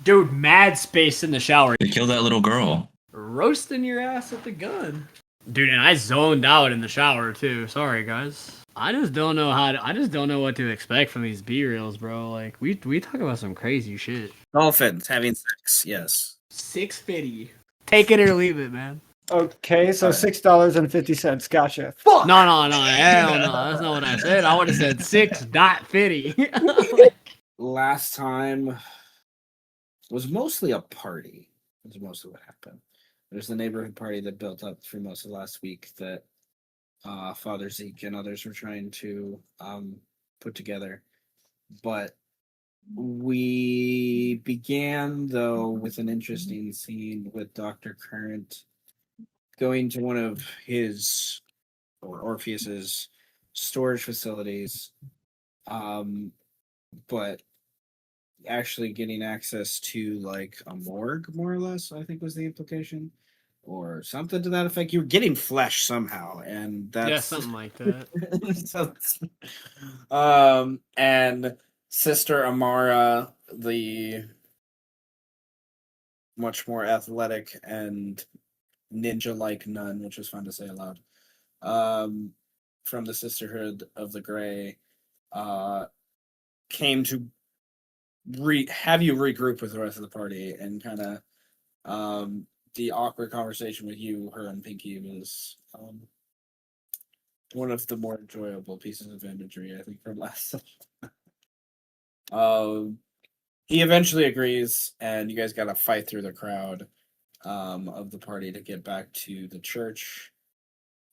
Dude, mad space in the shower. They killed that little girl. Roasting your ass with the gun. Dude, and I zoned out in the shower too. Sorry, guys. I just don't know I just don't know what to expect from these B-reels, bro. Like, we talk about some crazy shit. Dolphins having sex, yes. 650. Take it or leave it, man. Okay, so $6.50. Gotcha. Fuck! No, hell no. That's not what I said. I would have said 6.50. Last time was mostly a party. That's mostly what happened. There's the neighborhood party that built up through most of last week that Father Zeke and others were trying to put together. But we began, though, with an interesting scene with Dr. Current going to one of his, or Orpheus's, storage facilities, but actually getting access to, like, a morgue, more or less, I think was the implication. Or something to that effect. You were getting flesh somehow, and that's Yeah, something like that. and Sister Amara, the much more athletic and ninja-like nun, which was fun to say aloud, from the Sisterhood of the Grey, came to have you regroup with the rest of the party, and kind of the awkward conversation with you, her, and Pinky was one of the more enjoyable pieces of imagery, I think, from last session. He eventually agrees, and you guys got to fight through the crowd of the party to get back to the church.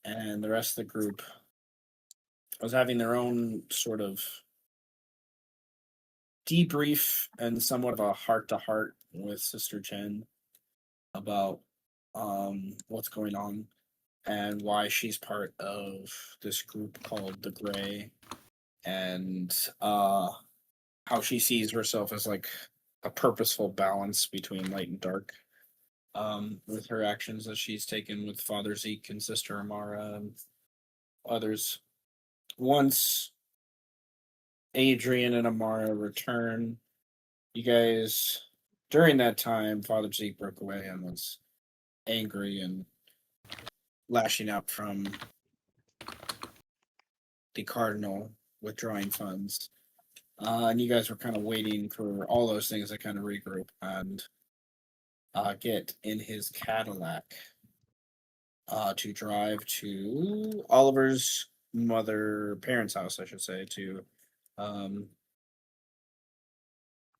And the rest of the group was having their own sort of debrief and somewhat of a heart-to-heart with Sister Chen about what's going on and why she's part of this group called the Grey, and how she sees herself as like a purposeful balance between light and dark, with her actions that she's taken with Father Zeke and Sister Amara and others. Once Adrian and Amara return, you guys, during that time, Father Zeke broke away and was angry and lashing out from the Cardinal, withdrawing funds. And you guys were kind of waiting for all those things to kind of regroup and get in his Cadillac to drive to Oliver's parents' house, I should say, to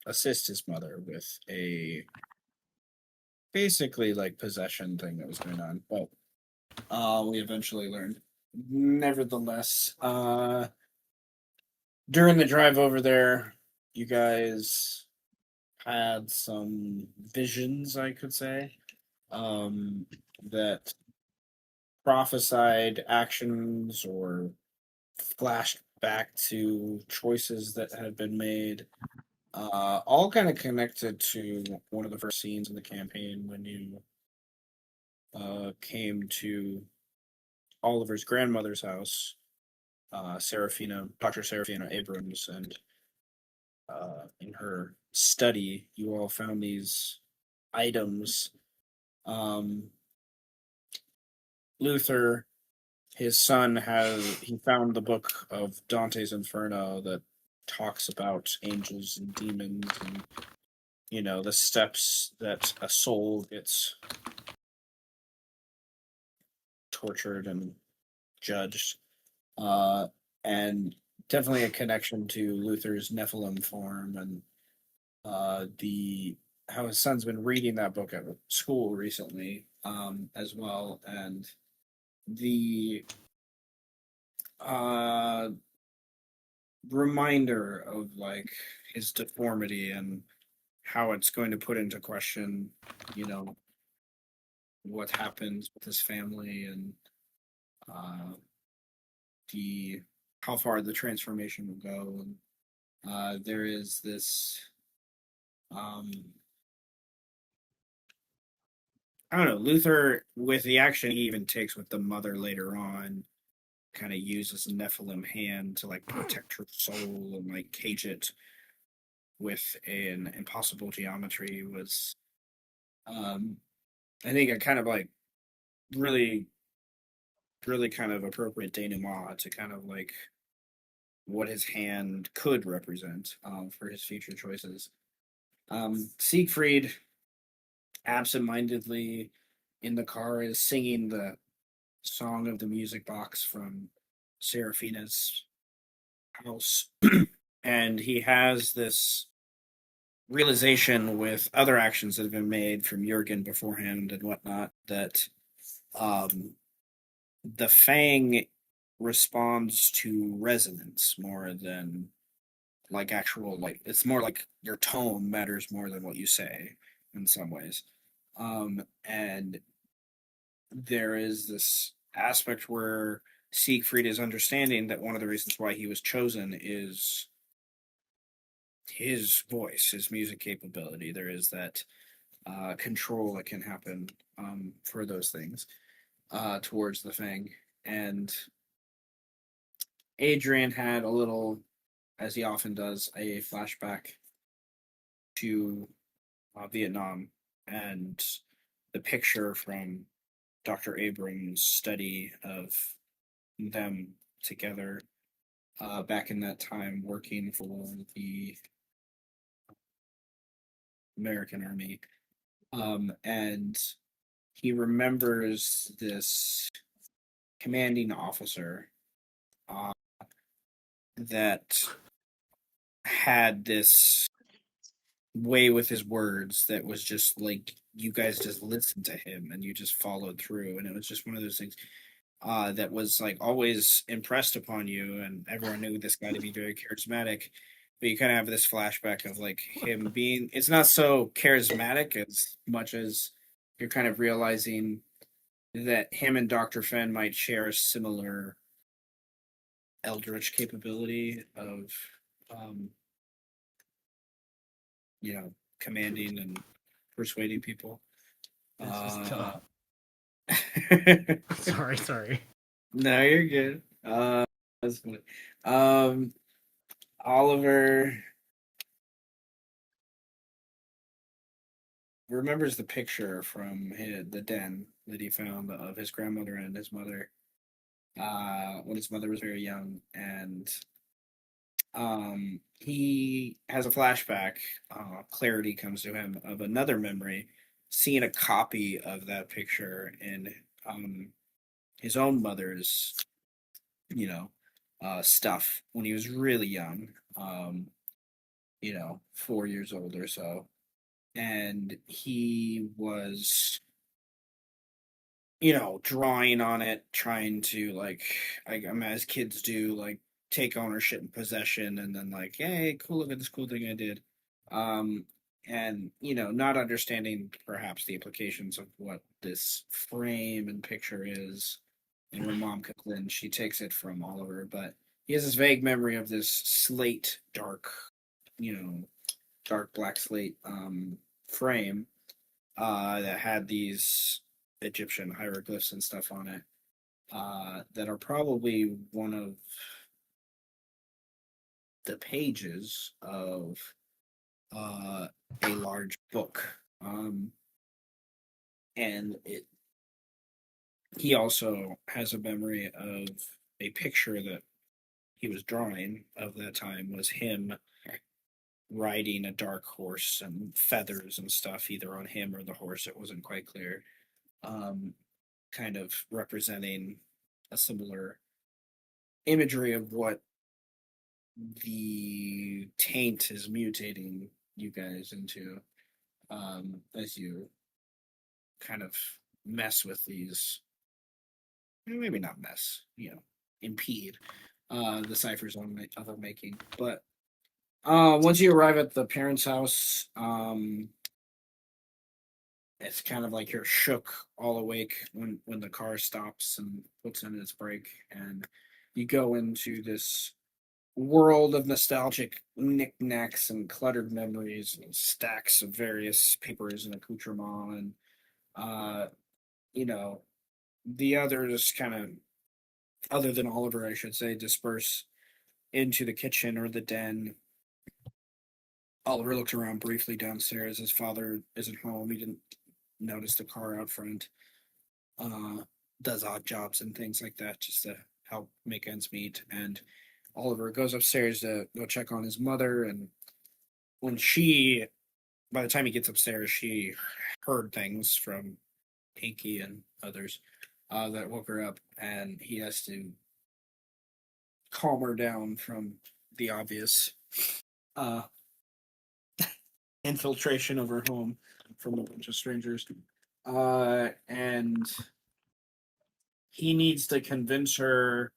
assist his mother with a basically like possession thing that was going on. But we eventually learned. Nevertheless, during the drive over there, you guys had some visions, I could say, that prophesied actions or flashed back to choices that had been made, all kind of connected to one of the first scenes in the campaign when you came to Oliver's grandmother's house, Dr. Seraphina Abrams, and in her study, you all found these items. Luther, his son, he found the book of Dante's Inferno that talks about angels and demons and, the steps that a soul gets tortured and judged. And definitely a connection to Luther's Nephilim form and how his son's been reading that book at school recently, as well, and the reminder of like his deformity and how it's going to put into question, what happens with his family and how far the transformation will go. And there is this I don't know, Luther, with the action he even takes with the mother later on, kind of uses a Nephilim hand to like protect her soul and like cage it with an impossible geometry was, I think, a kind of like really, really kind of appropriate denouement to kind of like what his hand could represent for his future choices. Siegfried, absentmindedly in the car, is singing the song of the music box from Seraphina's house. And he has this realization with other actions that have been made from Jurgen beforehand and whatnot that um, the Fang responds to resonance more than like actual, like it's more like your tone matters more than what you say in some ways. And there is this aspect where Siegfried is understanding that one of the reasons why he was chosen is his voice, his music capability. There is that control that can happen for those things towards the Fang. And Adrian had a little, as he often does, a flashback to Vietnam and the picture from Dr. Abrams' study of them together back in that time working for the American Army. And he remembers this commanding officer uh, that had this way with his words that was just like you guys just listened to him and you just followed through, and it was just one of those things that was like always impressed upon you, and everyone knew this guy to be very charismatic. But you kind of have this flashback of like him being, it's not so charismatic as much as you're kind of realizing that him and Dr. Fenn might share a similar eldritch capability of um, commanding and persuading people. This is tough. Uh, Sorry. no, you're good. That's funny. Oliver remembers the picture from the den that he found of his grandmother and his mother when his mother was very young, and he has a flashback. Clarity comes to him of another memory, seeing a copy of that picture in his own mother's, stuff when he was really young, 4 years old or so. And he was, drawing on it, trying to, as kids do, like, take ownership and possession, and then, like, hey, cool, look at this cool thing I did. Um, and, not understanding perhaps the implications of what this frame and picture is. And when mom comes in, she takes it from Oliver, but he has this vague memory of this slate, dark black slate frame that had these Egyptian hieroglyphs and stuff on it that are probably one of the pages of a large book. And he also has a memory of a picture that he was drawing of that time was him riding a dark horse and feathers and stuff, either on him or the horse. It wasn't quite clear. Kind of representing a similar imagery of what the taint is mutating you guys into as you kind of mess with these, maybe not mess, impede the ciphers on other making. But once you arrive at the parents' house, it's kind of like you're shook all awake when the car stops and puts in its brake, and you go into this world of nostalgic knickknacks and cluttered memories and stacks of various papers and accoutrements, and uh the others kind of, other than Oliver, I should say, disperse into the kitchen or the den, Oliver looked around briefly downstairs. His father isn't home. He didn't notice the car out front. Does odd jobs and things like that just to help make ends meet. And Oliver goes upstairs to go check on his mother. And by the time he gets upstairs, she heard things from Pinky and others that woke her up. And he has to calm her down from the obvious uh, infiltration of her home from a bunch of strangers. And he needs to convince her,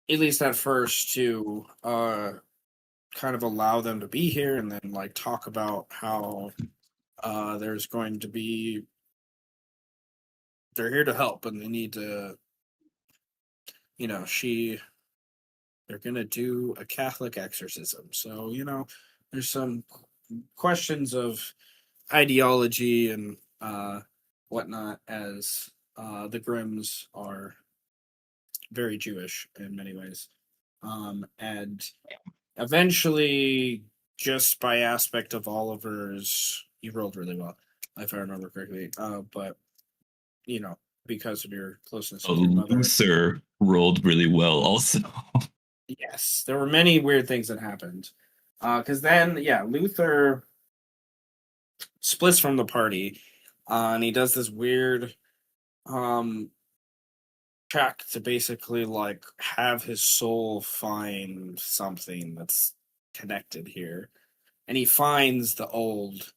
at least at first, to kind of allow them to be here, and then like talk about how there's going to be they're here to help, and they need to, they're gonna do a Catholic exorcism. So there's some questions of ideology and whatnot, as the Grimms are very Jewish in many ways. And eventually, just by aspect of Oliver's, you rolled really well, if I remember correctly. But because of your closeness with your mother, Luther rolled really well also. yes, there were many weird things that happened. Because then, Luther splits from the party, and he does this weird check to basically like have his soul find something that's connected here. And he finds the old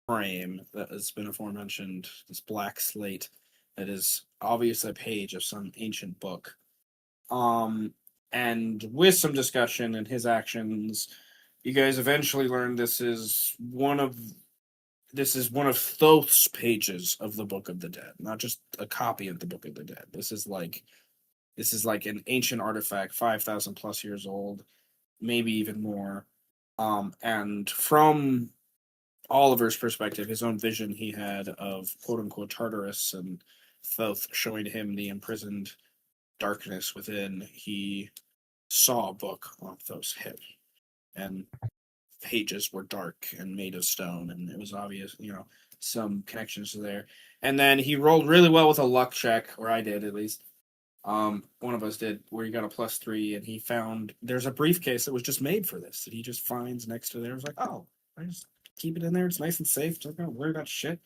frame that has been aforementioned, this black slate that is obviously a page of some ancient book. And with some discussion and his actions, you guys eventually learn this is one of Thoth's pages of the Book of the Dead, not just a copy of the Book of the Dead. This is like an ancient artifact, 5,000 plus years old, maybe even more. And from Oliver's perspective, his own vision he had of quote unquote Tartarus and Thoth showing him the imprisoned darkness within, he saw a book on Thoth's hip, and pages were dark and made of stone, and it was obvious, some connections there. And then he rolled really well with a luck check, or I did at least. One of us did, where he got a +3, and he found there's a briefcase that was just made for this that he just finds next to there. It was like, oh, I just keep it in there. It's nice and safe. Don't gotta worry about shit.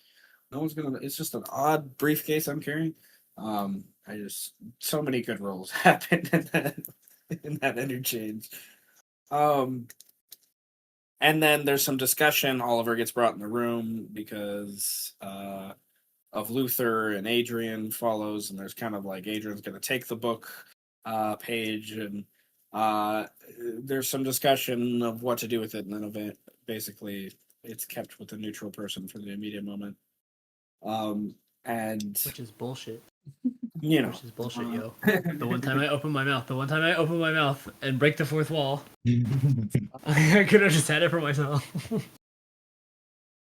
No one's gonna. It's just an odd briefcase I'm carrying. So many good rolls happened in that interchange. And then there's some discussion. Oliver gets brought in the room because of Luther, and Adrian follows, and there's kind of like Adrian's going to take the book page, and there's some discussion of what to do with it, and then basically it's kept with a neutral person for the immediate moment. And which is bullshit. Which is bullshit, yo. The one time I open my mouth and break the fourth wall, I could have just had it for myself.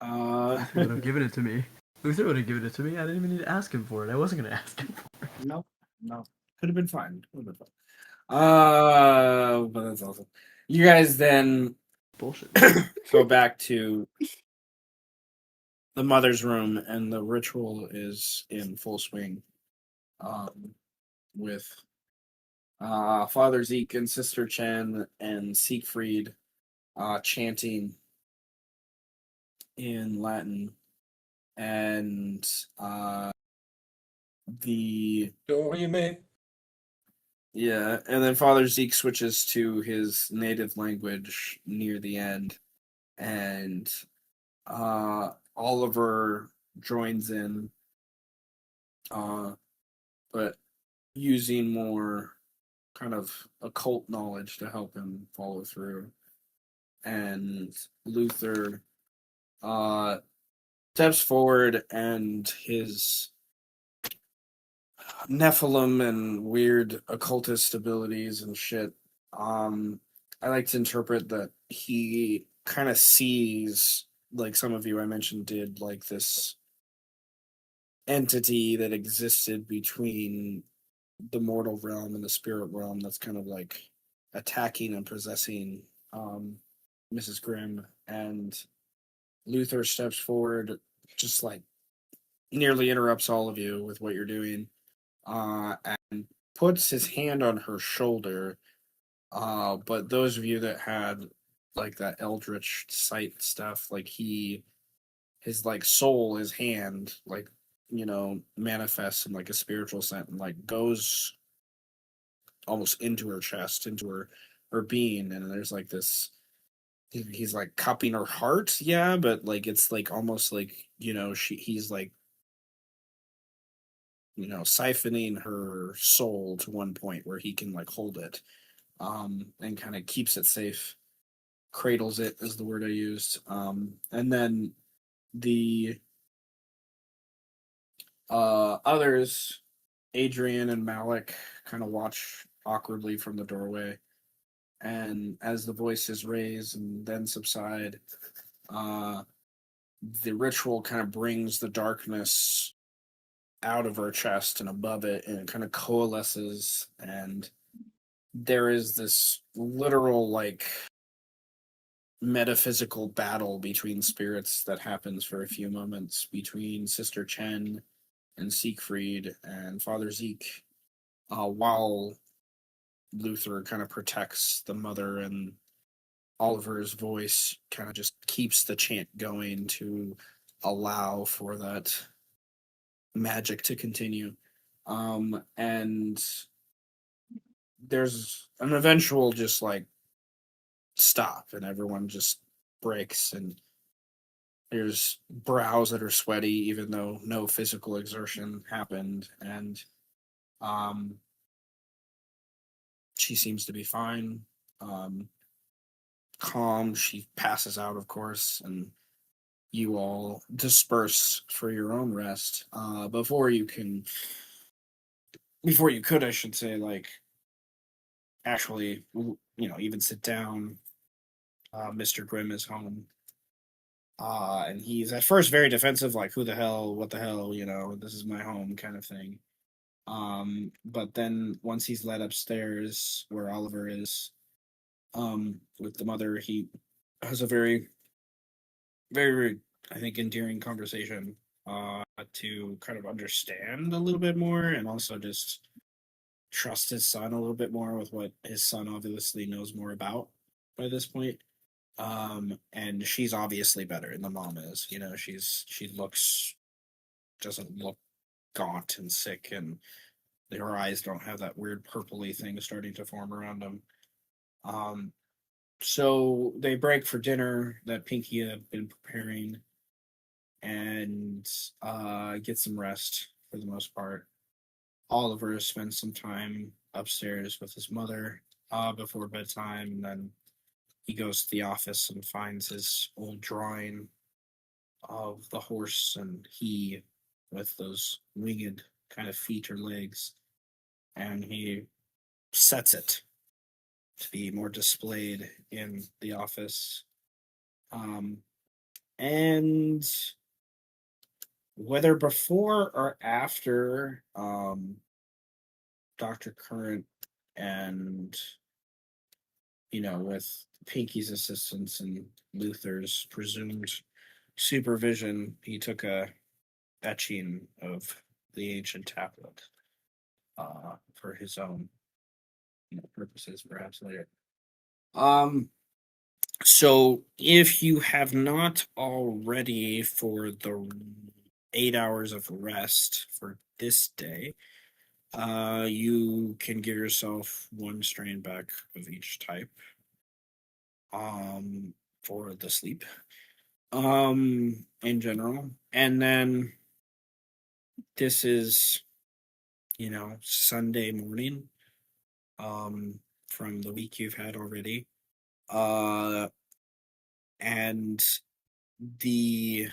Luther would have given it to me. I didn't even need to ask him for it. I wasn't going to ask him for it. No. Could have been fine. But that's awesome. You guys then bullshit. Go back to the mother's room, and the ritual is in full swing. With Father Zeke and Sister Chen and Siegfried chanting in Latin, and and then Father Zeke switches to his native language near the end, and Oliver joins in, but using more kind of occult knowledge to help him follow through. And Luther steps forward, and his Nephilim and weird occultist abilities and shit. I like to interpret that he kind of sees, like some of you I mentioned did, like this entity that existed between the mortal realm and the spirit realm that's kind of like attacking and possessing Mrs. Grimm, and Luther steps forward, just like nearly interrupts all of you with what you're doing, and puts his hand on her shoulder. But those of you that had like that eldritch sight stuff, like his like soul, his hand, like manifests in like a spiritual sense and like goes almost into her chest, into her being, and there's like this. He's like cupping her heart, yeah, but like it's like almost like he's like siphoning her soul to one point where he can like hold it, and kind of keeps it safe, cradles it is the word I used, and then the others, Adrian and Malik, kind of watch awkwardly from the doorway, and as the voices raise and then subside, uh, the ritual kind of brings the darkness out of her chest and above it, and it kind of coalesces, and there is this literal like metaphysical battle between spirits that happens for a few moments between Sister Chen and Siegfried and Father Zeke, while Luther kind of protects the mother, and Oliver's voice kind of just keeps the chant going to allow for that magic to continue. And there's an eventual just like stop, and everyone just breaks, and there's brows that are sweaty even though no physical exertion happened, and um she seems to be fine, um calm. She passes out, of course, and you all disperse for your own rest, before you could, I should say, like actually even sit down. Mr. Grimm is home. And he's at first very defensive, like, who the hell, what the hell, this is my home kind of thing. But then once he's led upstairs where Oliver is, with the mother, he has a very, very, very, I think, endearing conversation, to kind of understand a little bit more and also just trust his son a little bit more with what his son obviously knows more about by this point. And she's obviously better, and the mom is, doesn't look gaunt and sick, and her eyes don't have that weird purpley thing starting to form around them. Um, so they break for dinner that Pinky had been preparing, and get some rest for the most part. Oliver spends some time upstairs with his mother, before bedtime, and then he goes to the office and finds his old drawing of the horse and he with those winged kind of feet or legs, and he sets it to be more displayed in the office. And whether before or after, Dr. Current and, with Pinky's assistance and Luther's presumed supervision, he took a etching of the ancient tablet, for his own purposes, perhaps later. So if you have not already, for the 8 hours of rest for this day, you can give yourself one strain back of each type, for the sleep, in general. And then this is, Sunday morning, from the week you've had already. And the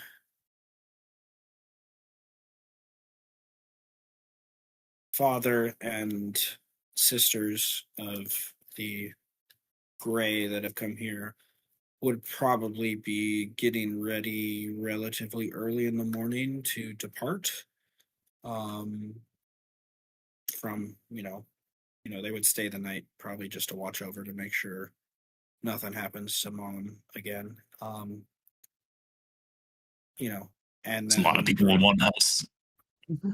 father and sisters of the gray that have come here would probably be getting ready relatively early in the morning to depart, um from they would stay the night probably just to watch over to make sure nothing happens to mom again. You know, and A lot of then people would want us.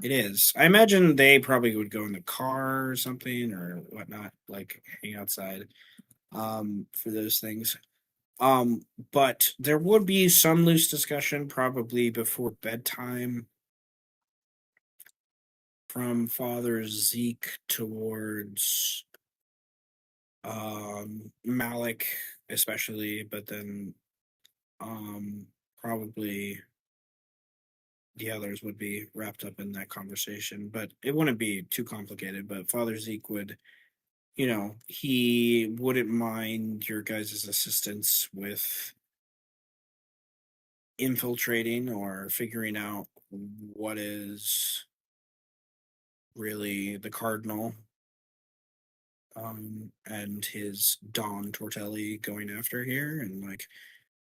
it is. I imagine they probably would go in the car or something or whatnot, like hang outside, for those things. But there would be some loose discussion probably before bedtime from Father Zeke towards Malik, especially, but then probably the others would be wrapped up in that conversation. But it wouldn't be too complicated. But Father Zeke would, he wouldn't mind your guys' assistance with infiltrating or figuring out what is really the Cardinal, and his Don Tortelli going after here, and like,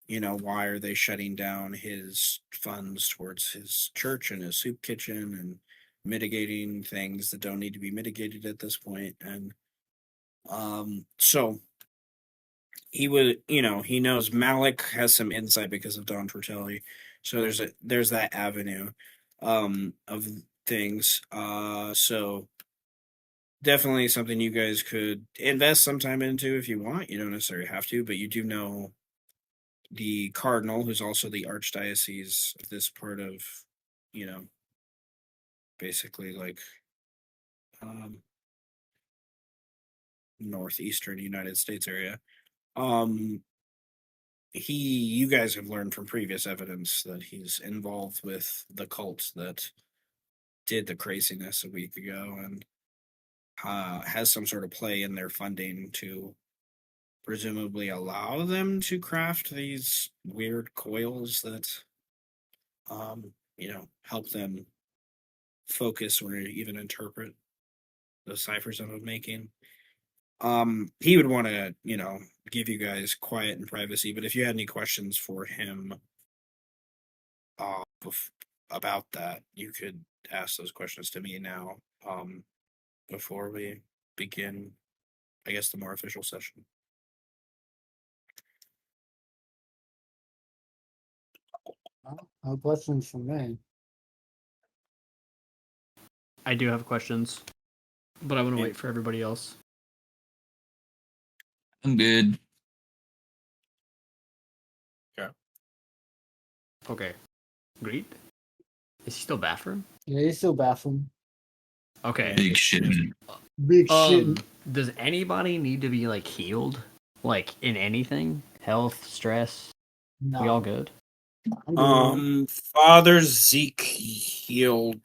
why are they shutting down his funds towards his church and his soup kitchen and mitigating things that don't need to be mitigated at this point. And so he would, he knows Malik has some insight because of Don Tortelli. So there's that avenue of things. So definitely something you guys could invest some time into if you want. You don't necessarily have to, but you do know the Cardinal, who's also the archdiocese of this part of, basically like northeastern United States area. You guys have learned from previous evidence that he's involved with the cult that did the craziness a week ago, and has some sort of play in their funding to presumably allow them to craft these weird coils that help them focus or even interpret the ciphers I'm making. He would want to, give you guys quiet and privacy, but if you had any questions for him uh, about that, you could ask those questions to me now, before we begin, I guess, the more official session. No questions from me. I do have questions, but I want to Yeah. wait for everybody else. I'm good. Okay. Greet? Is he still bathroom? Yeah, he's still bathroom. Okay. Big shit. Big shit. Does anybody need to be like healed? Like in anything? Health, stress? No. We all good? I'm good. Father Zeke healed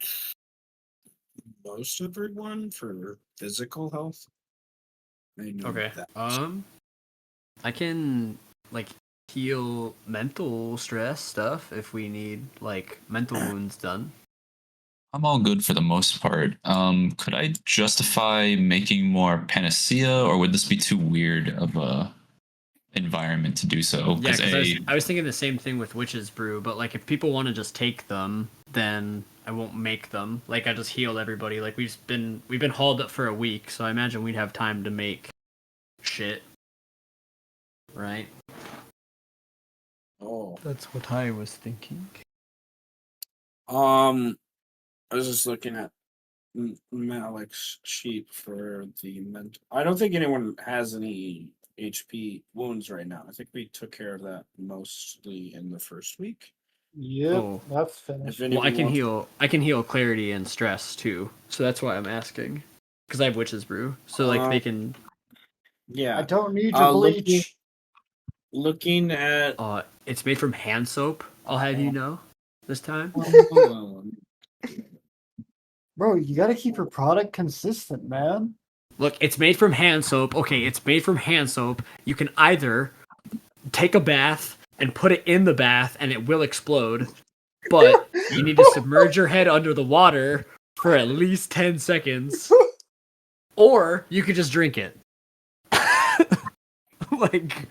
most everyone for physical health. I know Okay. that. I can like heal mental stress stuff if we need like mental wounds done. I'm all good for the most part. Could I justify making more panacea, or would this be too weird of a environment to do so? Yeah, because A, I was thinking the same thing with witch's brew, but like if people want to just take them, then I won't make them. Like I just healed everybody. Like we've been hauled up for a week, so I imagine we'd have time to make shit. Right? Oh. That's what I was thinking. I was just looking at Malik's sheet for the mental. I don't think anyone has any HP wounds right now. I think we took care of that mostly in the first week. Yep, Oh. that's finished. Well, I can heal clarity and stress too, so that's why I'm asking. Because I have witch's brew, so like they can. Yeah, I don't need your bleach. Looking at. It's made from hand soap. I'll have you know, this time. Bro, you gotta keep your product consistent, man. Look, it's made from hand soap. Okay, it's made from hand soap. You can either take a bath and put it in the bath and it will explode, but you need to submerge your head under the water for at least 10 seconds, or you could just drink it. Like,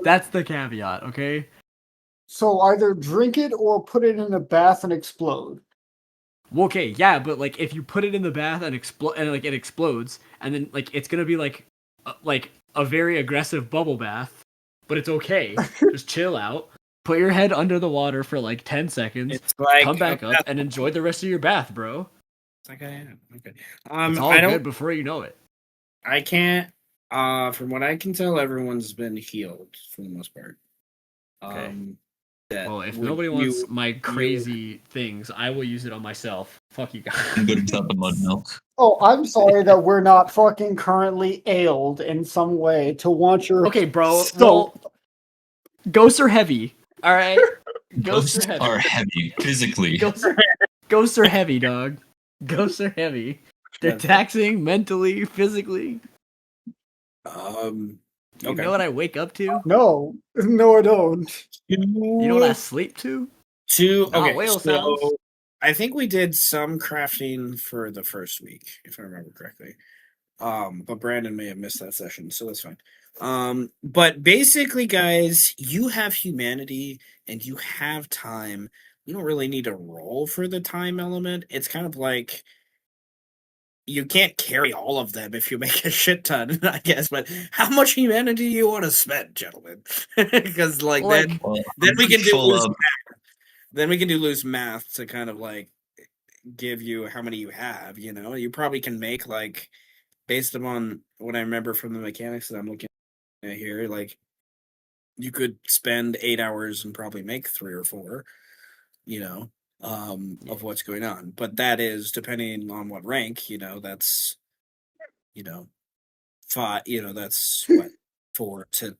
that's the caveat, okay? So either drink it or put it in a bath and explode. Well, okay, yeah, but like if you put it in the bath and like it explodes, and then like it's gonna be like a very aggressive bubble bath, but it's okay. Just chill out. Put your head under the water for like 10 seconds. It's like Come back up and enjoy the rest of your bath, bro. It's like I am. Okay. It's all I don't. good before you know it. I can't. From what I can tell, everyone's been healed for the most part. Okay. That Well, if would nobody wants you- my crazy things, I will use it on myself. Fuck you guys. I'm good without the mud milk. Oh, I'm sorry that we're not fucking currently ailed in some way to want your Okay, bro. soap. Well, ghosts are heavy. All right. Ghosts are heavy physically. Ghosts are heavy, dog. Ghosts are heavy. They're taxing mentally, physically. You Okay. know what I wake up to? No, I don't. You know what I sleep to? Not Okay. whale So sounds. I think we did some crafting for the first week, if I remember correctly. But Brandon may have missed that session, so that's fine. But basically, guys, you have humanity and you have time. You don't really need to roll for the time element. It's kind of like you can't carry all of them if you make a shit ton, I guess. But how much humanity do you want to spend, gentlemen? Because then we can do loose math. Then we can do loose math to kind of like give you how many you have. You know, you probably can make like based upon what I remember from the mechanics that I'm looking at here, like you could spend 8 hours and probably make 3 or 4. You know, of what's going on. But that is depending on what rank, that's, 5, that's what, 4 to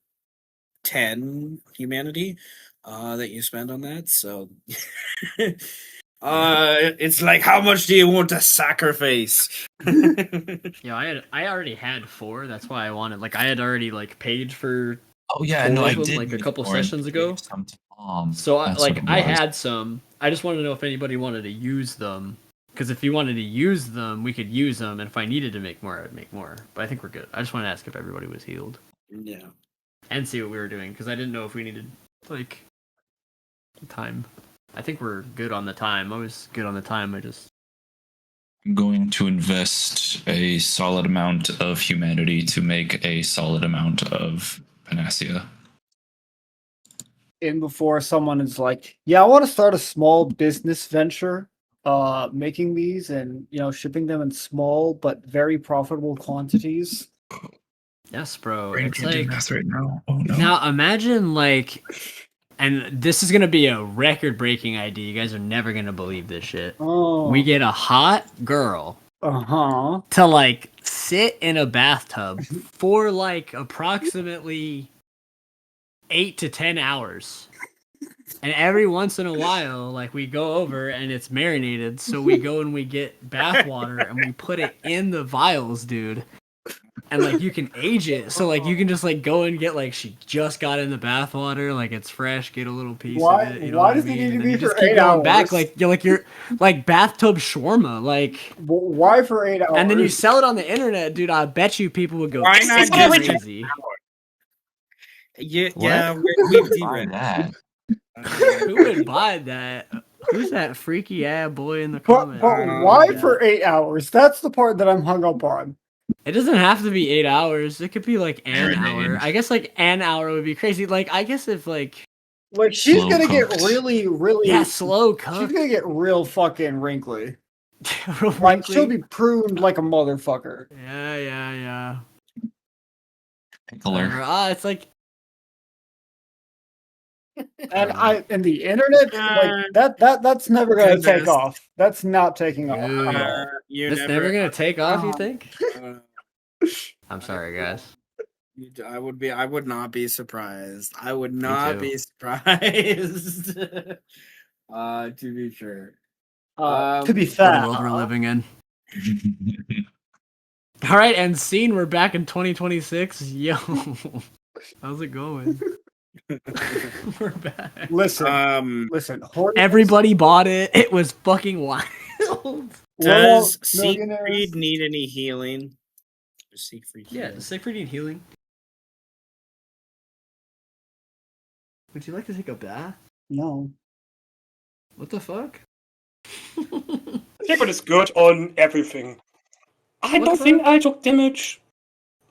10 humanity that you spend on that. So it's like, how much do you want to sacrifice? Yeah, I already had 4. That's why I wanted, like, I had already like paid for. Oh yeah, 4 no, I of them, did like a couple for it. sessions ago. Gave some to So That's what it I was. had some. I just wanted to know if anybody wanted to use them. Because if you wanted to use them, we could use them, and if I needed to make more, I'd make more. But I think we're good. I just wanted to ask if everybody was healed. Yeah. And see what we were doing, because I didn't know if we needed, like, time. I think we're good on the time. I was good on the time, I'm going to invest a solid amount of humanity to make a solid amount of panacea. In before someone is like, yeah, I want to start a small business venture, making these and shipping them in small but very profitable quantities. Yes, bro. Brain It's can't do like, math right now. Oh no. now imagine, like, and this is going to be a record-breaking idea. You guys are never going to believe this shit. Oh. We get a hot girl to, like, sit in a bathtub for, like, approximately 8 to 10 hours. And every once in a while, like, we go over and it's marinated, so we go and we get bath water and we put it in the vials, dude. And, like, you can age it, so, like, you can just, like, go and get, like, she just got in the bath water, like, it's fresh, get a little piece of it. You know why what does I it mean? need to And be you for just keep 8 going hours? back, like, you're like bathtub shawarma, like. Why for 8 hours? And then you sell it on the internet, dude. I bet you people would go Why not crazy. Yeah, What? we've Buy de-read that. Who would buy that? Who's that freaky ass boy in the But comments? why for 8 hours? That's the part that I'm hung up on. It doesn't have to be 8 hours. It could be like an Marinade. hour. I guess like an hour would be crazy. Like I guess if like She's Slow gonna cooked. get really, really. yeah, slow She's cook. gonna get real fucking wrinkly. Real Like she'll quickly. be pruned like a motherfucker. Yeah. Pickler. It's like And the internet, like that's never gonna take Goodness. off. That's not taking off. Dude. It's never gonna take off. You think? Uh, I'm sorry, guys. I would not be surprised. I would too. not be surprised. To be sure. To be What fair, world we're living in. All right, and scene. We're back in 2026. Yo, how's it going? We're back. listen. Everybody bought it. It was fucking wild. Does millionaires- Siegfried need any healing? Does Siegfried Yeah, heal? does Siegfried need healing? Would you like to take a bath? No. What the fuck? Sigurd is good on everything. I What don't the think fuck? I took damage.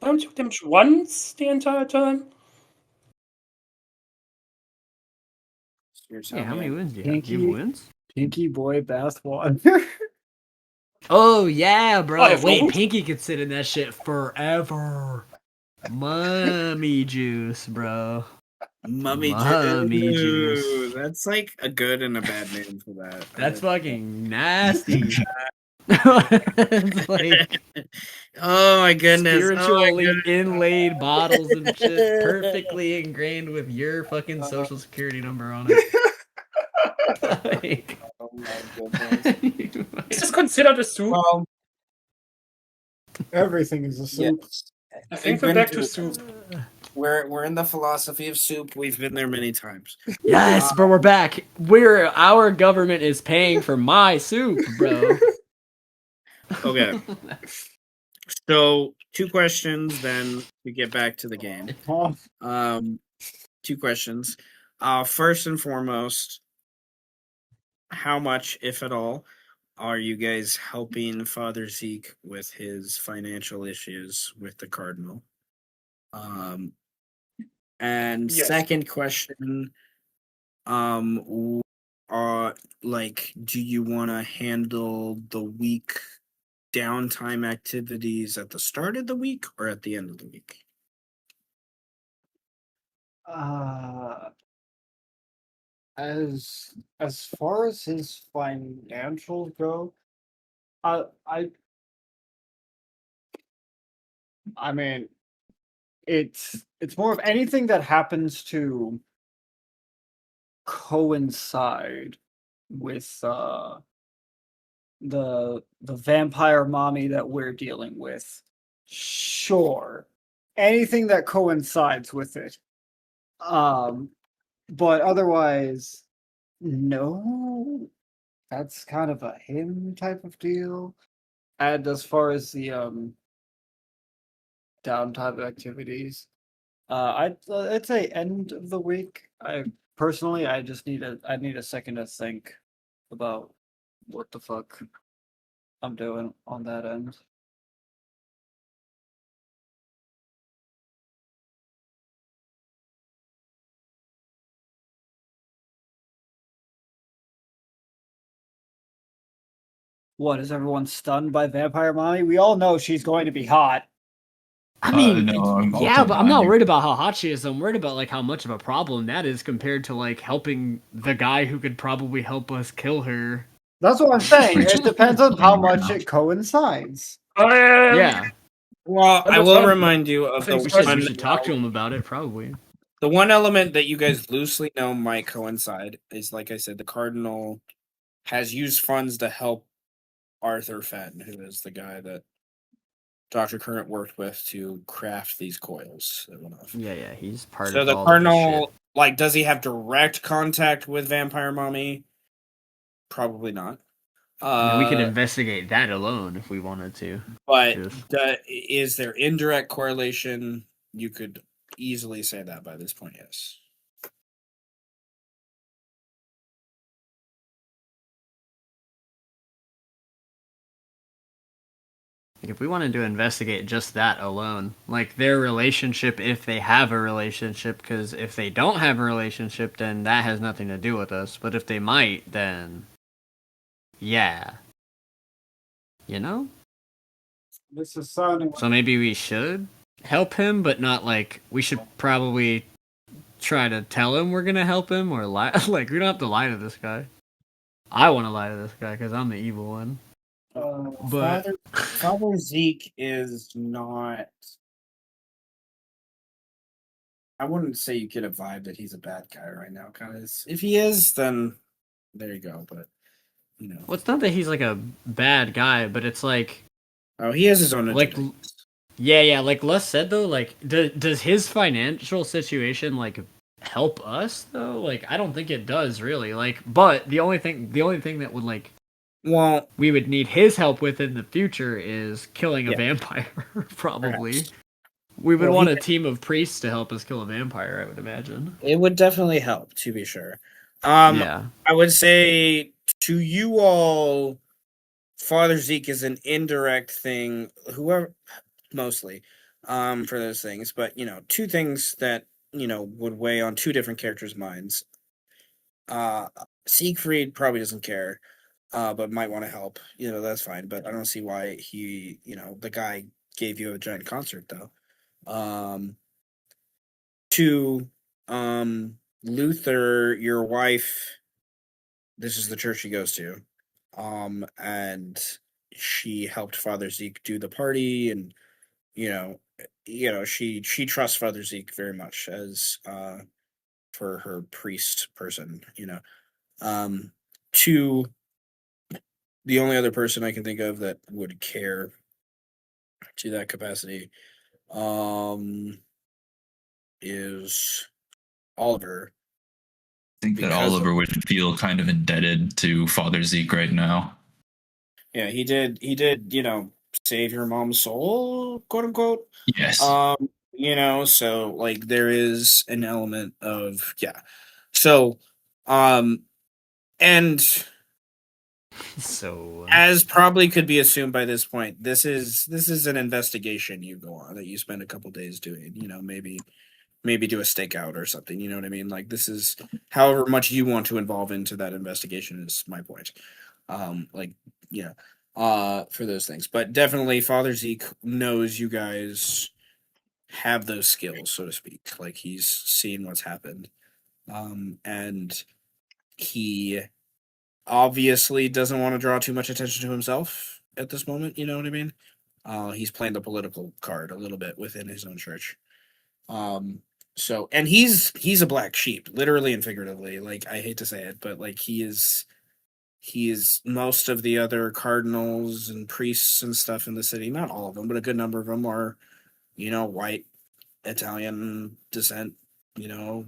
I only took damage once the entire time. Here's Yeah, how many wins do you have? Do you have wins? Pinky boy bathwater. Oh yeah, bro. have Wait, gold. Pinky could sit in that shit forever. Mummy juice, bro. Mummy Mummy juice. juice. That's like a good and a bad name for that. That's fucking nasty. It's like Oh my goodness. spiritually inlaid bottles and shit, perfectly ingrained with your fucking social security number on it. Like, Oh my goodness. Is this considered a soup? Well, Everything is a soup. yes. I think We've we're been back to soup. We're in the philosophy of soup. We've been there many times. yes, but we're back. Our government is paying for my soup, bro. Okay. So 2 questions then to get back to the game. Um 2 questions. First and foremost, how much, if at all, are you guys helping Father Zeke with his financial issues with the Cardinal? And Yes. second question, like, do you want to handle the week downtime activities at the start of the week or at the end of the week? As far as his financials go, I I I mean, it's more of anything that happens to coincide with the vampire mommy that we're dealing with. Sure. Anything that coincides with it. But otherwise, no. That's kind of a him type of deal. And as far as the downtime activities, I'd say end of the week. I personally, I need a second to think about what the fuck I'm doing on that end. What, is everyone stunned by Vampire Mommy? We all know she's going to be hot. I mean, no, I'm yeah, also but I'm not behind you. worried about how hot she is. I'm worried about like how much of a problem that is compared to like helping the guy who could probably help us kill her. That's what I'm saying. We're It just depends on how playing right much now. it coincides. Yeah, Well, I That's will fine. remind you of the We we one, should talk to him about it. Probably. the one element that you guys loosely know might coincide is, like I said, the Cardinal has used funds to help Arthur Fenn, who is the guy that Dr. Current worked with to craft these coils that went off. Yeah, he's part So of the all of this shit. Cardinal, like, does he have direct contact with Vampire Mommy? Probably not. I mean, we could investigate that alone if we wanted to. But Just- is there indirect correlation? You could easily say that by this point, yes. Like, if we wanted to investigate just that alone, like their relationship, if they have a relationship, because if they don't have a relationship, then that has nothing to do with us. But if they might, then yeah, you know. This is sounding So maybe we should help him, but not like we should probably try to tell him we're gonna help him or lie. Like we don't have to lie to this guy. I want to lie to this guy because I'm the evil one. But Father Zeke is not. I wouldn't say you get a vibe that he's a bad guy right now. Kind of. If he is, then there you go. But you know, well, it's not that he's like a bad guy, but it's like, oh, he has his own like, agenda. yeah. Like Les said though, like, does his financial situation like help us though? Like, I don't think it does really. Like, but the only thing that would like Well, we would need his help with in the future is killing a Yeah. vampire. Probably. Perhaps. We would Well, want he- a team of priests to help us kill a vampire, I would imagine. it would definitely help, to be sure. Yeah. I would say to you all, Father Zeke is an indirect thing. Whoever, mostly, for those things. But 2 things that would weigh on 2 different characters' minds. Siegfried probably doesn't care, but might want to help. That's fine. But I don't see why he, the guy gave you a giant concert though. To Luther, your wife, this is the church she goes to. And she helped Father Zeke do the party, and you know, she trusts Father Zeke very much as for her priest person. Um, to the only other person I can think of that would care to that capacity, um, is Oliver, I think that because Oliver would feel kind of indebted to Father Zeke right now. yeah, he did, save your mom's soul, quote unquote. Yes. So like there is an element of yeah. So um and So as probably could be assumed by this point, this is an investigation you go on that you spend a couple days doing, maybe do a stakeout or something, you know what I mean? Like this is however much you want to involve into that investigation is my point. Like yeah, for those things. But definitely Father Zeke knows you guys have those skills, so to speak. Like he's seen what's happened. And he obviously doesn't want to draw too much attention to himself at this moment, you know what I mean? He's playing the political card a little bit within his own church. Um, and he's a black sheep, literally and figuratively. Like I hate to say it, but like he is most of the other cardinals and priests and stuff in the city. Not all of them, but a good number of them are, white Italian descent, you know,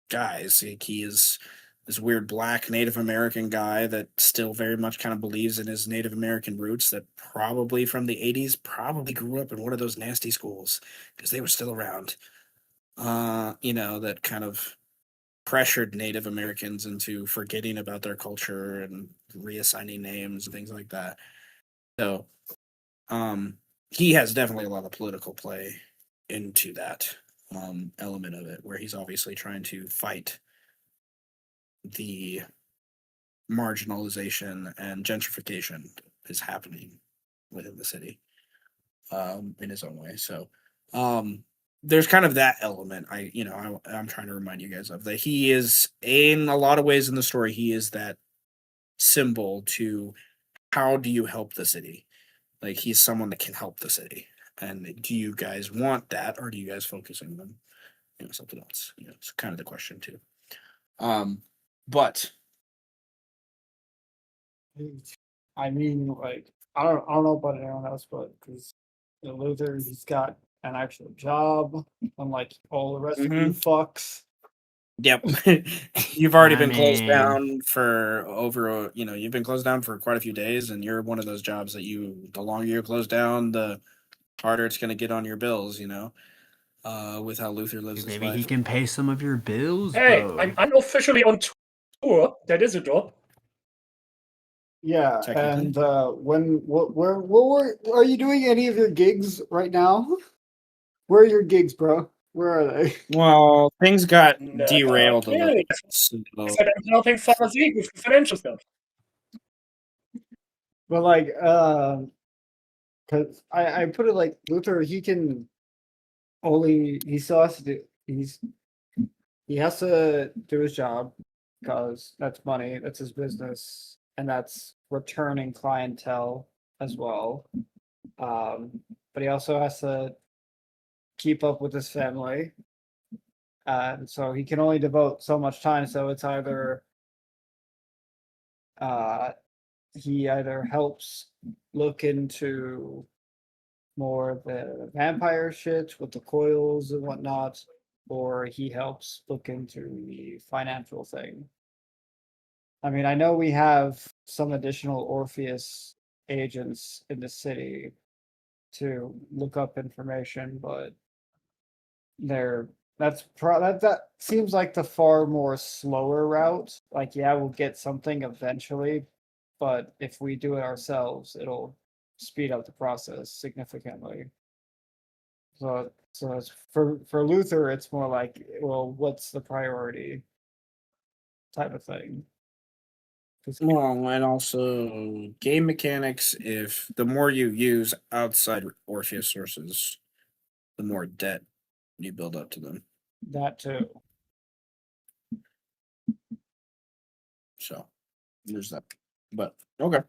guys. Like he is this weird black Native American guy that still very much kind of believes in his Native American roots that probably from the 80s probably grew up in one of those nasty schools because they were still around. That kind of pressured Native Americans into forgetting about their culture and reassigning names and things like that. So, he has definitely a lot of political play into that element of it, where he's obviously trying to fight the marginalization and gentrification is happening within the city in his own way. So, there's kind of that element. I'm trying to remind you guys of that. He is in a lot of ways in the story. He is that symbol to how do you help the city? Like he's someone that can help the city. And do you guys want that, or do you guys focus on them? Something else. It's kind of the question too. But I mean, like, I don't know about anyone else, but because Luther, he's got an actual job, unlike all the rest of you fucks. yep, you've already I been closed mean, down for you've been closed down for quite a few days, and you're one of those jobs that the longer you're closed down, the harder it's going to get on your bills. With how Luther lives his maybe he life. can pay some of your bills, Hey, bro. I'm unofficially on tour. That is a job. Yeah, Technically. and where are you doing any of your gigs right now? Where are your gigs, bro? Where are they? Well, things got No, derailed a little. clearly. So, I said I'm helping Father Zeke with the financial stuff. But like, because I put it like Luther, he still has to do he has to do his job because that's money, that's his business, and that's returning clientele as well. But he also has to keep up with his family. And so he can only devote so much time. So it's either he either helps look into more of the vampire shit with the coils and whatnot, or he helps look into the financial thing. I mean, I know we have some additional Orpheus agents in the city to look up information, but they're that seems like the far more slower route. Like, yeah, we'll get something eventually, but if we do it ourselves, it'll speed up the process significantly. So it's for Luther, it's more like, well, what's the priority type of thing. Well, and also game mechanics. If the more you use outside Orpheus sources, the more debt you build up to them. That too. So there's that. But okay.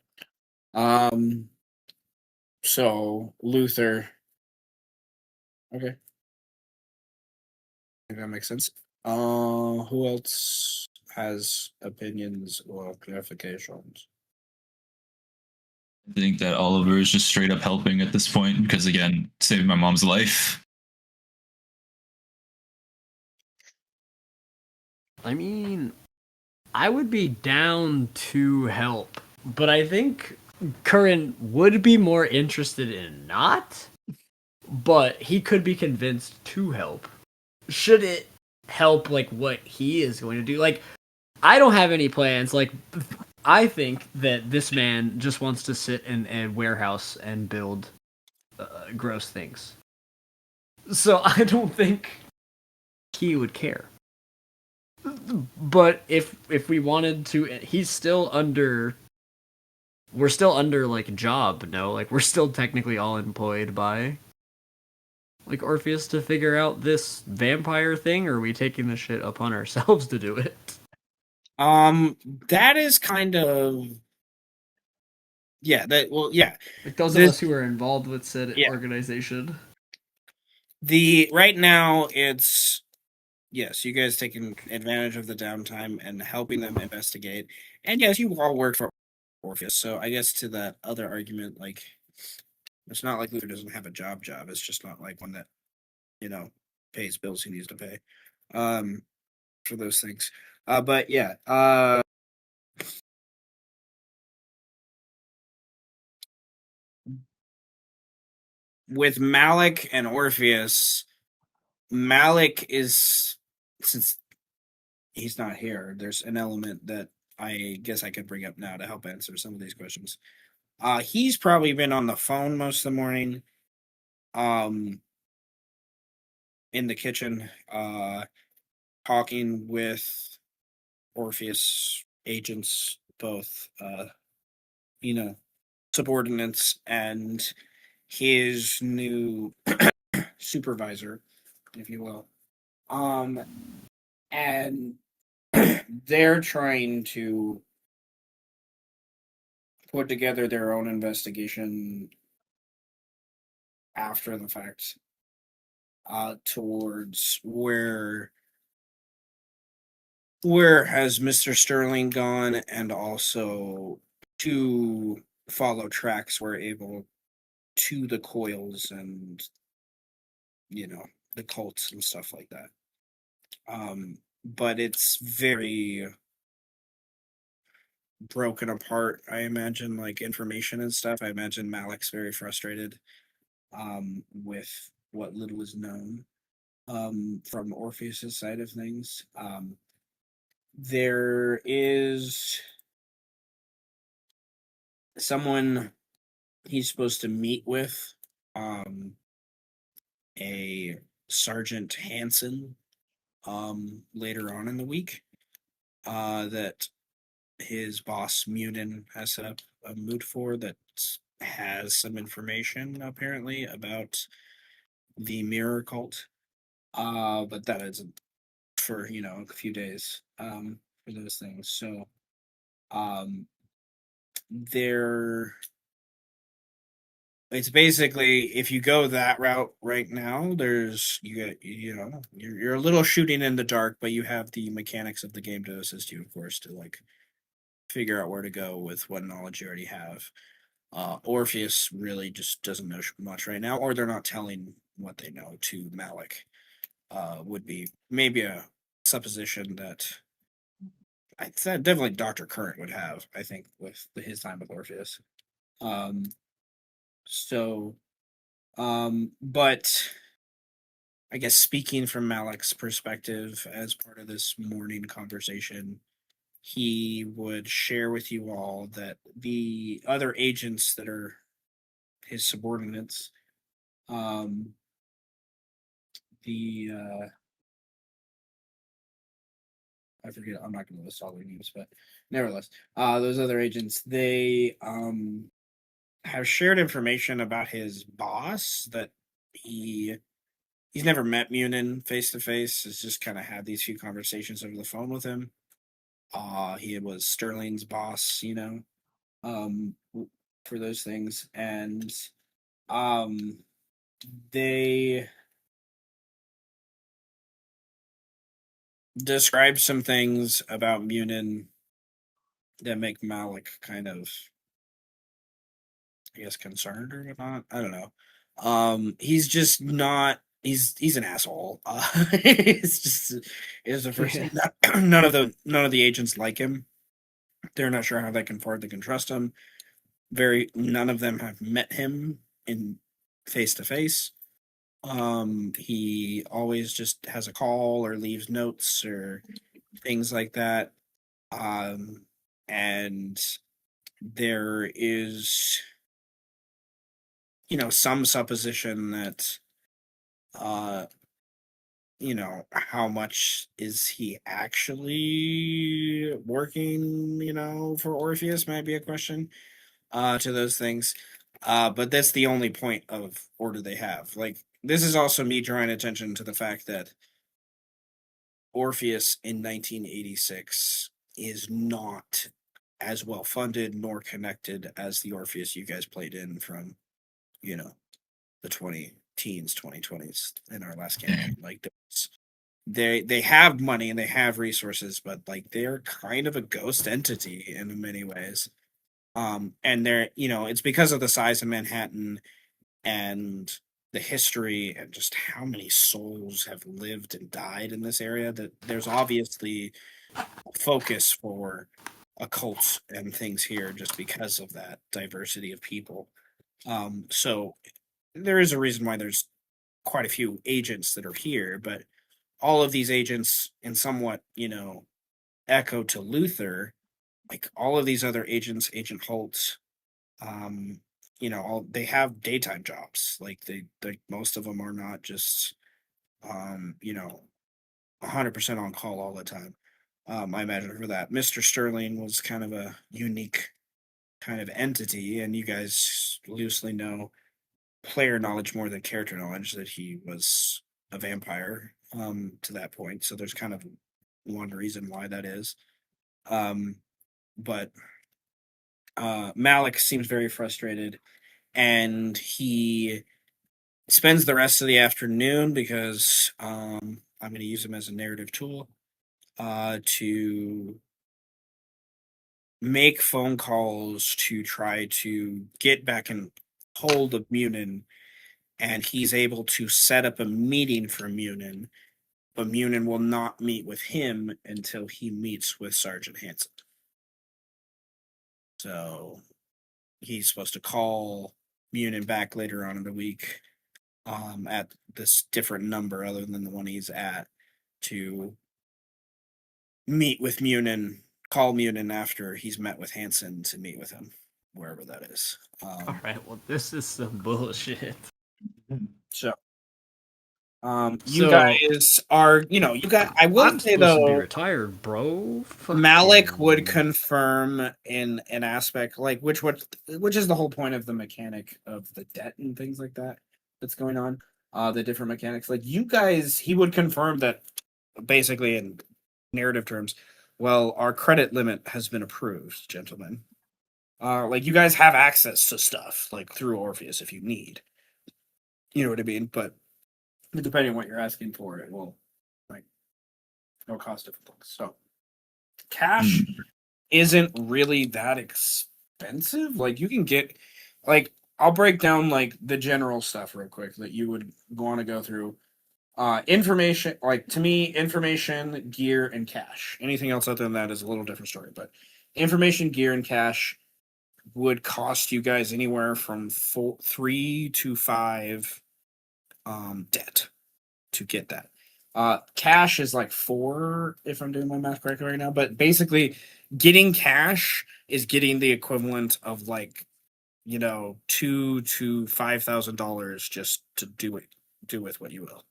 Um. So Luther. Okay. I think that makes sense. Who else has opinions or clarifications? I think that Oliver is just straight up helping at this point because, again, saving my mom's life. I mean, I would be down to help, but I think Curran would be more interested in not, but he could be convinced to help. Should it help, like, what he is going to do? Like, I don't have any plans. Like, I think that this man just wants to sit in a warehouse and build gross things. So I don't think he would care. But if we wanted to, he's still under. We're still under like job, no? Like we're still technically all employed by like Orpheus to figure out this vampire thing, or are we taking the shit upon ourselves to do it? That is kind of yeah. Like those of This- us who are involved with said Yeah. organization. The right now it's yes, you guys taking advantage of the downtime and helping them investigate. And yes, you all work for Orpheus. So I guess to that other argument, like it's not like Luther doesn't have a job. It's just not like one that, pays bills he needs to pay. For those things. But yeah, with Malik and Orpheus, Malik is since he's not here, there's an element that I guess I could bring up now to help answer some of these questions. He's probably been on the phone most of the morning, in the kitchen, talking with Orpheus agents, both, subordinates and his new supervisor, if you will. And they're trying to put together their own investigation after the fact, towards where has Mr. Sterling gone, and also to follow tracks we're able to the coils and the cults and stuff like that. But it's very broken apart, I imagine, like information and stuff. I imagine Malik's very frustrated with what little is known from Orpheus's side of things. There is someone he's supposed to meet with, a Sergeant Hanson, later on in the week, that his boss Munin has set up a mood for that has some information apparently about the mirror cult. But that isn't for a few days for those things. So there it's basically, if you go that route right now, there's you're a little shooting in the dark, but you have the mechanics of the game to assist you, of course, to like figure out where to go with what knowledge you already have. Orpheus really just doesn't know much right now, or they're not telling what they know to Malik. Would be maybe a supposition that I said definitely Dr. Current would have, I think, with his time with Orpheus. So, but I guess speaking from Malik's perspective as part of this morning conversation, he would share with you all that the other agents that are his subordinates, the I forget. I'm not going to list all their names, but nevertheless, those other agents, they have shared information about his boss that he's never met Munin face to face. Has just kind of had these few conversations over the phone with him. He was Sterling's boss, um, for those things, and um, they describe some things about Munin that make Malik kind of, I guess, concerned or whatnot. I don't know. He's just not. He's an asshole. It's just is the first thing. None of the agents like him. They're not sure how they can afford they can trust him. None of them have met him in face to face. He always just has a call or leaves notes or things like that. And there is, some supposition that, uh, how much is he actually working, for Orpheus might be a question, to those things. But that's the only point of order they have. Like, this is also me drawing attention to the fact that Orpheus in 1986 is not as well funded nor connected as the Orpheus you guys played in from, the 2020s in our last campaign. Like, they have money and they have resources, but like they're kind of a ghost entity in many ways. And they're, it's because of the size of Manhattan and the history and just how many souls have lived and died in this area that there's obviously a focus for occults and things here just because of that diversity of people. So there is a reason why there's quite a few agents that are here, but all of these agents in somewhat, echo to Luther, like all of these other agents, Agent Holt, they have daytime jobs. Like most of them are not just, 100% on call all the time. I imagine for that, Mr. Sterling was kind of a unique kind of entity, and you guys loosely know player knowledge more than character knowledge that he was a vampire to that point. So there's kind of one reason why that is. But Malik seems very frustrated, and he spends the rest of the afternoon because I'm going to use him as a narrative tool to make phone calls to try to get back in hold of Munin, and he's able to set up a meeting for Munin, but Munin will not meet with him until he meets with Sergeant Hanson. So he's supposed to call Munin back later on in the week at this different number other than the one he's at to meet with Munin, call Munin after he's met with Hanson to meet with him, wherever that is. All right, well, this is some bullshit. So, you So, guys are, I will I'm say supposed to be though, retired, bro. Malik would Fucking- confirm in an aspect like which is the whole point of the mechanic of the debt and things like that that's going on. The different mechanics, like you guys, he would confirm that basically in narrative terms. Well, our credit limit has been approved, gentlemen. Like you guys have access to stuff like through Orpheus if you need. You know what I mean? But depending on what you're asking for, it will like no cost different things. So cash isn't really that expensive. Like you can get like I'll break down like the general stuff real quick that you would want to go through. Information, like to me, information, gear, and cash. Anything else other than that is a little different story. But information, gear, and cash would cost you guys anywhere from 3 to 5 debt to get that. Cash is like 4 if I'm doing my math correctly right now. But basically, getting cash is getting the equivalent of like $2,000 to $5,000 just to do with what you will.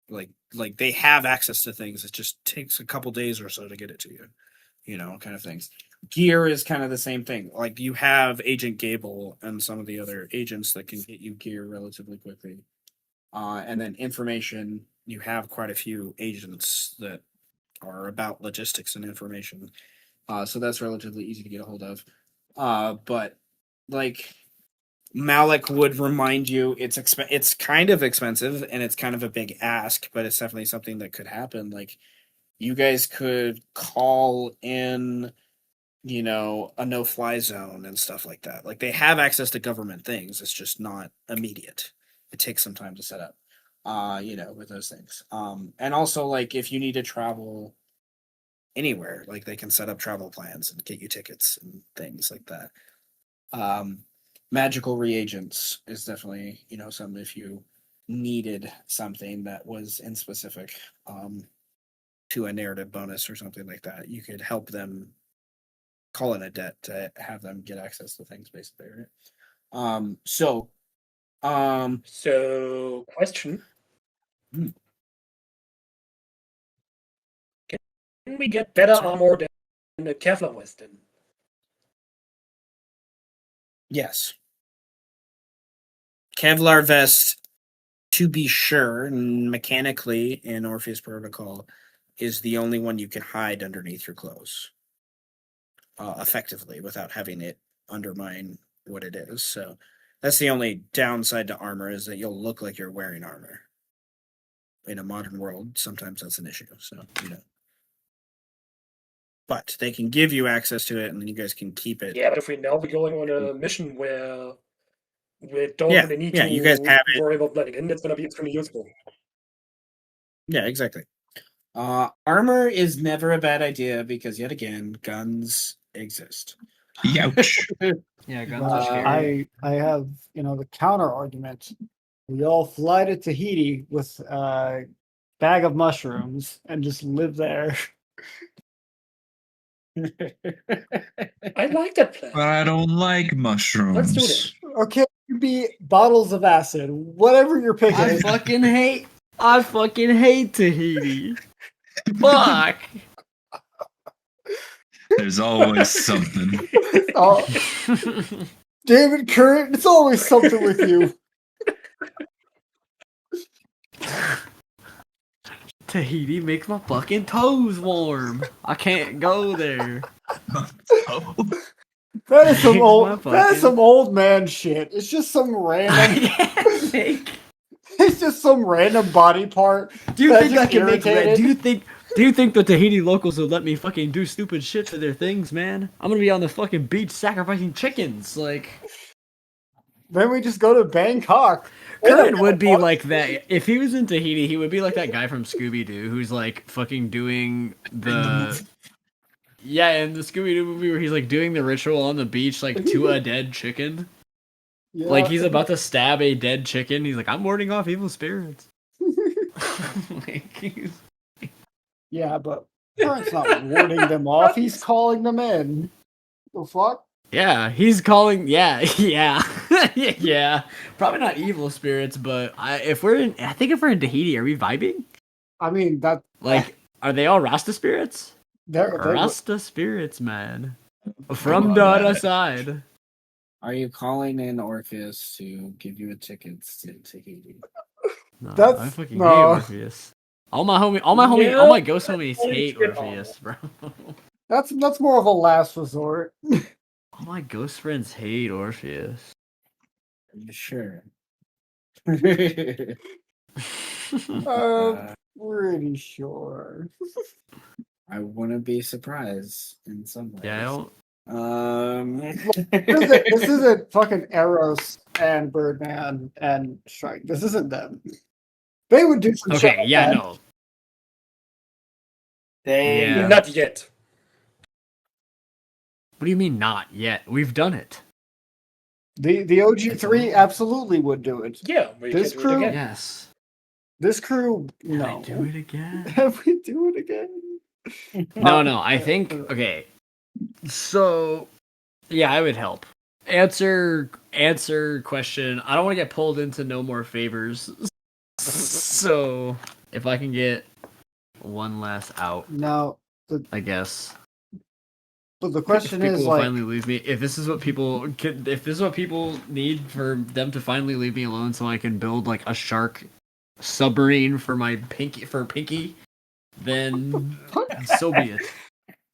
like they have access to things. It just takes a couple days or so to get it to you, kind of things. Gear is kind of the same thing. Like you have Agent Gable and some of the other agents that can get you gear relatively quickly. And then information, you have quite a few agents that are about logistics and information. So that's relatively easy to get a hold of. But like Malik would remind you, it's kind of expensive and it's kind of a big ask, but it's definitely something that could happen. Like you guys could call in, a no-fly zone and stuff like that. Like they have access to government things. It's just not immediate. It takes some time to set up. With those things. And also like if you need to travel anywhere, like they can set up travel plans and get you tickets and things like that. Magical reagents is definitely, something if you needed something that was in specific to a narrative bonus or something like that, you could help them call in a debt to have them get access to things basically, right? So, question. Hmm. Can we get better armor than the Kevlar Western? Yes. Kevlar vest, to be sure, mechanically in Orpheus Protocol, is the only one you can hide underneath your clothes effectively without having it undermine what it is. So that's the only downside to armor, is that you'll look like you're wearing armor. In a modern world, sometimes that's an issue. So, But they can give you access to it, and then you guys can keep it. Yeah, but if we're going on a mission where we don't Yeah, really need yeah, to you guys have it. worry about blending in, that's going to be extremely useful. Yeah, exactly. Armor is never a bad idea because, yet again, guns exist. Youch. Yeah, guns are scary. I have the counter argument. We all fly to Tahiti with a bag of mushrooms and just live there. I like that plan. But I don't like mushrooms. Let's do this. Okay, it'd be bottles of acid, whatever you're picking. I fucking hate Tahiti. Fuck. There's always something. Oh, David Curran, it's always something with you. Tahiti makes my fucking toes warm. I can't go there. Oh. That is some Makes old. my That is fucking- some old man shit. It's just some I random. can't make. It's just some random body part. Do you That's think I just can make red? irritated. Do you think the Tahiti locals will let me fucking do stupid shit to their things, man? I'm gonna be on the fucking beach sacrificing chickens. Like, Then we just go to Bangkok. Curran would be like that. If he was in Tahiti, he would be like that guy from Scooby Doo who's like fucking doing the. Yeah, in the Scooby Doo movie where he's like doing the ritual on the beach, like to a dead chicken. Yeah. Like he's about to stab a dead chicken. He's like, I'm warding off evil spirits. Like, Yeah, but Current's not warding them off. He's calling them in. The fuck? yeah, he's calling. Yeah, yeah, yeah. Probably not evil spirits, but I think if we're in Tahiti, are we vibing? I mean that. Like, are they all Rasta spirits? They're Rasta spirits, man. From Oh, the man. other side. Are you calling in Orpheus to give you a ticket to Tahiti? No, That's- I fucking no. hate Orpheus. All my ghost homies hate Bullshit. Orpheus, bro. that's more of a last resort. All my ghost friends hate Orpheus. Are you sure? Pretty sure. I wouldn't be surprised in some ways. Yeah, I don't. This isn't fucking Eros and Birdman and Strike. This isn't them. They would do some shit Okay, like yeah, that. no. They Yeah. Not yet. What do you mean not yet? We've done it. The OG3 absolutely would do it. Yeah, we This can do it crew- again. Yes. This crew, Can no. I do it again? Have we do it again? No, I think okay. So yeah, I would help. Answer question. I don't want to get pulled into no more favors. So if I can get one last out, Now, I guess. but the If question people is will like, finally leave me, if this is what people need for them to finally leave me alone, so I can build like a shark submarine for my Pinky, then so be it.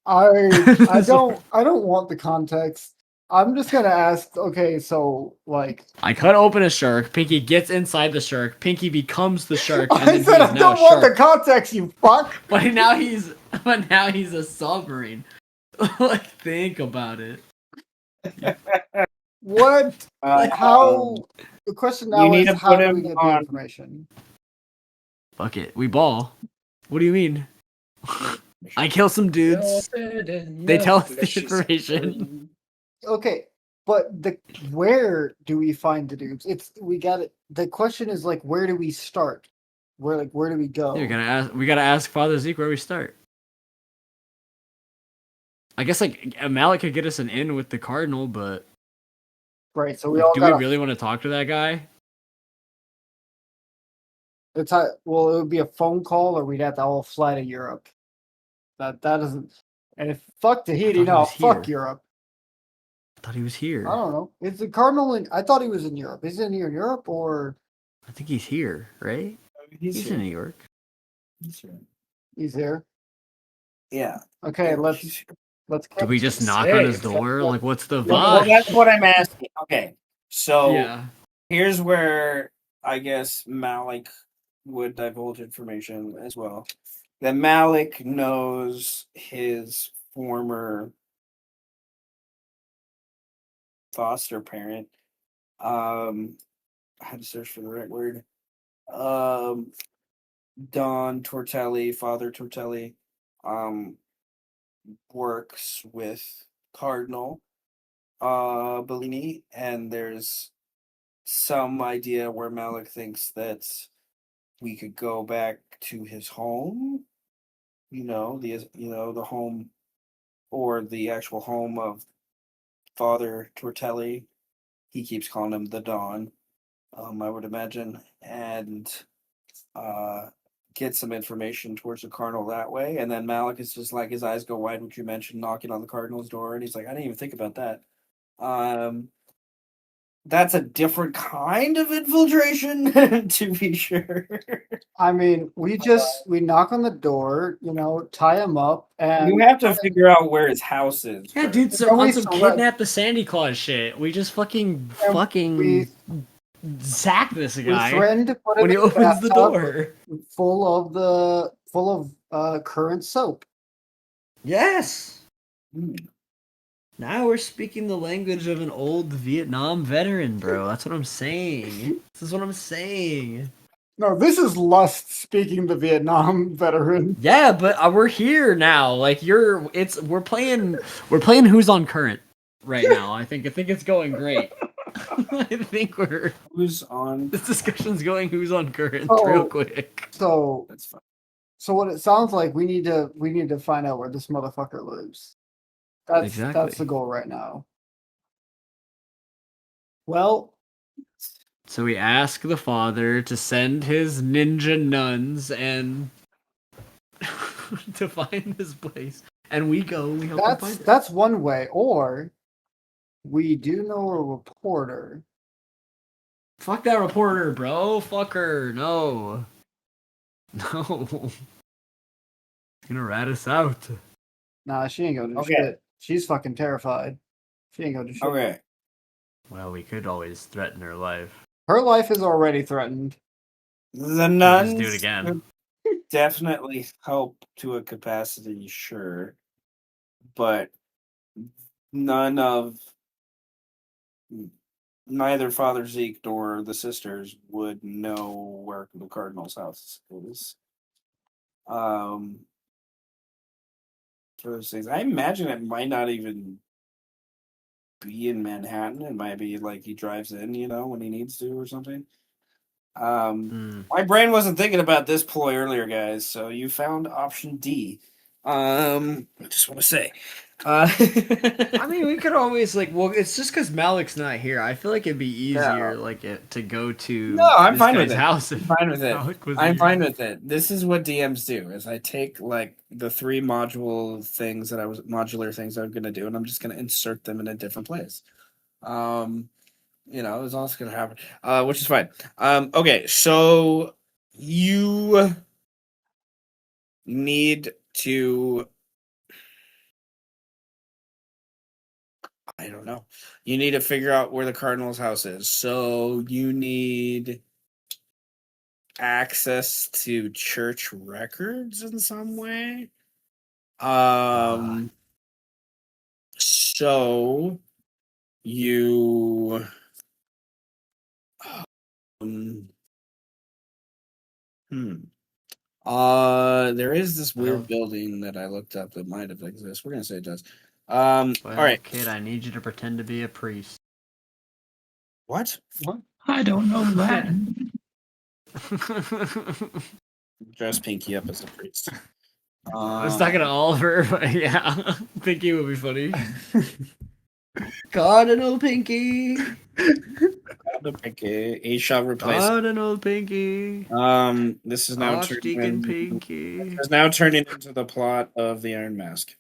I don't want the context. I'm just gonna ask. Okay, so like, I cut open a shark. Pinky gets inside the shark. Pinky becomes the shark, and I then said he is I now don't a want the shark. context. You fuck. But now he's a submarine. Like, think about it. What? Like, How? The question You now need is, to how put do we him get the on- information? fuck it, we ball. What do you mean? I kill some dudes. They tell us the information. Okay, but where do we find the dudes? We got it. The question is like, where do we start? Where do we go? We gotta ask Father Zeke where we start. I guess like Malik could get us an in with the Cardinal, but Right. So we like, all do got. we really want to talk to that guy? Well, it would be a phone call, or we'd have to all fly to Europe. That doesn't. And if fuck Tahiti, I thought he no, was fuck here. Europe. I thought he was here. I don't know. Is the Cardinal in? I thought he was in Europe. Is he in Europe or I think he's here, right? He's in New York. he's there? Yeah. Okay, Yeah, let's he's- Do we just knock Say, on his fuck door? Like, what's the Well, vibe? that's what I'm asking. Okay, so Yeah. here's where I guess Malik would divulge information as well. That Malik knows his former foster parent. I had to search for the right word. Don Tortelli, Father Tortelli, works with Cardinal Bellini, and there's some idea where Malik thinks that we could go back to his home, the home or the actual home of Father Tortelli. He keeps calling him the Don, I would imagine, and get some information towards the Cardinal that way. And then Malik is just like, his eyes go wide when you mention knocking on the Cardinal's door, and he's like, I didn't even think about that. That's a different kind of infiltration, to be sure. I mean, we knock on the door, tie him up, and You have to figure out where his house is. Yeah, first. dude, Don't we on some select- kidnap the Sandy Claus shit. We just fucking we sack this we guy threatened to put him when he in a opens the bathtub door. full of current soap. Yes. Hmm. Now we're speaking the language of an old Vietnam veteran, bro. That's what I'm saying. This is what I'm saying. No, this is Lust speaking the Vietnam veteran. Yeah, but we're here now. Like we're playing Who's on Current right now. I think it's going great. I think Who's on? this discussion's going Who's on Current Oh. real quick. So That's fine. what it sounds like, we need to find out where this motherfucker lives. That's Exactly. the goal right now. Well, So we ask the father to send his ninja nuns and to find this place, and we help him find it. that's one way. Or we do know a reporter. Fuck that reporter, bro. Fuck her. No. No. She's gonna rat us out. Nah, she ain't gonna do Okay. shit. She's fucking terrified. She ain't gonna do shit. Okay. Well, we could always threaten her life. Her life is already threatened. The We'll nuns just do it again. definitely help to a capacity, sure, but neither Father Zeke nor the sisters would know where the Cardinal's house is. For those things, I imagine it might not even be in Manhattan. It might be like he drives in, when he needs to or something. My brain wasn't thinking about this ploy earlier, guys. So you found option D. I just want to say, I mean, we could always like. Well, it's just because Malik's not here. I feel like it'd be easier, to go to No, I'm this fine guy's with it. house I'm if fine with it. Malik was I'm here. fine with it. This is what DMs do: is I take like the three modular things that I was going to do, and I'm just going to insert them in a different place. It's also going to happen, which is fine. Okay, so you need to. I don't know. You need to figure out where the Cardinal's house is. So you need access to church records in some way. So you there is this weird building that I looked up that might have existed. We're gonna say it does. Well, All right. kid, I need you to pretend to be a priest. What? I don't know that. Dress Pinky up as a priest. I was talking to Oliver, but yeah, Pinky would be funny. Cardinal Pinky. Pinky. He shall replace. Cardinal Pinky. This is now Archdeacon turning. Pinky. Is now turning into the plot of the Iron Mask.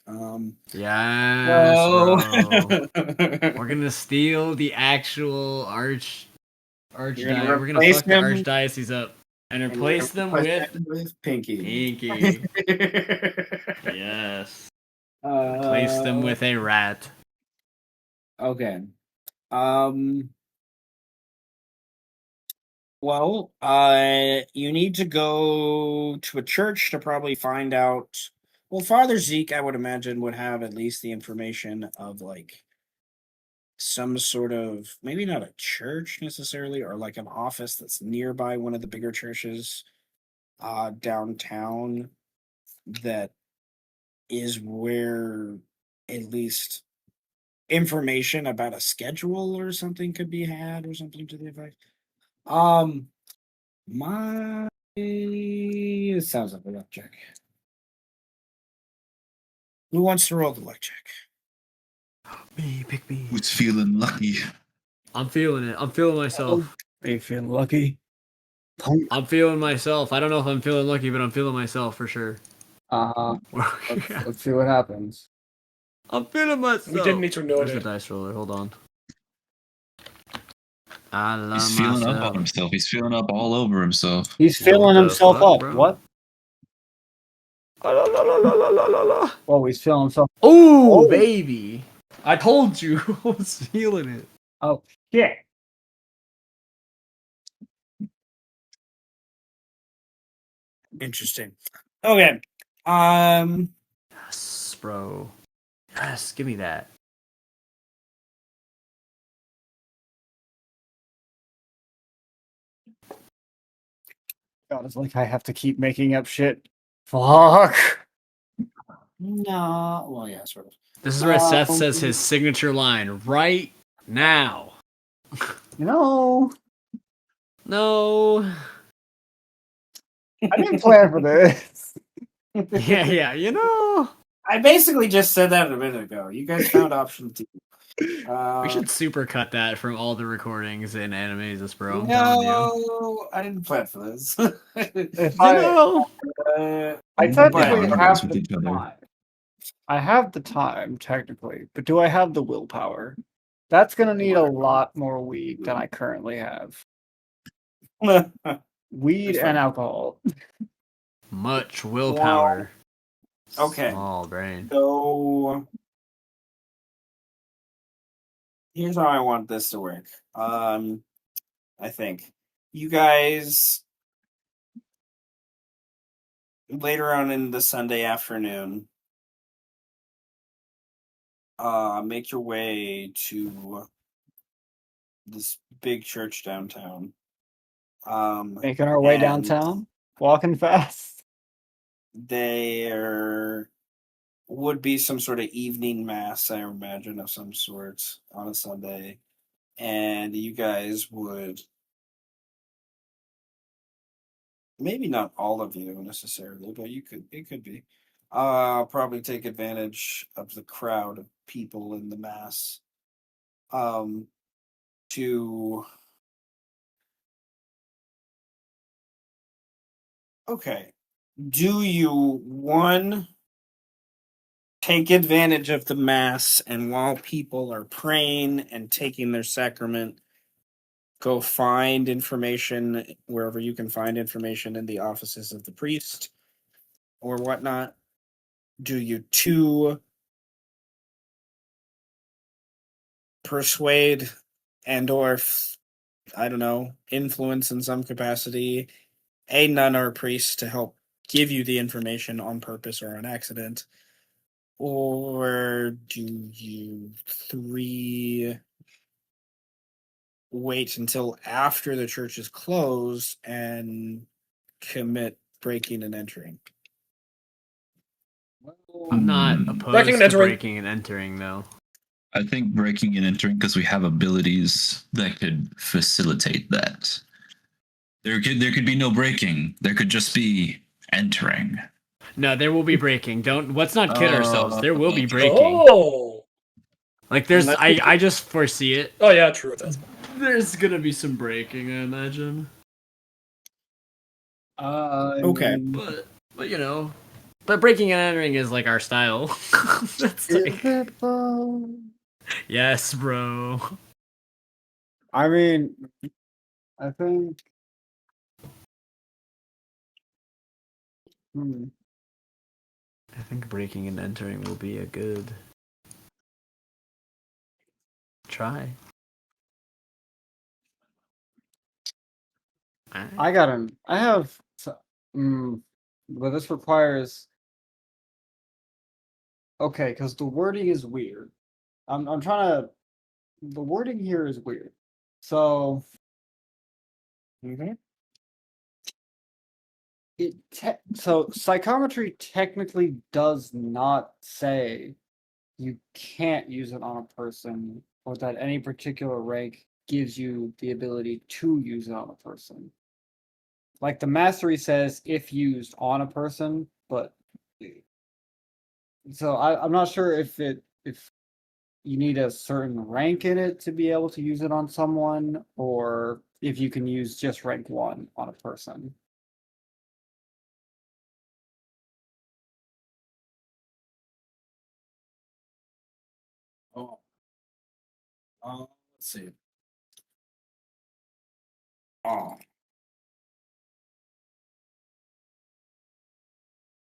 Yes, So bro. We're gonna steal the actual You're gonna we're gonna replace fuck the him- archdiocese up and replace them with Pinky. Pinky. Yes. Replace them with a rat. Okay. Well, you need to go to a church to probably find out. Well, Father Zeke, I would imagine, would have at least the information of like some sort of, maybe not a church necessarily, or like an office that's nearby one of the bigger churches downtown that is where at least information about a schedule or something could be had or something to the effect. It sounds like a luck check. Who wants to roll the luck check? Me, pick me. Who's feeling lucky? I'm feeling it. I'm feeling myself. Are you feeling lucky? I'm feeling myself. I don't know if I'm feeling lucky, but I'm feeling myself for sure. Let's see what happens. I'm feeling myself. We didn't need to know Where's the that. dice roller? Hold on. I love He's feeling myself. up on himself. He's feeling up all over himself. He's filling the himself fuck, up. bro? What? Oh, he's filling himself. Oh, Oh. baby. I told you. I was feeling it. Oh, shit. Interesting. Okay. Yes, bro. Yes, give me that. God, it's like I have to keep making up shit. Fuck. No. Well, yeah, sort of. This is where Seth says his signature line right now. No. No. I didn't plan for this. Yeah, you know. I basically just said that a minute ago. You guys found option two. We should supercut that from all the recordings in Animazus, bro. I'm telling you. No, I didn't plan for this. If I I, know. I technically But- have with the each other. time. I have the time, technically, but do I have the willpower? That's gonna need a lot more weed than I currently have. Weed That's fine. and alcohol. Much willpower. Okay. Small brain. So here's how I want this to work. I think you guys later on in the Sunday afternoon make your way to this big church downtown. Making our way and downtown, walking fast. There would be some sort of evening mass, I imagine, of some sort on a Sunday. And you guys would, maybe not all of you necessarily, but it could be. I'll probably take advantage of the crowd of people in the mass. To okay. Do you one take advantage of the mass and while people are praying and taking their sacrament, go find information wherever you can find information in the offices of the priest or whatnot? Do you two persuade and or I don't know, influence in some capacity a nun or a priest to help give you the information on purpose or on accident? Or do you three wait until after the church is closed and commit breaking and entering? I'm not Hmm. opposed Breaking and to entering. breaking and entering, though. I think breaking and entering because we have abilities that could facilitate that. There could be no breaking. There could just be entering. No, there will be breaking. Let's not kid ourselves. There will be breaking. Oh. Like And there's that- I just foresee it. Oh yeah, true. That's There's gonna be some breaking, I imagine. Okay. But you know. But breaking and entering is like our style. That's like, Is it though? yes, bro. I mean, I think. Hmm. I think breaking and entering will be a good try. I got him. I have. But this requires. Okay, because the wording is weird. I'm trying to. The wording here is weird. So Mm-hmm. so psychometry technically does not say you can't use it on a person or that any particular rank gives you the ability to use it on a person. Like the mastery says if used on a person, but so I'm not sure if you need a certain rank in it to be able to use it on someone, or if you can use just rank 1 on a person. Oh. Let's see. Oh.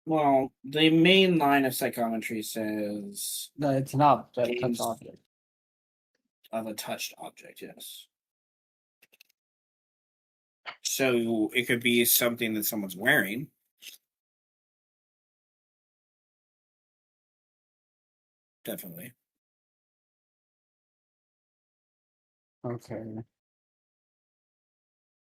Well, the main line of psychometry says No, it's not that touch Games- object. of a touched object, yes. So it could be something that someone's wearing. Definitely. Okay.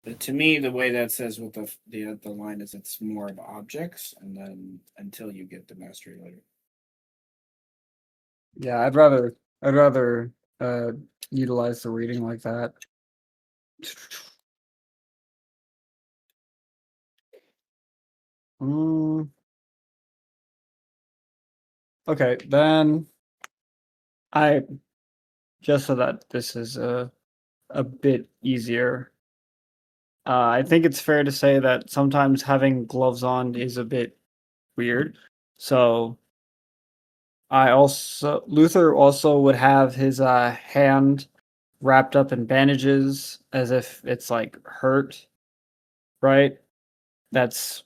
But to me, the way that says with the line is it's more of objects, and then until you get the mastery later. Yeah, I'd rather utilize the reading like that. Mm. Okay, then I just so that this is a bit easier. I think it's fair to say that sometimes having gloves on is a bit weird. So Luther also would have his hand wrapped up in bandages as if it's like hurt, right? That's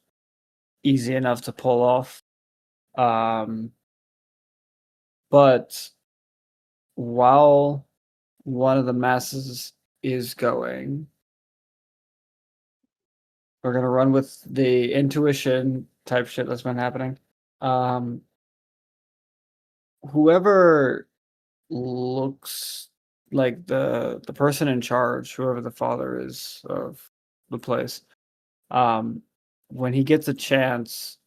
easy enough to pull off. But while one of the masses is going, we're gonna run with the intuition type shit that's been happening. Whoever looks like the person in charge, whoever the father is of the place, when he gets a chance,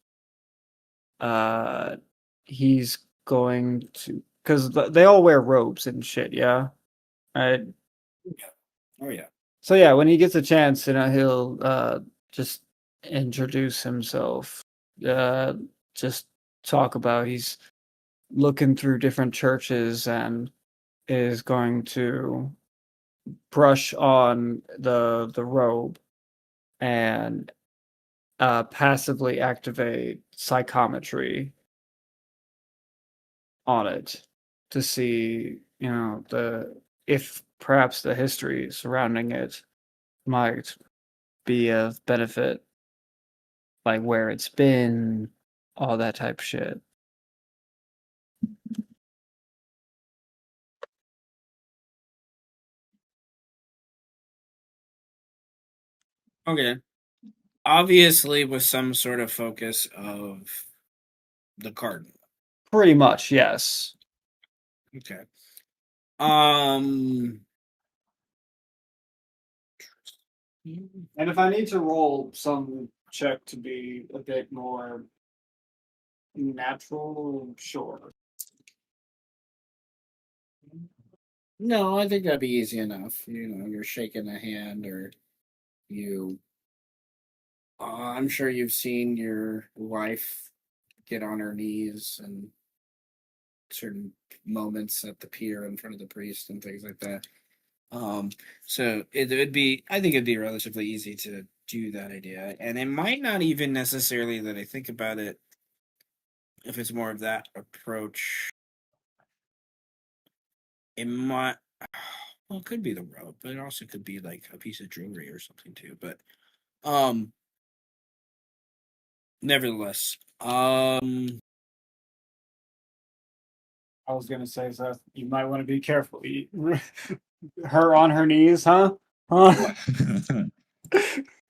he's going to because they all wear robes and shit, yeah, right. Oh yeah. So yeah, when he gets a chance, he'll just introduce himself, just talk about. He's looking through different churches and is going to brush on the robe and passively activate psychometry on it to see, the if perhaps the history surrounding it might be of benefit, like where it's been, all that type of shit. Okay. Obviously, with some sort of focus of the Cardinal. Pretty much, yes. Okay. Um. And if I need to roll some check to be a bit more natural, sure. No, I think that'd be easy enough. You're shaking a hand, or you. I'm sure you've seen your wife get on her knees and certain moments at the pier in front of the priest and things like that. So it would be, I think it'd be relatively easy to do that idea. And it might not even necessarily that I think about it, if it's more of that approach, it might, well, it could be the rope, but it also could be like a piece of jewelry or something too. But, um, nevertheless, I was gonna say, Seth, you might want to be careful. Her on her knees, huh? Huh?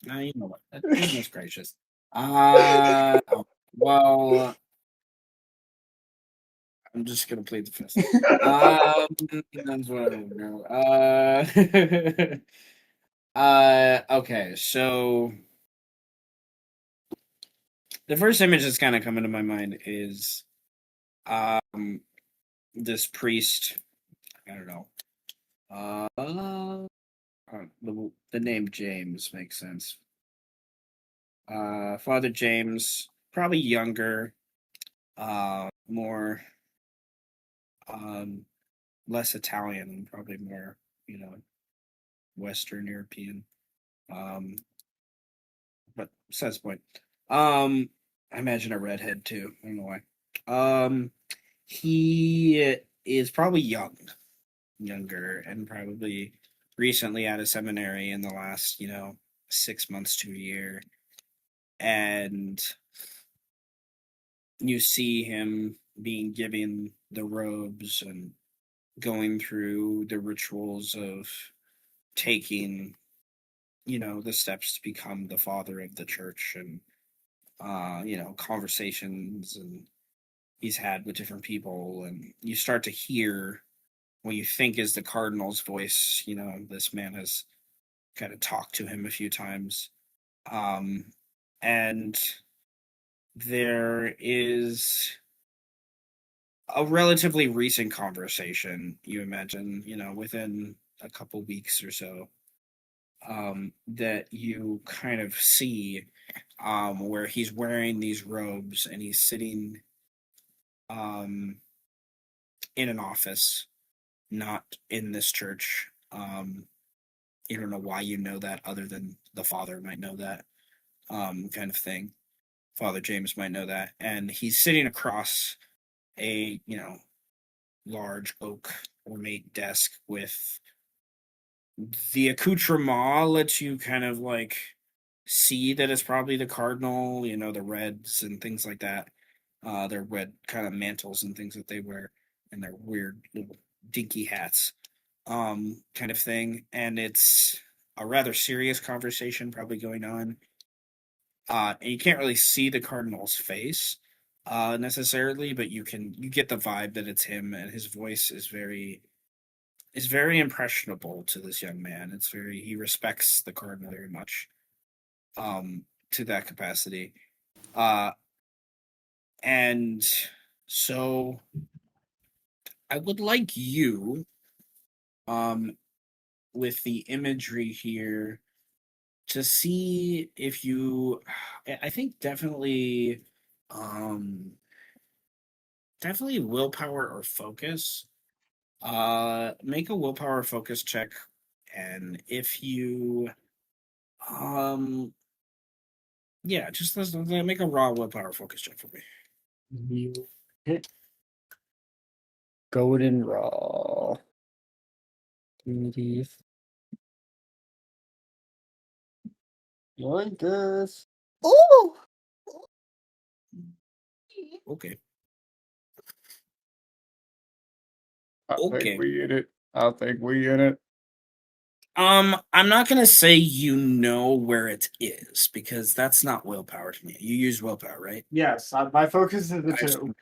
you know what? Goodness gracious. Oh, well, I'm just gonna plead the fifth. That's what I don't know. Okay, so the first image that's kind of coming to my mind is, this priest. I don't know. The name James makes sense. Father James, probably younger, more, less Italian and probably more, Western European. Um, but besides the point. I imagine a redhead too. I don't know why. He is probably younger, and probably recently out of seminary in the last, 6 months to a year. And you see him being given the robes and going through the rituals of taking, the steps to become the father of the church, and conversations and he's had with different people, and you start to hear what you think is the cardinal's voice. This man has kind of talked to him a few times. And there is a relatively recent conversation, you imagine, within a couple weeks or so, that you kind of see, where he's wearing these robes and he's sitting, um, in an office, not in this church. You don't know why you know that, other than the father might know that, kind of thing. Father James might know that. And he's sitting across a, large oak ornate desk with the accoutrement lets you kind of like see that it's probably the cardinal, the reds and things like that. Their red kind of mantles and things that they wear, and their weird little dinky hats, kind of thing. And it's a rather serious conversation probably going on. And you can't really see the cardinal's face, necessarily, but you get the vibe that it's him, and his voice is very impressionable to this young man. He respects the cardinal very much, to that capacity. Uh, and so I would like you, um, with the imagery here, to see if you, I think definitely, um, definitely willpower or focus. Make a willpower focus check, and if you yeah, just let's make a raw willpower focus check for me. You hit golden raw. Like this. Oh! Okay. I Okay. think we in it. I think we in it. I'm not gonna say you know where it is because that's not willpower to me. You use willpower, right? Yes, my focus is the Actually- two.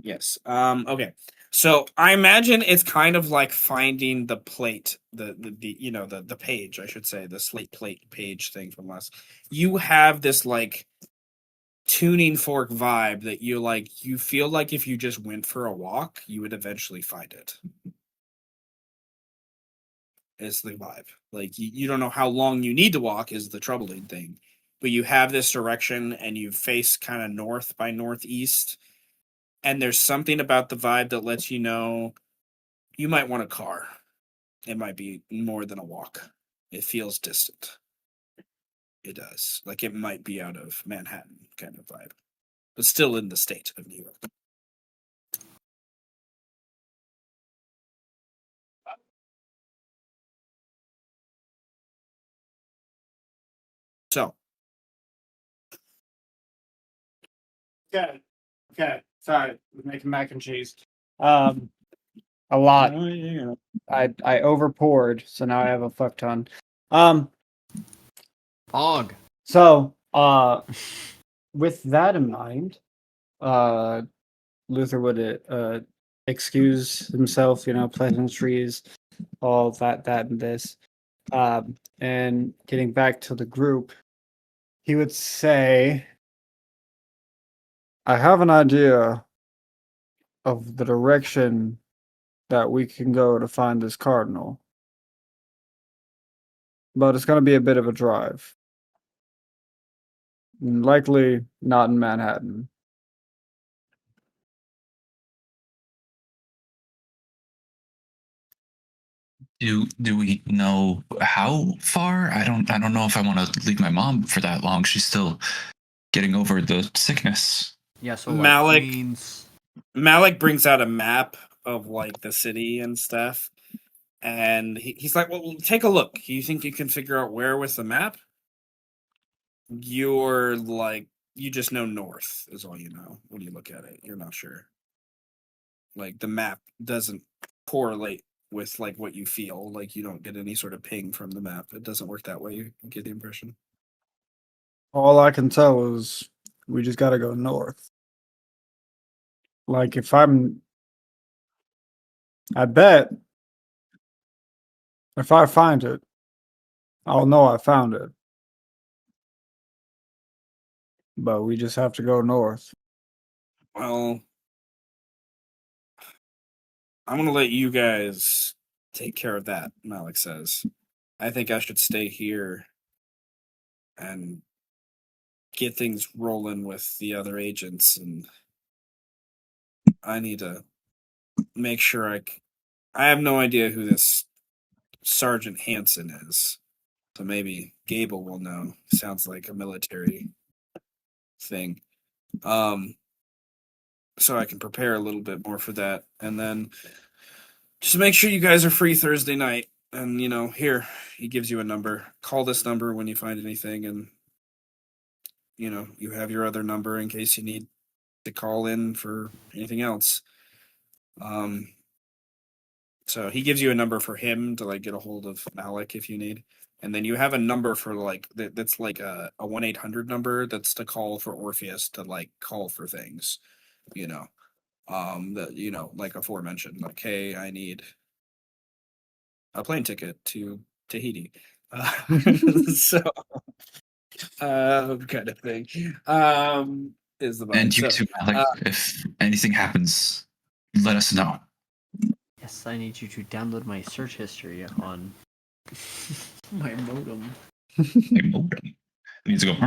Yes. Okay. So I imagine it's kind of like finding the plate, the you know the page, I should say, the slate plate page thing from last. You have this like tuning fork vibe that you feel like if you just went for a walk, you would eventually find it. Is the vibe. Like you don't know how long you need to walk is the troubling thing. But you have this direction and you face kind of north by northeast. And there's something about the vibe that lets you know you might want a car. It might be more than a walk. It feels distant. It does. Like it might be out of Manhattan kind of vibe. But still in the state of New York. So Okay. Okay. Sorry, we're making mac and cheese. A lot. I over poured, so now I have a fuck ton. Fog. So with that in mind, Luther would excuse himself, pleasantries, all that and this. And getting back to the group, he would say, I have an idea of the direction that we can go to find this cardinal. But it's going to be a bit of a drive. Likely not in Manhattan. Do we know how far? I don't know if I want to leave my mom for that long. She's still getting over the sickness. Yeah, so Malik- Queens. Malik brings out a map of like the city and stuff. And he's like, well, take a look. You think you can figure out where with the map? You're like, you just know north is all you know when you look at it. You're not sure. Like the map doesn't correlate with like what you feel. Like you don't get any sort of ping from the map. It doesn't work that way. You get the impression. All I can tell is we just got to go north. Like I bet if I find it, I'll know I found it. But we just have to go north. Well, I'm gonna let you guys take care of that, Malik says. I think I should stay here and get things rolling with the other agents, and I need to make sure I have no idea who this Sergeant Hanson is. So maybe Gable will know. Sounds like a military thing. So I can prepare a little bit more for that. And then just make sure you guys are free Thursday night. And here, he gives you a number. Call this number when you find anything, and you have your other number in case you need to call in for anything else. So he gives you a number for him to like get a hold of Malik if you need. And then you have a number for like that's like a 1-800 number that's to call for Orpheus to like call for things, that like aforementioned, like, hey, I need a plane ticket to Tahiti. So kind of thing. Is the vibe. And you So, too, Malik. If anything happens, let us know. Yes, I need you to download my search history on my modem. A modem. needs to go.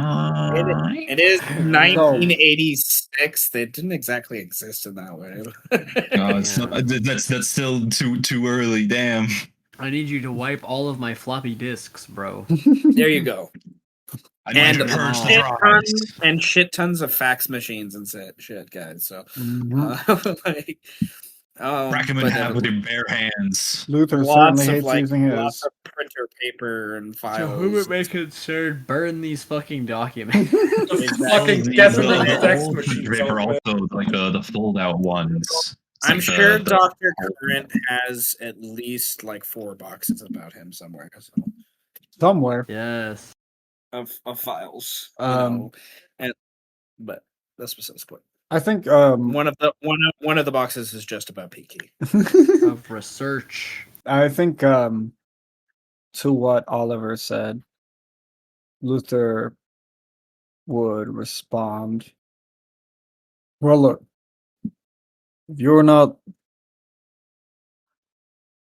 It is 1986. They didn't exactly exist in that way. It's not, that's still too early. Damn. I need you to wipe all of my floppy disks, bro. There you go. I need you to And- purge the shit drives. tons and shit tons of fax machines and shit, guys. So, like, Crack him in but half with your bare hands. Luther lots certainly of hates like using lots his. of printer paper and To whom files. it may concern, burn these fucking documents. Fucking The definitely fax old machines. paper, all the way. also like the fold out ones. It's I'm like sure the Dr. Current has at least like 4 boxes about him somewhere. So, Somewhere. Yes. of files, but that's besides the point. I think One of the boxes is just about Peaky. Of research. I think to what Oliver said, Luther would respond, well, look, if you're not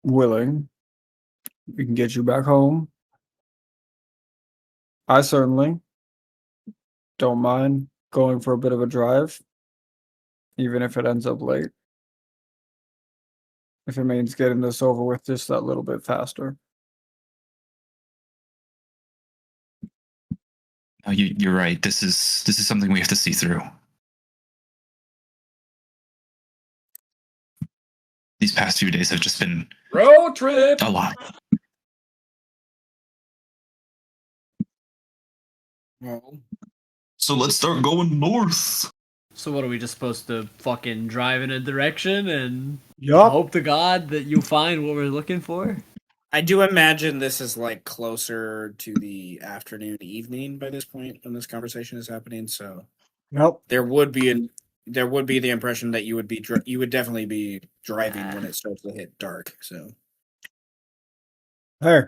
willing, we can get you back home. I certainly don't mind going for a bit of a drive, even if it ends up late. If it means getting this over with just that little bit faster. No, you're right. This is something we have to see through. These past few days have just been Road trip. a lot. Well, So let's start going north. So what are we just supposed to fucking drive in a direction and Yup. hope to God that you find what we're looking for? I do imagine this is like closer to the afternoon, evening by this point when this conversation is happening. So Yep. there would be the impression that you would definitely be driving when it starts to hit dark. So Hey.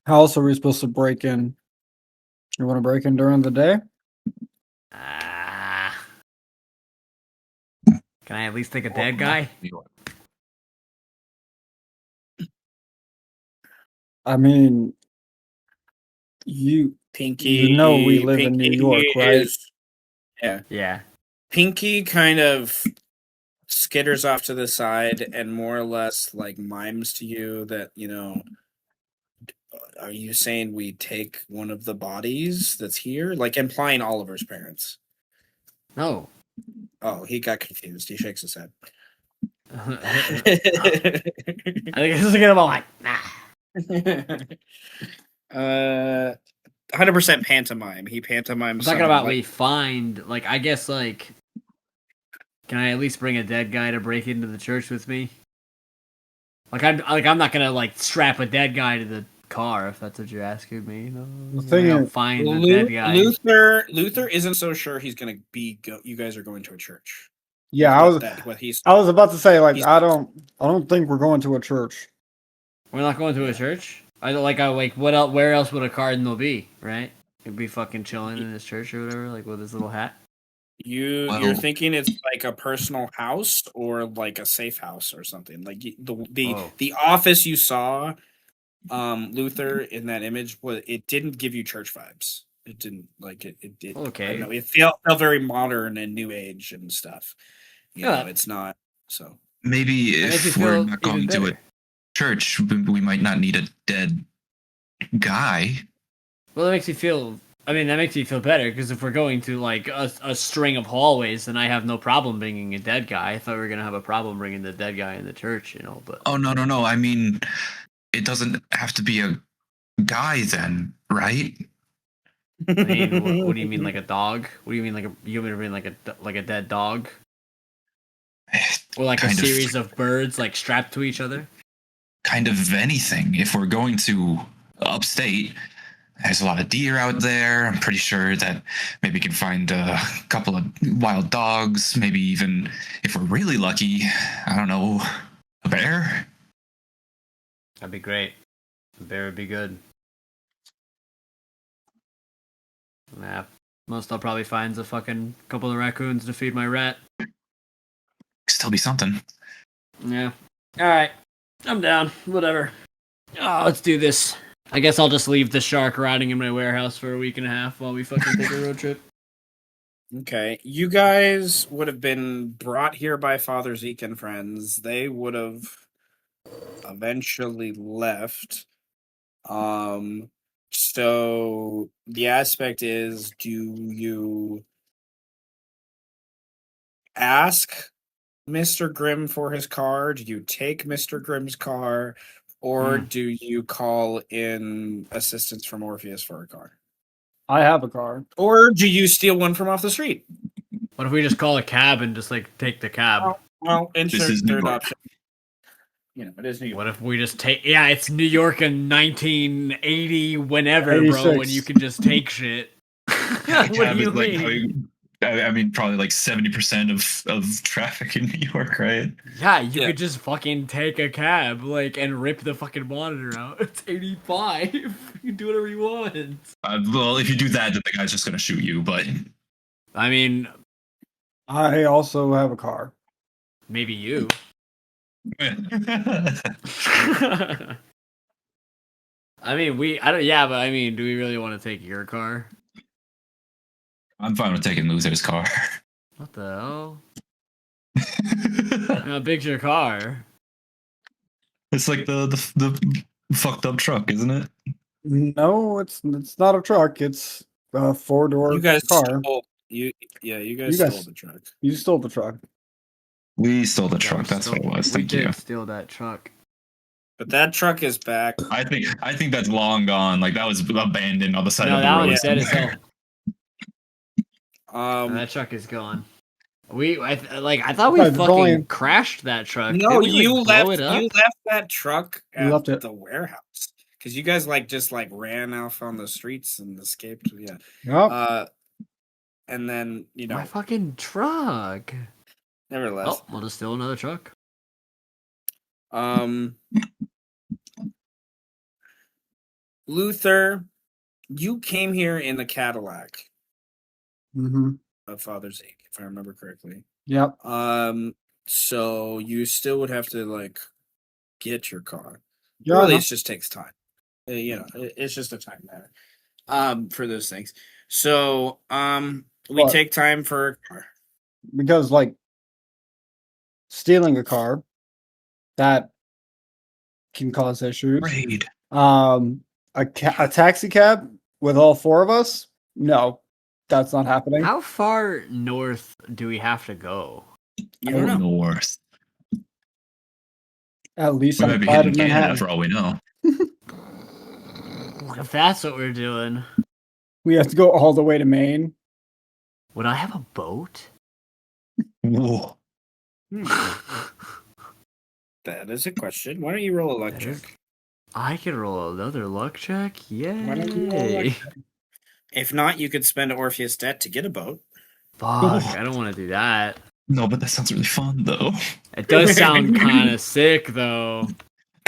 How else are we supposed to break in? You want to break in during the day? Can I at least take a dead guy? I mean, you Pinky, we live in New York, right? Yeah. Pinky kind of skitters off to the side and more or less like mimes to you that, are you saying we take one of the bodies that's here? Like implying Oliver's parents. No. Oh, he got confused. He shakes his head. I think this is gonna be like, nah. 100% pantomime. He pantomimes. I'm talking about we find, like, I guess, like, can I at least bring a dead guy to break into the church with me? I'm not gonna like strap a dead guy to the car if that's what you're asking me. No, The thing is, find a dead guy. Luther isn't so sure he's gonna be. You guys are going to a church. yeah, I was about to say, like, I don't think we're going to a church. We're not going to a church. What else? Where else would a cardinal be? Right? He'd be fucking chilling in his church or whatever, like with his little hat. You're thinking it's like a personal house or like a safe house or something. Like the office you saw, Luther, in that image, it didn't give you church vibes. It didn't like it. It did. Okay. I don't know, it felt very modern and new age and stuff. You know, it's not. So maybe if we're not going to a church, we might not need a dead guy. Well, that makes me feel better because if we're going to like a string of hallways, then I have no problem bringing a dead guy. I thought we were gonna have a problem bringing the dead guy in the church, But Oh no! I mean, it doesn't have to be a guy then, right? I mean, what do you mean, like a dog? What do you mean, you want me to bring like a dead dog, or like a series of birds like strapped to each other? Kind of anything. If we're going to upstate, there's a lot of deer out there. I'm pretty sure that maybe we can find a couple of wild dogs. Maybe even, if we're really lucky, I don't know, a bear? That'd be great. A bear would be good. Yeah. Most I'll probably find is a fucking couple of raccoons to feed my rat. Still be something. Yeah. Alright. I'm down. Whatever. Oh, let's do this. I guess I'll just leave the shark rotting in my warehouse for a week and a half while we fucking take a road trip. Okay, you guys would have been brought here by Father Zeke and friends. They would have eventually left. So the aspect is, do you ask Mr. Grimm for his car? Do you take Mr. Grimm's car? Or do you call in assistance from Orpheus for a car? I have a car. Or do you steal one from off the street? What if we just call a cab and just like take the cab? Well, This insert is New third York. option. You know, it is New York. What if we just take? Yeah, it's New York in 1980, whenever, bro, 86. and you can just take shit. What do Cab you is like mean? I mean, probably like 70% of traffic in New York, right? Yeah, you Yeah. could just fucking take a cab, like, and rip the fucking monitor out. It's 85. You can do whatever you want. Well, if you do that, then the guy's just gonna shoot you. But I mean, I also have a car. maybe you. I mean, I don't. Yeah, but I mean, do we really want to take your car? I'm fine with taking Luther's car. What the hell? How big's your car? It's like the fucked up truck, isn't it? No, it's not a truck. It's a four-door You guys car. stole you guys You guys- stole the truck. You stole the truck. We stole the Yeah, truck. we That's what it was. We Thank you. did steal that truck. But that truck is back. I think that's long gone. Like that was abandoned on the side No, of the that road. one's dead as hell. That truck is gone. I thought we Guys, fucking going- crashed that truck. No, Didn't we, you like, blow left. it up? You left that truck You at left it. the warehouse because you guys just ran off on the streets and escaped. Yeah. Yep. And then My fucking truck. nevertheless, Oh, we'll just steal another truck. Luther, you came here in the Cadillac Mm-hmm. of Father Zeke, if I remember correctly. Yep. So you still would have to get your car. Yeah, Really, no. it just takes time. It's just a time matter. For those things. So, we What? take time for a car. Because stealing a car that can cause issues. Raid. A taxi cab with all four of us? No, that's not happening. How far north do we have to go? You don't know. North. At least We on might the be side hitting of Canada Manhattan. for all we know. If that's what we're doing, We have to go all the way to Maine. would I have a boat? Whoa. That is a question. Why don't you roll a luck That check? is- I can roll another luck check. Why don't you roll a luck Yay! check? If not, you could spend Orpheus debt to get a boat. Fuck, I don't want to do that. No, but that sounds really fun though. It does sound kind of sick, though.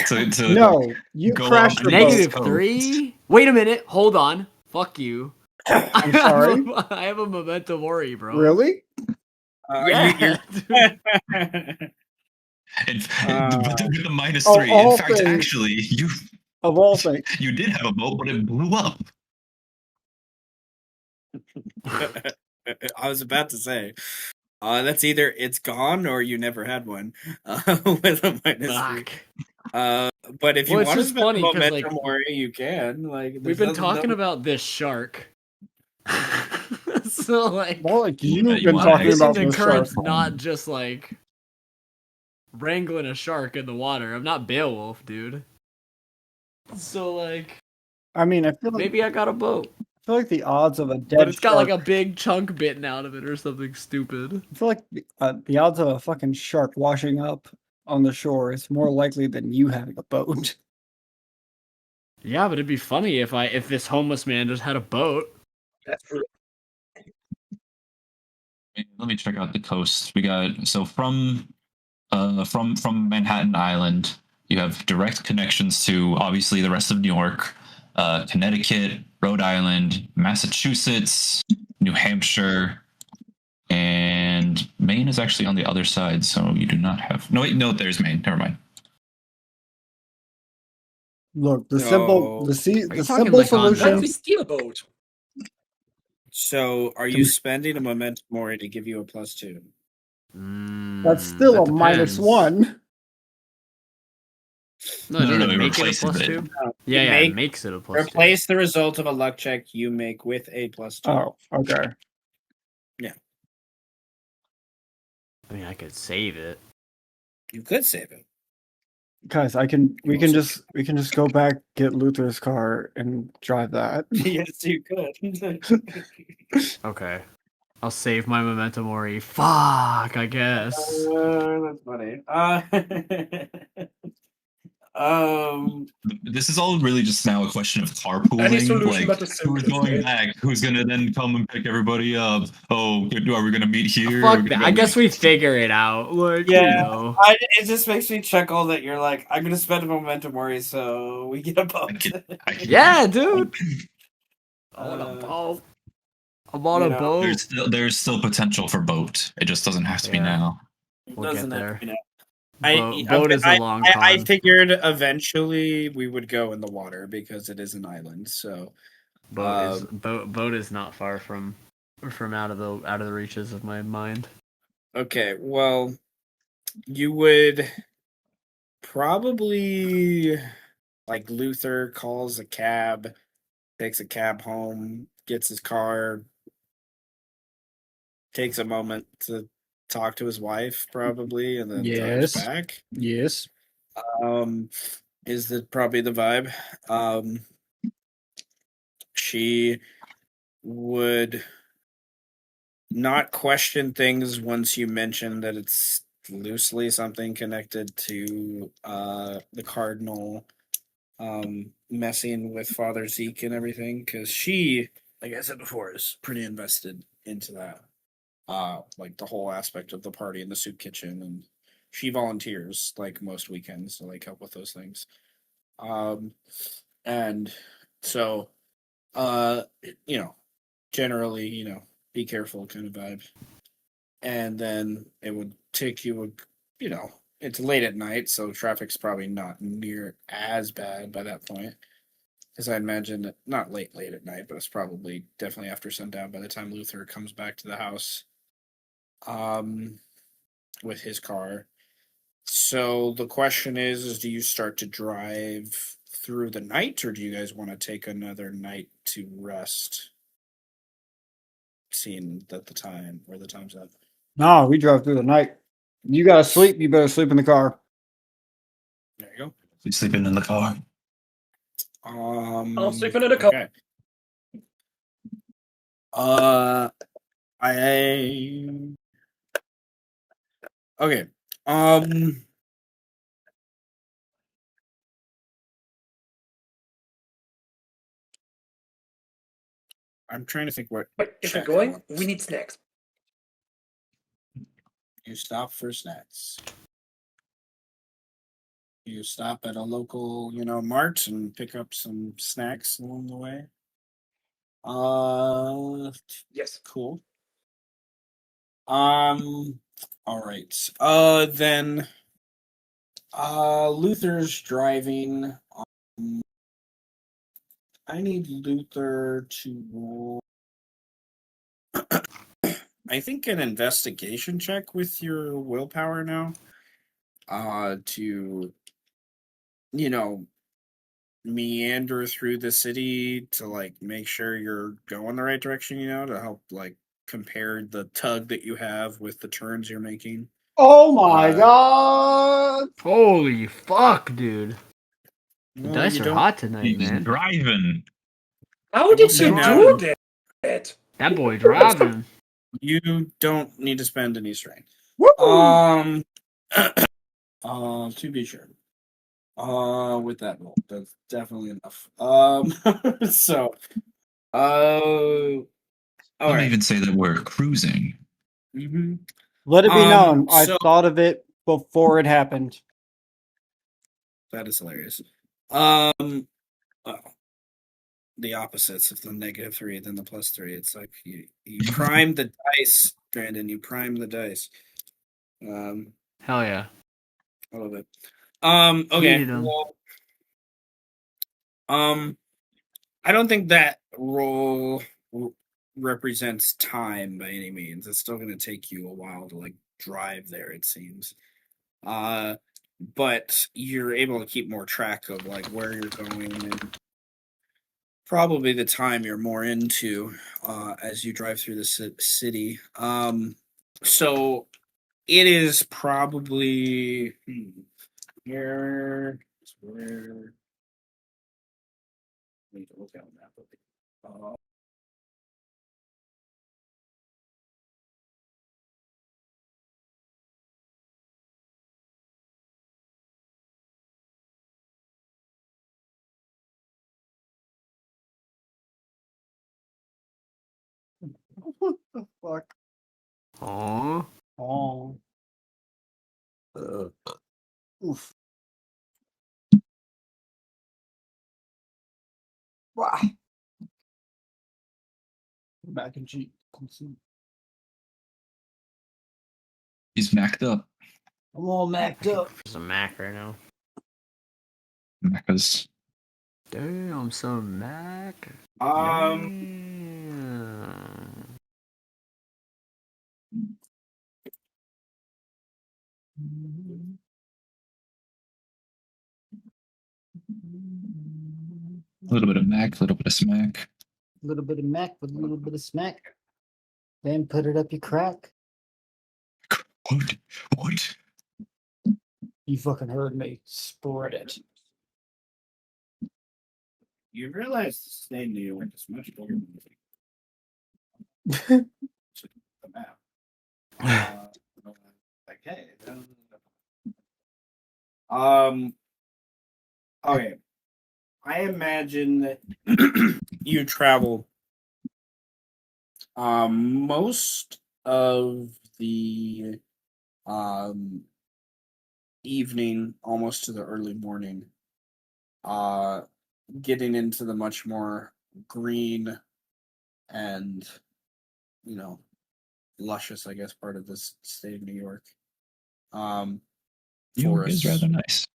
To No, you go crashed on your Negative boat. Coast. 3? Wait a minute. Hold on. Fuck you. I'm sorry. I have a memento mori, bro. Really? Yeah. But with the minus Oh, 3. all In fact, things- actually, Of all things. you did have a boat, but it blew up. I was about to say, that's either it's gone or you never had one with a minus 3. Fuck. But if you Well, it's want to just spend funny 'cause, momentum like, mori, you can. We've been talking about this shark. So, like, Well, you've you been wanna talking exit about the this current's shark. not just like wrangling a shark in the water. I'm not Beowulf, dude. So, like, I mean, I feel like maybe I got a boat, the odds of a dead but it's got like shark- a big chunk bitten out of it or something stupid. I feel like the odds of a fucking shark washing up on the shore is more likely than you having a boat. Yeah, but it'd be funny if this homeless man just had a boat. That's true. Let me check out the coast. We got from Manhattan Island. You have direct connections to obviously the rest of New York, Connecticut, Rhode Island, Massachusetts, New Hampshire, and Maine is actually on the other side. So you do not have. No, wait, no, there's Maine. Never mind. That's true. Well, like, you don't been talking about this shark. So from Manhattan Island, you have direct connections to obviously the rest of New York, Connecticut, Rhode Island, Massachusetts, New Hampshire, and Maine is actually on the other side. So you do not have. No, wait, no, there's Maine. Never mind. Look, the talking simple like on What if solution. we steal a boat? So, are Can you we- spending a momentum mori to give you a +2? That's still That a depends. -1. No, it No, doesn't it make it a replaces it. +2. No, Yeah, you yeah, it make makes it a +2. replace the result of a luck check you make with a +2. Oh, okay. I mean, I could save it. You could save it. Guys, we can just go back, get Luther's car, and drive that. Yes, you could. Okay. I'll save my momentum mori. Fuck, I guess. That's funny. This is all really just now a question of Any carpooling. solution Like, but the who's simplest, going right? back? Who's gonna then come and pick everybody up? Oh, are we gonna meet here? Are Fuck we that. gonna I guess meet- we figure it out. Like, Yeah, you know. it just makes me chuckle that you're like, I'm gonna spend a momentum worry, so we get a I boat. can- Yeah, dude. I want a Uh, boat. I want you a know, boat. there's still potential for boat. It just doesn't have to be Yeah. now. it We'll doesn't get have there. to be now. Boat is a long con. I figured eventually we would go in the water because it is an island. So Boat is not far from out of the reaches of my mind. okay, well, you would probably like Luther calls a cab, takes a cab home, gets his car, takes a moment to talk to his wife, probably, and then drives Yes. back. Yes. Is the probably the vibe. She would not question things once you mention that it's loosely something connected to the Cardinal messing with Father Zeke and everything, because she, like I said before, is pretty invested into that. Like the whole aspect of the party in the soup kitchen, and she volunteers like most weekends to like help with those things. And so you know, generally, be careful kind of vibe. And then it would take you, it's late at night, so traffic's probably not near as bad by that point. Because I imagine that not late at night, but it's probably definitely after sundown by the time Luther comes back to the house with his car. So the question is do you start to drive through the night, or do you guys want to take another night to rest? Seeing that the time's up. No, we drive through the night. You gotta sleep. You better sleep in the car. There you You sleeping in the car? go. I'll sleep in the car. Okay. I okay. I'm trying to think what Wait, if we're check going, wants. we need snacks. You stop for snacks. You stop at a local, mart and pick up some snacks along the way. Yes. Cool. All right. Then Luther's driving. I need Luther to roll. I think an investigation check with your willpower now. To meander through the city to like make sure you're going the right direction, to help like compare the tug that you have with the turns you're making. Oh my god! Holy fuck, dude. The Well, dice you are don't- hot tonight, He's man. driving. How will did say you now- do that? That boy driving. You don't need to spend any strength. Woo! To be sure. With that roll, that's definitely enough. So, all Some right. even say that we're cruising. Mm-hmm. Let it be known, I so- thought of it before it happened. That is hilarious. The opposites of the -3 than the +3. It's like you prime the dice, Brandon. You prime the dice. Hell yeah. A little bit. Okay. Heated 'em. Well, Um, I don't think that roll represents time by any means. It's still going to take you a while to like drive there. It seems. Uh, but you're able to keep more track of like where you're going and probably the time you're more into as you drive through the city. So it is probably where I need to look at a map. What the fuck? Aww. Oh. Oof. Wah. Mac and cheese. Consume. He's macked up. I'm all macked up. There's a Mac right now. Macca's. Damn, some Mac. Um, Damn. A little bit of Mac, a little bit of smack. A little bit of mac with a little bit of smack. Then put it up your crack. What? What? You fucking heard me. Spread it. you realize the state of New York is much bigger than the map. Like, hey, okay. I imagine that you travel most of the evening, almost to the early morning, uh, getting into the much more green and luscious, I guess, part of this state of New York. New York Forests, is rather nice.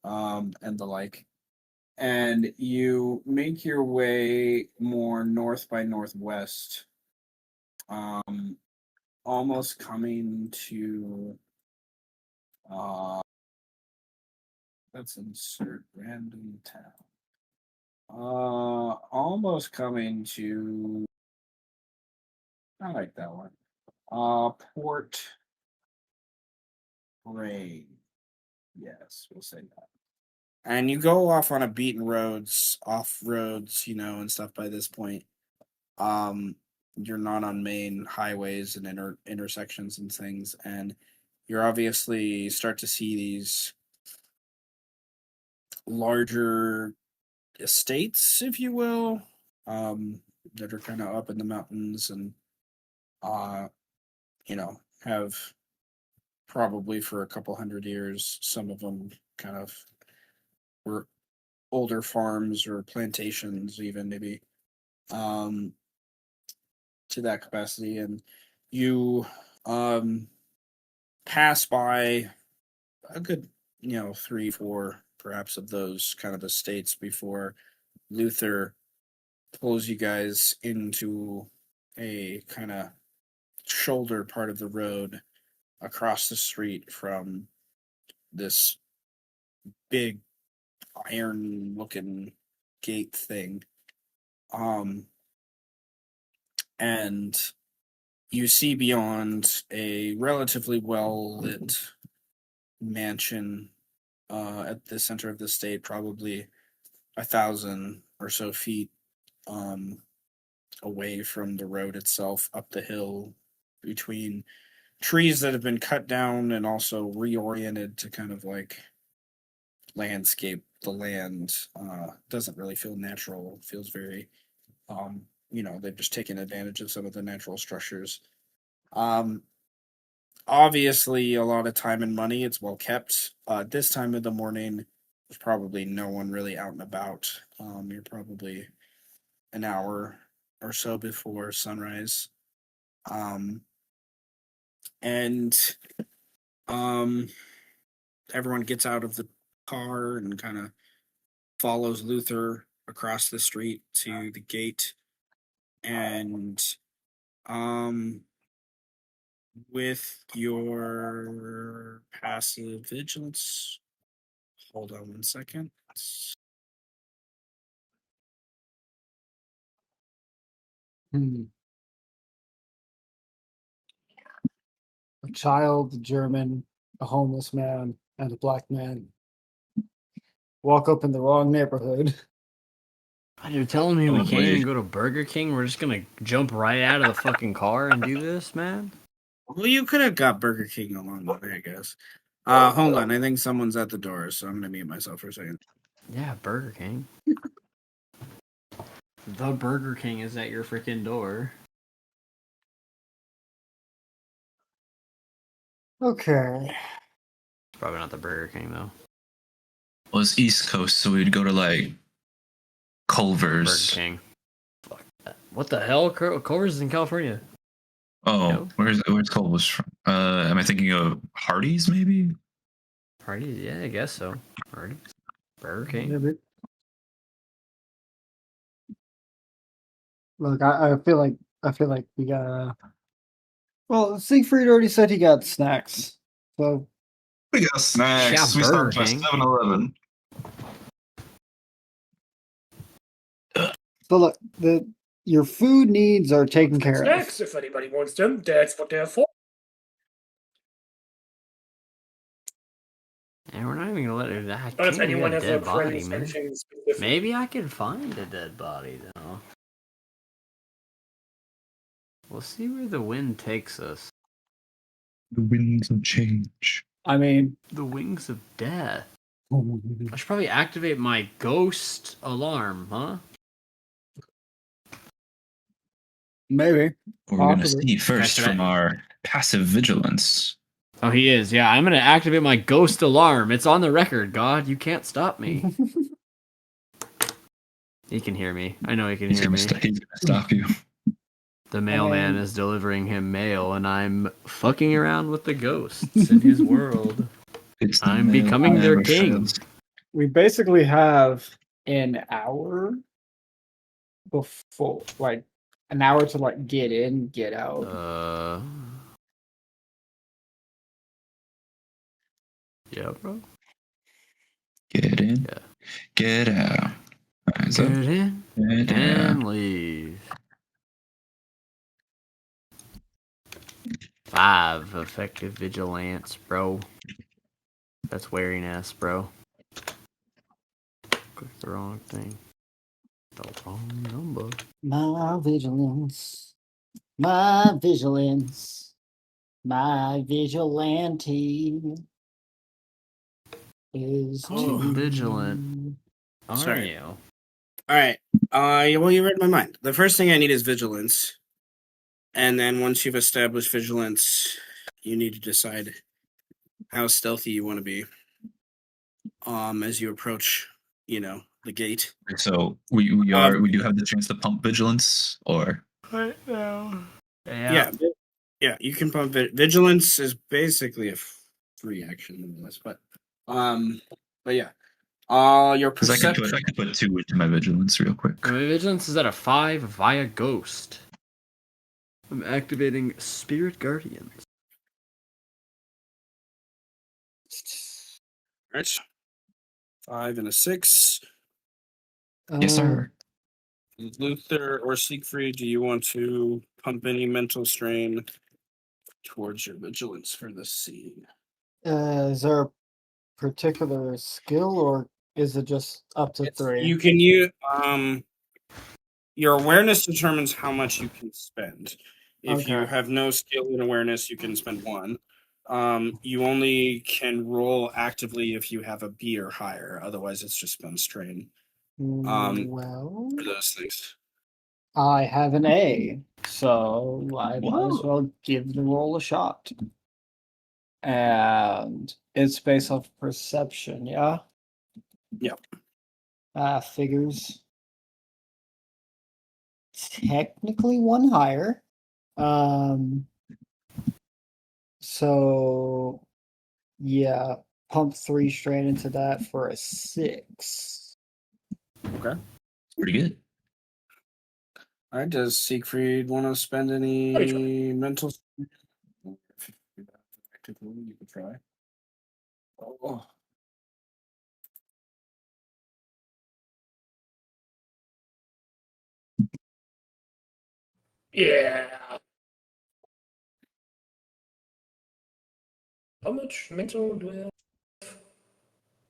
and the like. And you make your way more north by northwest, almost coming to let's insert random town. Almost coming to I like that one. Port Rain. Yes, we'll say that. And you go off on a beaten roads, off roads, and stuff by this point. Um, you're not on main highways and intersections and things, and you're obviously start to see these larger estates, if you will, that are kind of up in the mountains and uh, have probably for a couple hundred years, some of them kind of were older farms or plantations, even maybe to that capacity. And you pass by a good, 3, 4 perhaps of those kind of estates before Luther pulls you guys into a kind of shoulder part of the road across the street from this big iron looking gate thing. And you see beyond a relatively well lit mansion at the center of the state, probably 1,000 or so feet away from the road itself, up the hill between trees that have been cut down and also reoriented to kind of like landscape the land. Doesn't really feel natural. It feels very they've just taken advantage of some of the natural structures. um Obviously a lot of time and money. It's well kept. This time of the morning there's probably no one really out and about. You're probably an hour or so before sunrise. And everyone gets out of the car and kind of follows Luther across the street to the gate, and with your passive vigilance, hold on 1 second. A child, a German, a homeless man, and a black man walk up in the wrong neighborhood. You're telling me we Oh, can't even wait. go to Burger King? We're just gonna jump right out of the fucking car and do this, man? Well, you could have got Burger King along the way, I guess. Hold on. I think someone's at the door, so I'm gonna mute myself for a second. Yeah, Burger King. The Burger King is at your freaking door. Okay. Probably not the Burger King though. Well, it's East Coast, so we'd go to like Burger Culver's. King. Fuck that. What the hell? Culver's is in California. Oh, No. where's Culver's from? Am I thinking of Hardee's maybe? Hardee's? Yeah, I guess so. Hardee's. Burger King. Maybe. Look, I feel like we got. Well, Siegfried already said he got snacks, so We got snacks. Yeah, We Burger stopped by King. 7-Eleven. look, your food needs are taken care of. Snacks, if anybody wants them, that's what they're for. And we're not even gonna let it. I But if can't anyone get has a a dead body, preference for man. anything specific, Maybe I can find a dead body though. We'll see where the wind takes us. The winds of change. I mean, The wings of death. I should probably activate my ghost alarm, huh? What maybe. we're gonna Possibly. see first should I- from our passive vigilance. Oh, he is. Yeah, I'm gonna activate my ghost alarm. It's on the record, God. You can't stop me. He can hear me. I know he can He's hear gonna, me. he's gonna stop you. The mailman mean- is delivering him mail, and I'm fucking around with the ghosts in his world. It's the I'm mail becoming that their never king. fails. We basically have an hour before, like, an hour to like get in, get out. Yeah, bro. Get in, Yeah. get out. Eyes Get up, in get and out. leave. 5 effective vigilance, bro. That's wariness, bro. Click the wrong thing. The wrong number. My vigilance, my vigilance, my vigilante is Oh, vigilant. Are Sorry. you? All right. Well, you read my mind. The first thing I need is vigilance, and then once you've established vigilance, you need to decide how stealthy you want to be. As you approach, the gate. So we do have the chance to pump vigilance, or Right now. Yeah. You can pump it. Vigilance is basically a free action in this, but yeah. Your 'cause I could perception. put 2 into my vigilance real quick. My vigilance is at a 5 via ghost. I'm activating Spirit Guardians. Right. 5 and a 6. Yes, sir. Luther or Siegfried, do you want to pump any mental strain towards your vigilance for this scene? Is there a particular skill, or is it just up to 3? You can use your awareness determines how much you can spend. If you Okay. have no skill in awareness, you can spend 1. You only can roll actively if you have a B or higher. Otherwise, it's just spend strain Well, for those things. I have an A, so I might as well give the roll a shot. And it's based off perception, yeah? Yep. Figures. Technically 1 higher. So yeah, pump 3 straight into that for a 6. Okay. Pretty good. All right. Does Siegfried want to spend any mental? If you do that tactically, you could try. Oh. Yeah. How much mental do I have?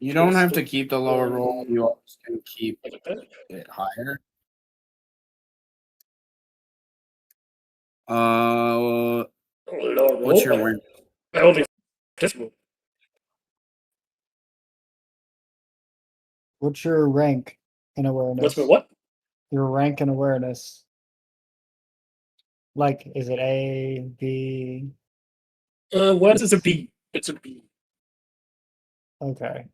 You don't have to Twisted. keep the lower roll. You always can keep Like that? it higher. Oh, Lord, What's roll. your win? I only this one. What's your rank in What's awareness? my what? Your rank in awareness. Like, is it A, B? What is a B? It's a B. Okay.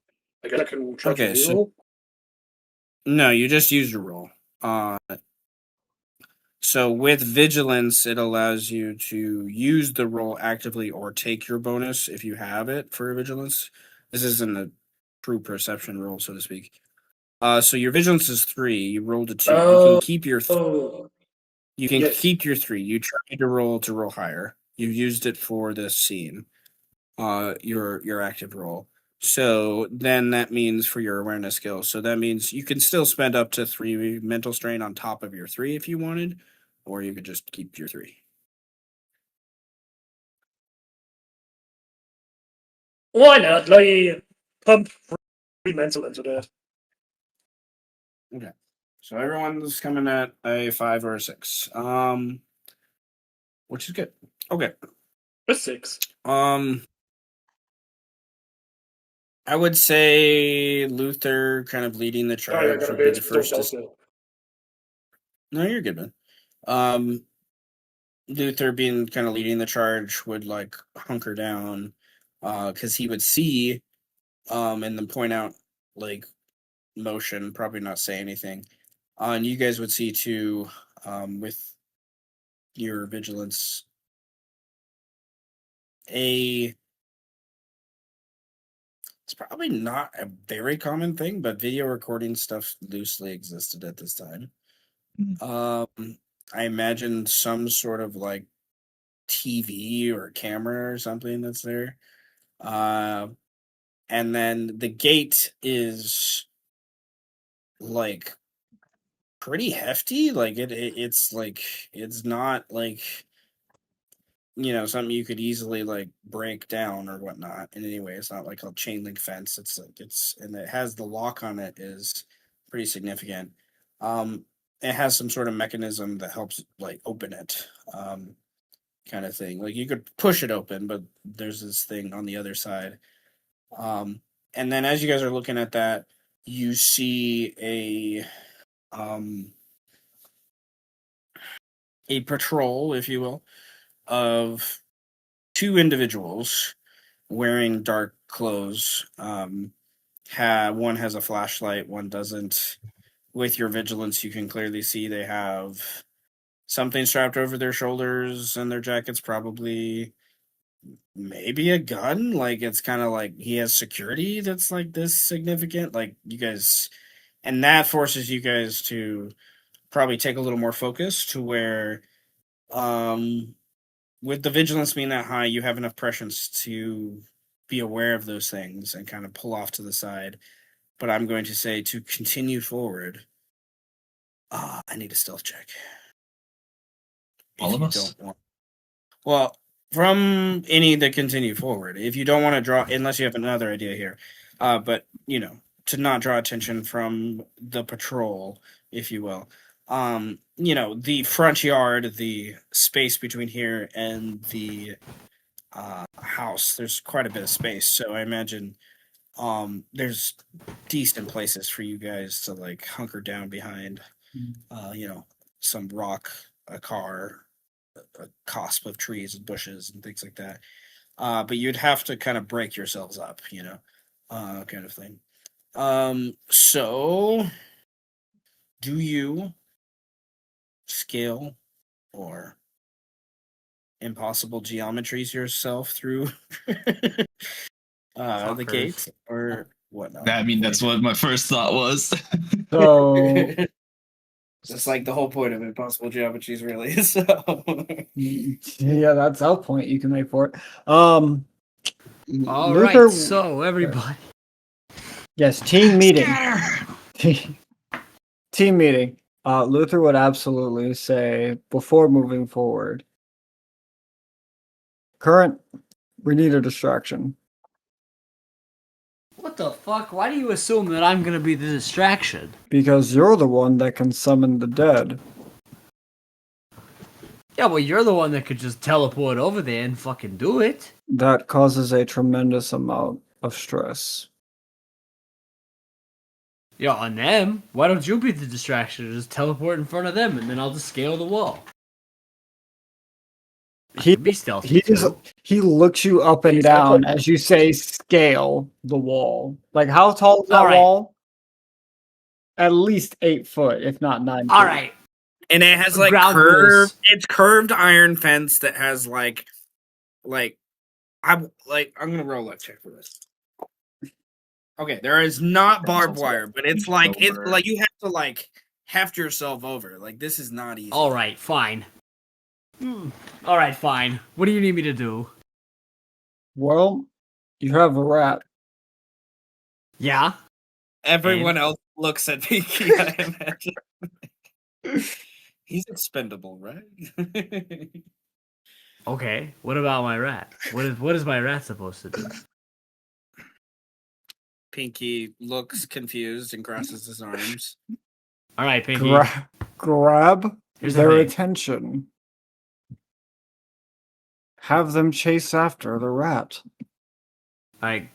I guess I can try Okay, to so reroll. no, you just use your roll. So with vigilance, it allows you to use the roll actively or take your bonus if you have it for vigilance. This isn't a true perception roll, so to speak. So your vigilance is 3. You rolled a 2. You can keep your Oh, you can yes. keep your 3. You tried to roll higher. You used it for this scene. Your active roll. So then that means for your awareness skill. So that means you can still spend up to 3 mental strain on top of your 3 if you wanted, or you could just keep your 3. Why not? Like, pump 3 mental into that. Okay. So everyone's coming at a 5 or a 6. Which is good. Okay. A 6. I would say Luther kind of leading the Oh, yeah, charge gotta would be be the still first to. still. No, you're good, man. Um, Luther being kind of leading the charge would like hunker down, because he would see, and then point out like motion, probably not say anything. And you guys would see too, with your vigilance, a it's probably not a very common thing, but video recording stuff loosely existed at this time. I imagine some sort of like TV or camera or something that's there. Uh, and then the gate is like pretty hefty. Like it's like it's not like something you could easily like break down or whatnot. In any way, it's not like a chain link fence. It's like and it has the lock on it is pretty significant. Um, it has some sort of mechanism that helps like open it. Kind of thing. Like you could push it open, but there's this thing on the other side. Um, and then as you guys are looking at that, you see a patrol, if you will, of 2 individuals wearing dark clothes. One has a flashlight, one doesn't. With your vigilance, you can clearly see they have something strapped over their shoulders and their jackets, probably maybe a gun. Like it's kind of like he has security that's like this significant. Like you guys, and that forces you guys to probably take a little more focus to where, um, with the vigilance being that high, you have enough prescience to be aware of those things and kind of pull off to the side. But I'm going to say to continue forward. I need a stealth check. All of us? Don't want. Well, from any that continue forward, if you don't want to draw, unless you have another idea here, but to not draw attention from the patrol, if you will. The front yard, the space between here and the house, there's quite a bit of space. So I imagine there's decent places for you guys to like hunker down behind. Some rock, a car, a cusp of trees and bushes and things like that. But you'd have to kind of break yourselves up, kind of thing. So do you scale or impossible geometries yourself through the Fuckers. gate, or whatnot. I mean, that's what my first thought was. So Just like the whole point of impossible geometries, really. So yeah, that's our point you can make for it. All right, Luther, so everybody. yes, team meeting. Scatter! Team meeting. Luther would absolutely say before moving forward. Current, we need a distraction. What the fuck? Why do you assume that I'm gonna be the distraction? Because you're the one that can summon the dead. Yeah, well, you're the one that could just teleport over there and fucking do it. That causes a tremendous amount of stress. Yeah, on them. Why don't you be the distraction? Just teleport in front of them, and then I'll just scale the wall. I He can be stealthy he just too. he looks you up and down as you say scale the wall. Like how tall is that All right. wall? At least 8 foot, if not 9 All feet. right. and it has like Ground curved. rules. It's curved iron fence that has like I'm gonna roll a check for this. Okay, there is not barbed wire, but it's like you have to like heft yourself over. Like this is not easy. All right, fine. All right, fine. What do you need me to do? Well, you have a rat. Yeah. Everyone else looks at Pinky. I imagine he's expendable, right? Okay. What about my rat? What is my rat supposed to do? Pinky looks confused and crosses his arms. All right, Pinky. Grab Here's the their thing. attention. Have them chase after the rat. All right.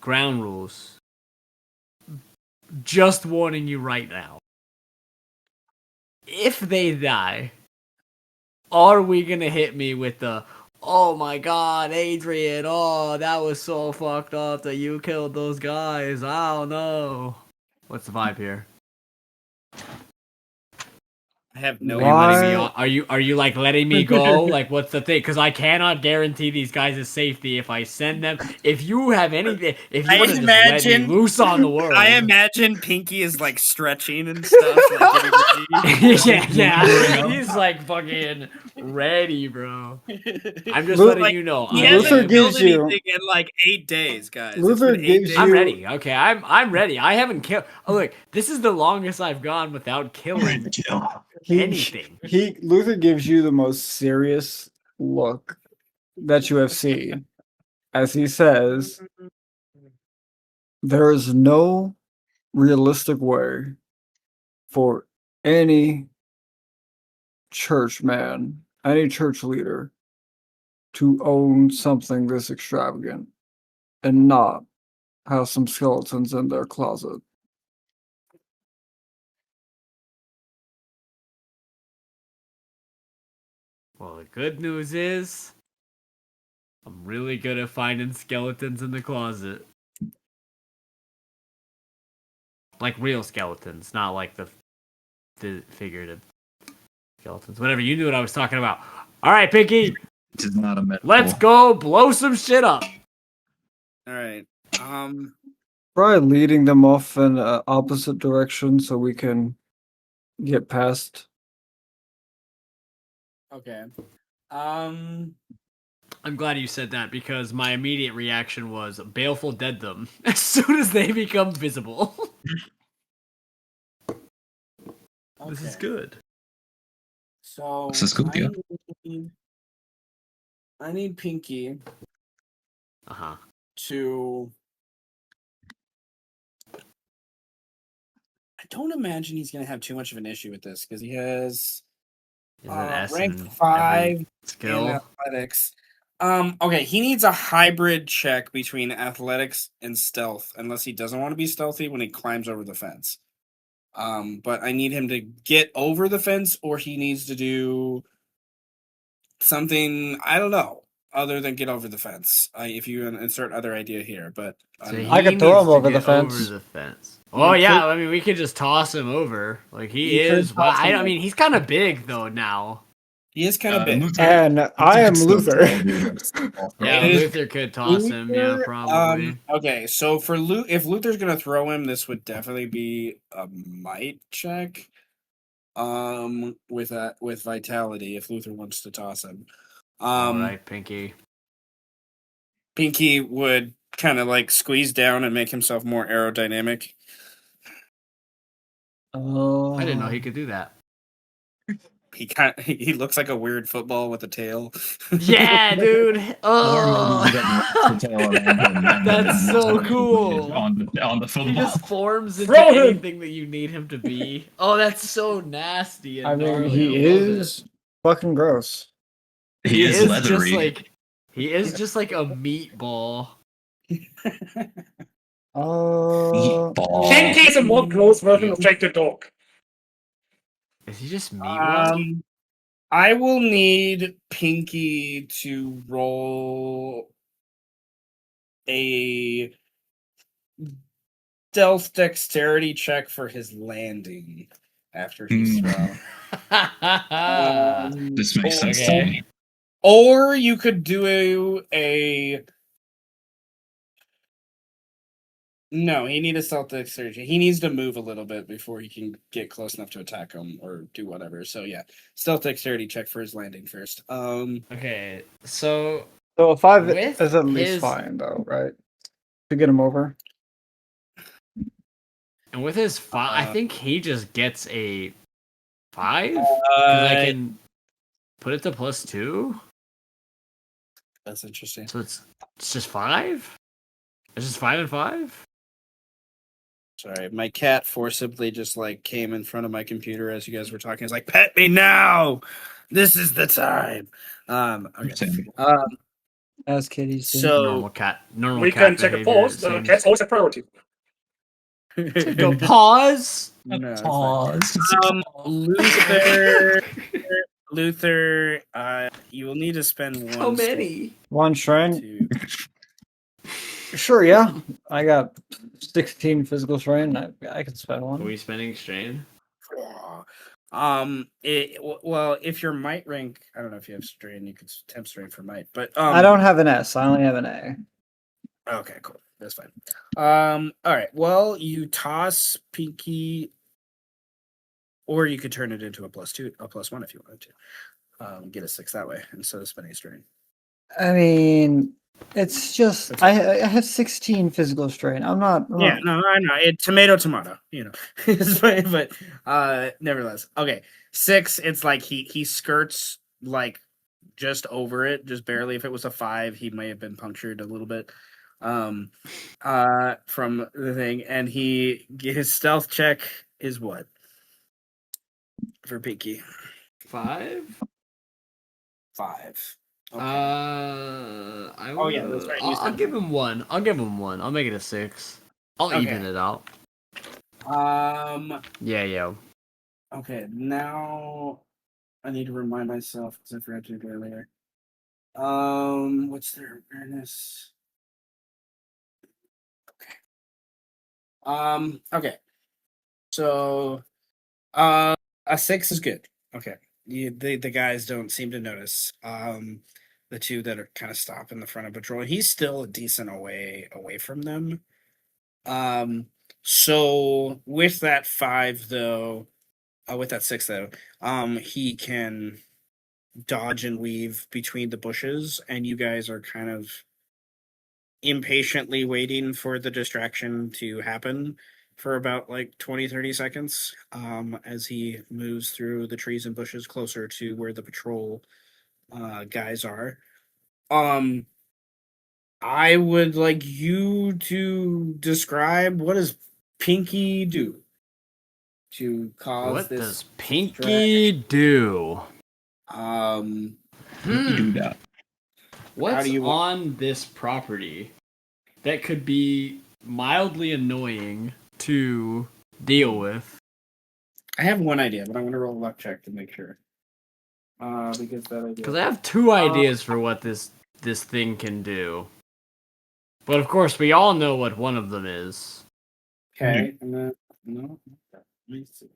Ground rules. Just warning you right now. If they die, are we gonna hit me with the, oh my god, Adrian, oh, that was so fucked up that you killed those guys, I don't know. What's the vibe here? I have no. Are you letting me Why? on? Are you like letting me go? Like what's the thing? Because I cannot guarantee these guys' safety if I send them. If you have anything, if you I want to just let me imagine- loose on the world. I imagine Pinky is like stretching and stuff. Like, yeah. He's like fucking ready, bro. I'm just Look, letting you know. He I'm Luther hasn't ready. killed gives you- anything in like 8 days, guys. It's Luther been 8 gives days. I'm you- ready. Okay, I'm ready. I haven't killed. Oh, look, this is the longest I've gone without killing anything. Luther gives you the most serious look that you have seen. As he says, there is no realistic way for any church man, any church leader to own something this extravagant and not have some skeletons in their closet. Well, the good news is, I'm really good at finding skeletons in the closet. Like real skeletons, not like the figurative skeletons. Whatever, you knew what I was talking about. All right, Pinky, This is not a metaphor. let's go blow some shit up. All right. Try leading them off in an opposite direction so we can get past. Okay. I'm glad you said that because my immediate reaction was Baleful dead them as soon as they become visible. This is Okay. good. So This is good, yeah. I need Pinky Uh-huh. to. I don't imagine he's going to have too much of an issue with this because he has Is it S rank in 5 every in skill? athletics. Okay, he needs a hybrid check between athletics and stealth, unless he doesn't want to be stealthy when he climbs over the fence. But I need him to get over the fence, or he needs to do something, I don't know, other than get over the fence. If you insert other idea here, but So he I could throw needs him to over the get fence. Over the fence. Oh You yeah, could- I mean we could just toss him over. Like he You could is. Well, toss him I mean he's kind of big though now. He is kind of big. Luther, And I am could still Luther. throw the ball, Yeah, It is Luther could toss him. Yeah, Luther, probably. Okay, so for if Luther's gonna throw him, this would definitely be a might check. With vitality, if Luther wants to toss him, All right, Pinky. Pinky would kind of like squeeze down and make himself more aerodynamic. Oh, I didn't know he could do that. He looks like a weird football with a tail. Yeah, dude. or Oh, maybe he doesn't the tail around him. And That's then so he's cool. on the he football. just forms into Throw him! anything that you need him to be. Oh, that's so nasty. And I mean, gnarly. he I love is fucking gross. He is leathery. He is just like a meatball. Meatball. Pinky is a more close version of Jake the Dog. Is he just meatball? I will need Pinky to roll a stealth dexterity check for his landing after he's thrown. This makes sense to okay. me. Or you could do a. No, he needs a stealth dexterity. He needs to move a little bit before he can get close enough to attack him or do whatever. So yeah, stealth dexterity check for his landing first. Okay, so So a 5 With is at least his- fine, though, right? To get him over. and with his 5, I Uh, think he just gets a 5. 'Cause I can put it to +2. That's interesting. So it's just 5. It's just 5 and 5. Sorry, my cat forcibly just like came in front of my computer as you guys were talking. It's like, pet me now. This is the time. Okay. Same. As kitties do. So Normal cat. Normal We cat can take a behavior, pause. it The seems. cat's always a priority. Take a pause. No, it's Pause. fine. Luther, you will need to spend one. How many? One shrine? to- Sure, yeah. I got 16 physical strain. I can spend Are one. we spending strain? Well, if your might rank, I don't know if you have strain, you could temp strain for might, but I don't have an S. I only have an A. Okay, cool. That's fine. All right. Well, you toss Pinky, or you could turn it into a +2, a +1 if you wanted to. Get a 6 that way instead of spending strain. I mean, it's just I have 16 physical strain. I'm not. Yeah, no, I know. Tomato, you know. It's fine, but nevertheless. Okay. 6, it's like he skirts like just over it, just barely. If it was a 5, he may have been punctured a little bit. From the thing, and his stealth check is what? For Pinky. 5? 5. Okay. I Oh, yeah, that's right, you I'll said give him 1. I'll give him 1. I'll make it a 6. I'll Okay. even it out. Yeah. Okay, now I need to remind myself because I forgot to do it earlier. What's their awareness? Okay. So, a 6 is good. Okay. The guys don't seem to notice. The two that are kind of stopped in the front of patrol. He's still a decent away from them. So with that 5 though, with that 6 though, he can dodge and weave between the bushes, and you guys are kind of impatiently waiting for the distraction to happen for about like 20-30 seconds as he moves through the trees and bushes closer to where the patrol guys are. I would like you to describe what does Pinky do to cause What this does Pinky do? Um, You do that. What's do you want- on this property that could be mildly annoying to deal with? I have one idea, but I'm going to roll a luck check to make sure. Because that idea. Because I have 2 ideas for what this thing can do. But of course, we all know what one of them is. Okay, and then no. Let me see.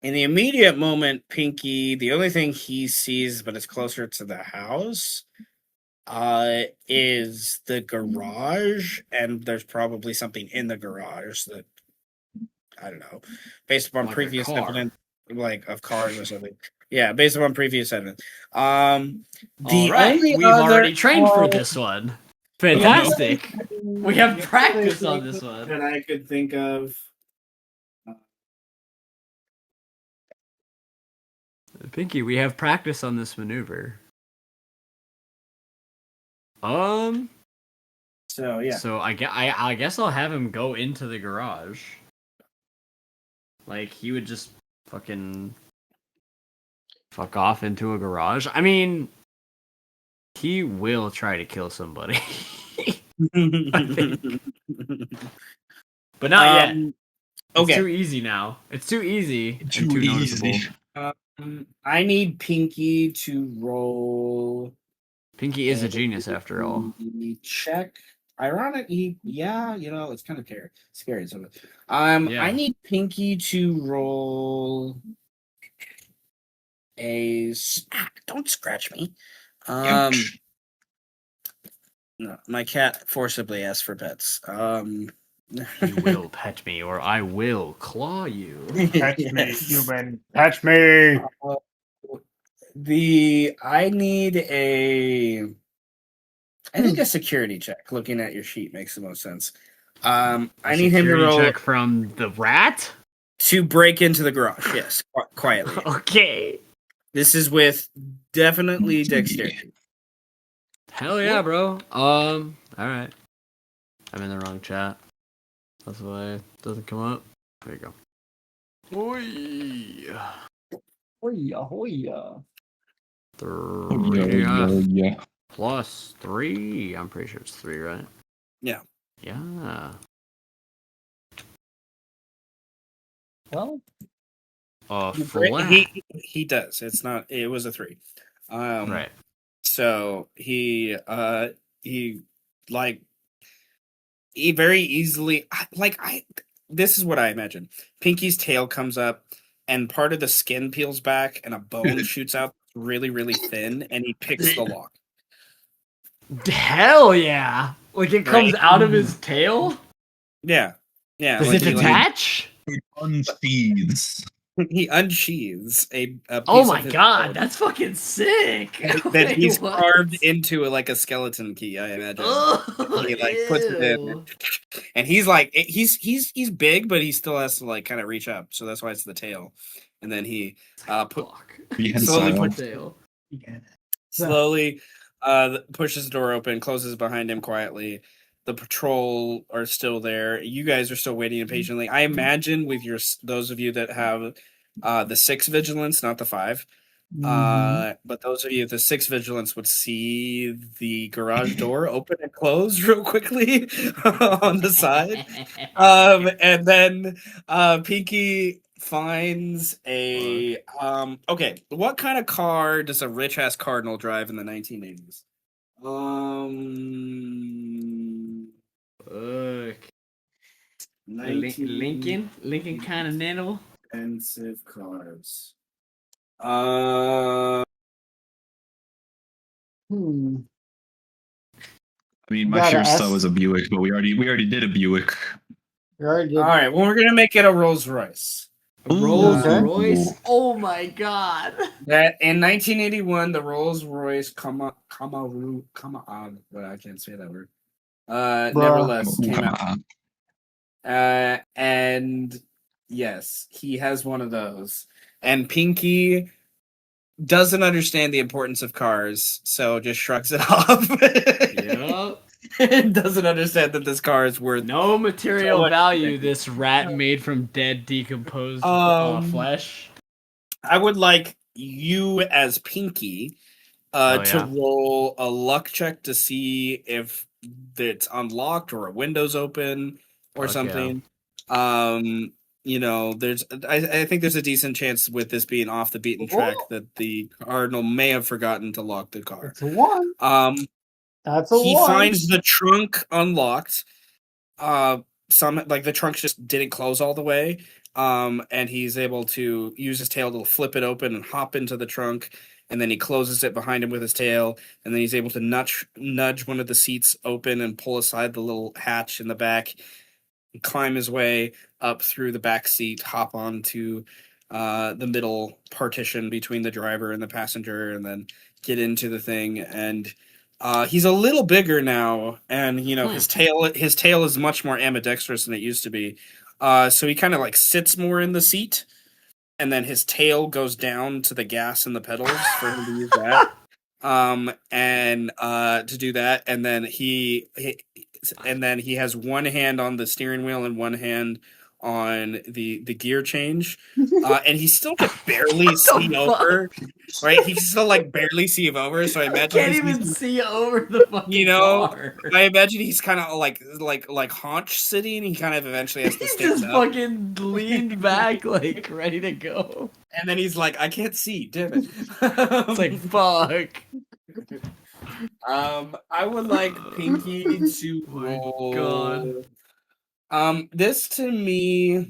In the immediate moment, Pinky, the only thing he sees, but it's closer to the house, is the garage, and there's probably something in the garage that I don't know, based upon Like a previous car. evidence, like of cars or something. Yeah, based upon previous evidence. The All right, only we've other already trained for this one. Fantastic. We have the practice only on this thing one. that I could think of. Pinky, we have practice on this maneuver. So yeah, So I guess I'll have him go into the garage. Like he would just fucking fuck off into a garage. I mean, he will try to kill somebody. But not yet. It's okay. too easy now. It's too easy. and Too too easy. noticeable. I need Pinky to roll. Pinky is a genius after all. Check. Ironically, yeah, it's kind of scary. So, Yeah. I need Pinky to roll don't scratch me. Ouch. No, my cat forcibly asked for pets. You will pet me, or I will claw you. Catch me, Yes. human. Catch me. I think a security check. Looking at your sheet makes the most sense. I need him to Security roll check from the rat. to break into the garage. Yes, quietly. Okay. This is with definitely dexterity. Hell yeah, bro. All right. I'm in the wrong chat. That's why it doesn't come up. There you go. Oi. Hoya, hoya. 3 plus 3. I'm pretty sure it's 3, right? Yeah. Yeah. Well, Flat. He does. It was a 3. Right. So he very easily this is what I imagine. Pinky's tail comes up and part of the skin peels back and a bone shoots out really, really thin, and he picks the lock. Hell yeah! Like it comes out of his tail? Yeah. Yeah. Does like it he, detach? Unsheathes. he unsheathes a piece Oh of my his god, bone that's fucking sick! that Wait, he's what? carved into a skeleton key, I imagine. Oh, He puts it in, ew. and he's big, but he still has to kind of reach up. So that's why it's the tail. And then he Fuck. slowly Prehensile. Tail. slowly pushes the door open, closes behind him quietly. The patrol are still there. You guys are still waiting impatiently. I imagine with those of you that have the 6 vigilance, not the 5. But those of you with the 6 vigilance would see the garage door open and close real quickly on the side. And then Pinky finds a okay. What kind of car does a rich ass Cardinal drive in the 1980s? Fuck. 19 Lincoln Continental. expensive cars. I mean, my Gotta first ask- thought was a Buick, but we already did a Buick. you already did. All right, well, we're gonna make it a Rolls Royce. Rolls Okay. Royce. Oh my god. That in 1981, the Rolls Royce but I can't say that word. Nevertheless, came out. And yes, he has one of those. And Pinky doesn't understand the importance of cars, so just shrugs it off. Yep. Doesn't understand that this car is worth No material So much value. thing. This rat made from dead, decomposed flesh. I would like you as Pinky Oh, to yeah. roll a luck check to see if it's unlocked or a window's open or Fuck something. There's I think there's a decent chance with this being off the beaten track that the Cardinal may have forgotten to lock the car. It's a 1. That's a He 1. finds the trunk unlocked. some like the trunk just didn't close all the way. And he's able to use his tail to flip it open and hop into the trunk, and then he closes it behind him with his tail, and then he's able to nudge one of the seats open and pull aside the little hatch in the back, climb his way up through the back seat, hop onto the middle partition between the driver and the passenger, and then get into the thing. And he's a little bigger now, and his tail is much more ambidextrous than it used to be. So he kind of like sits more in the seat, and then his tail goes down to the gas and the pedals for him to use that. And to do that, and then he has one hand on the steering wheel and one hand on the gear change, and he still can barely see over. Right, he can still like barely see over. So I imagine Can't even see over the fucking car. I imagine he's kind of like haunch sitting. He kind of eventually has to He's stand just up. fucking leaned back, like ready to go. And then he's like, I can't see, damn it. It's like, fuck. I would like Pinky to Oh my roll. God. This to me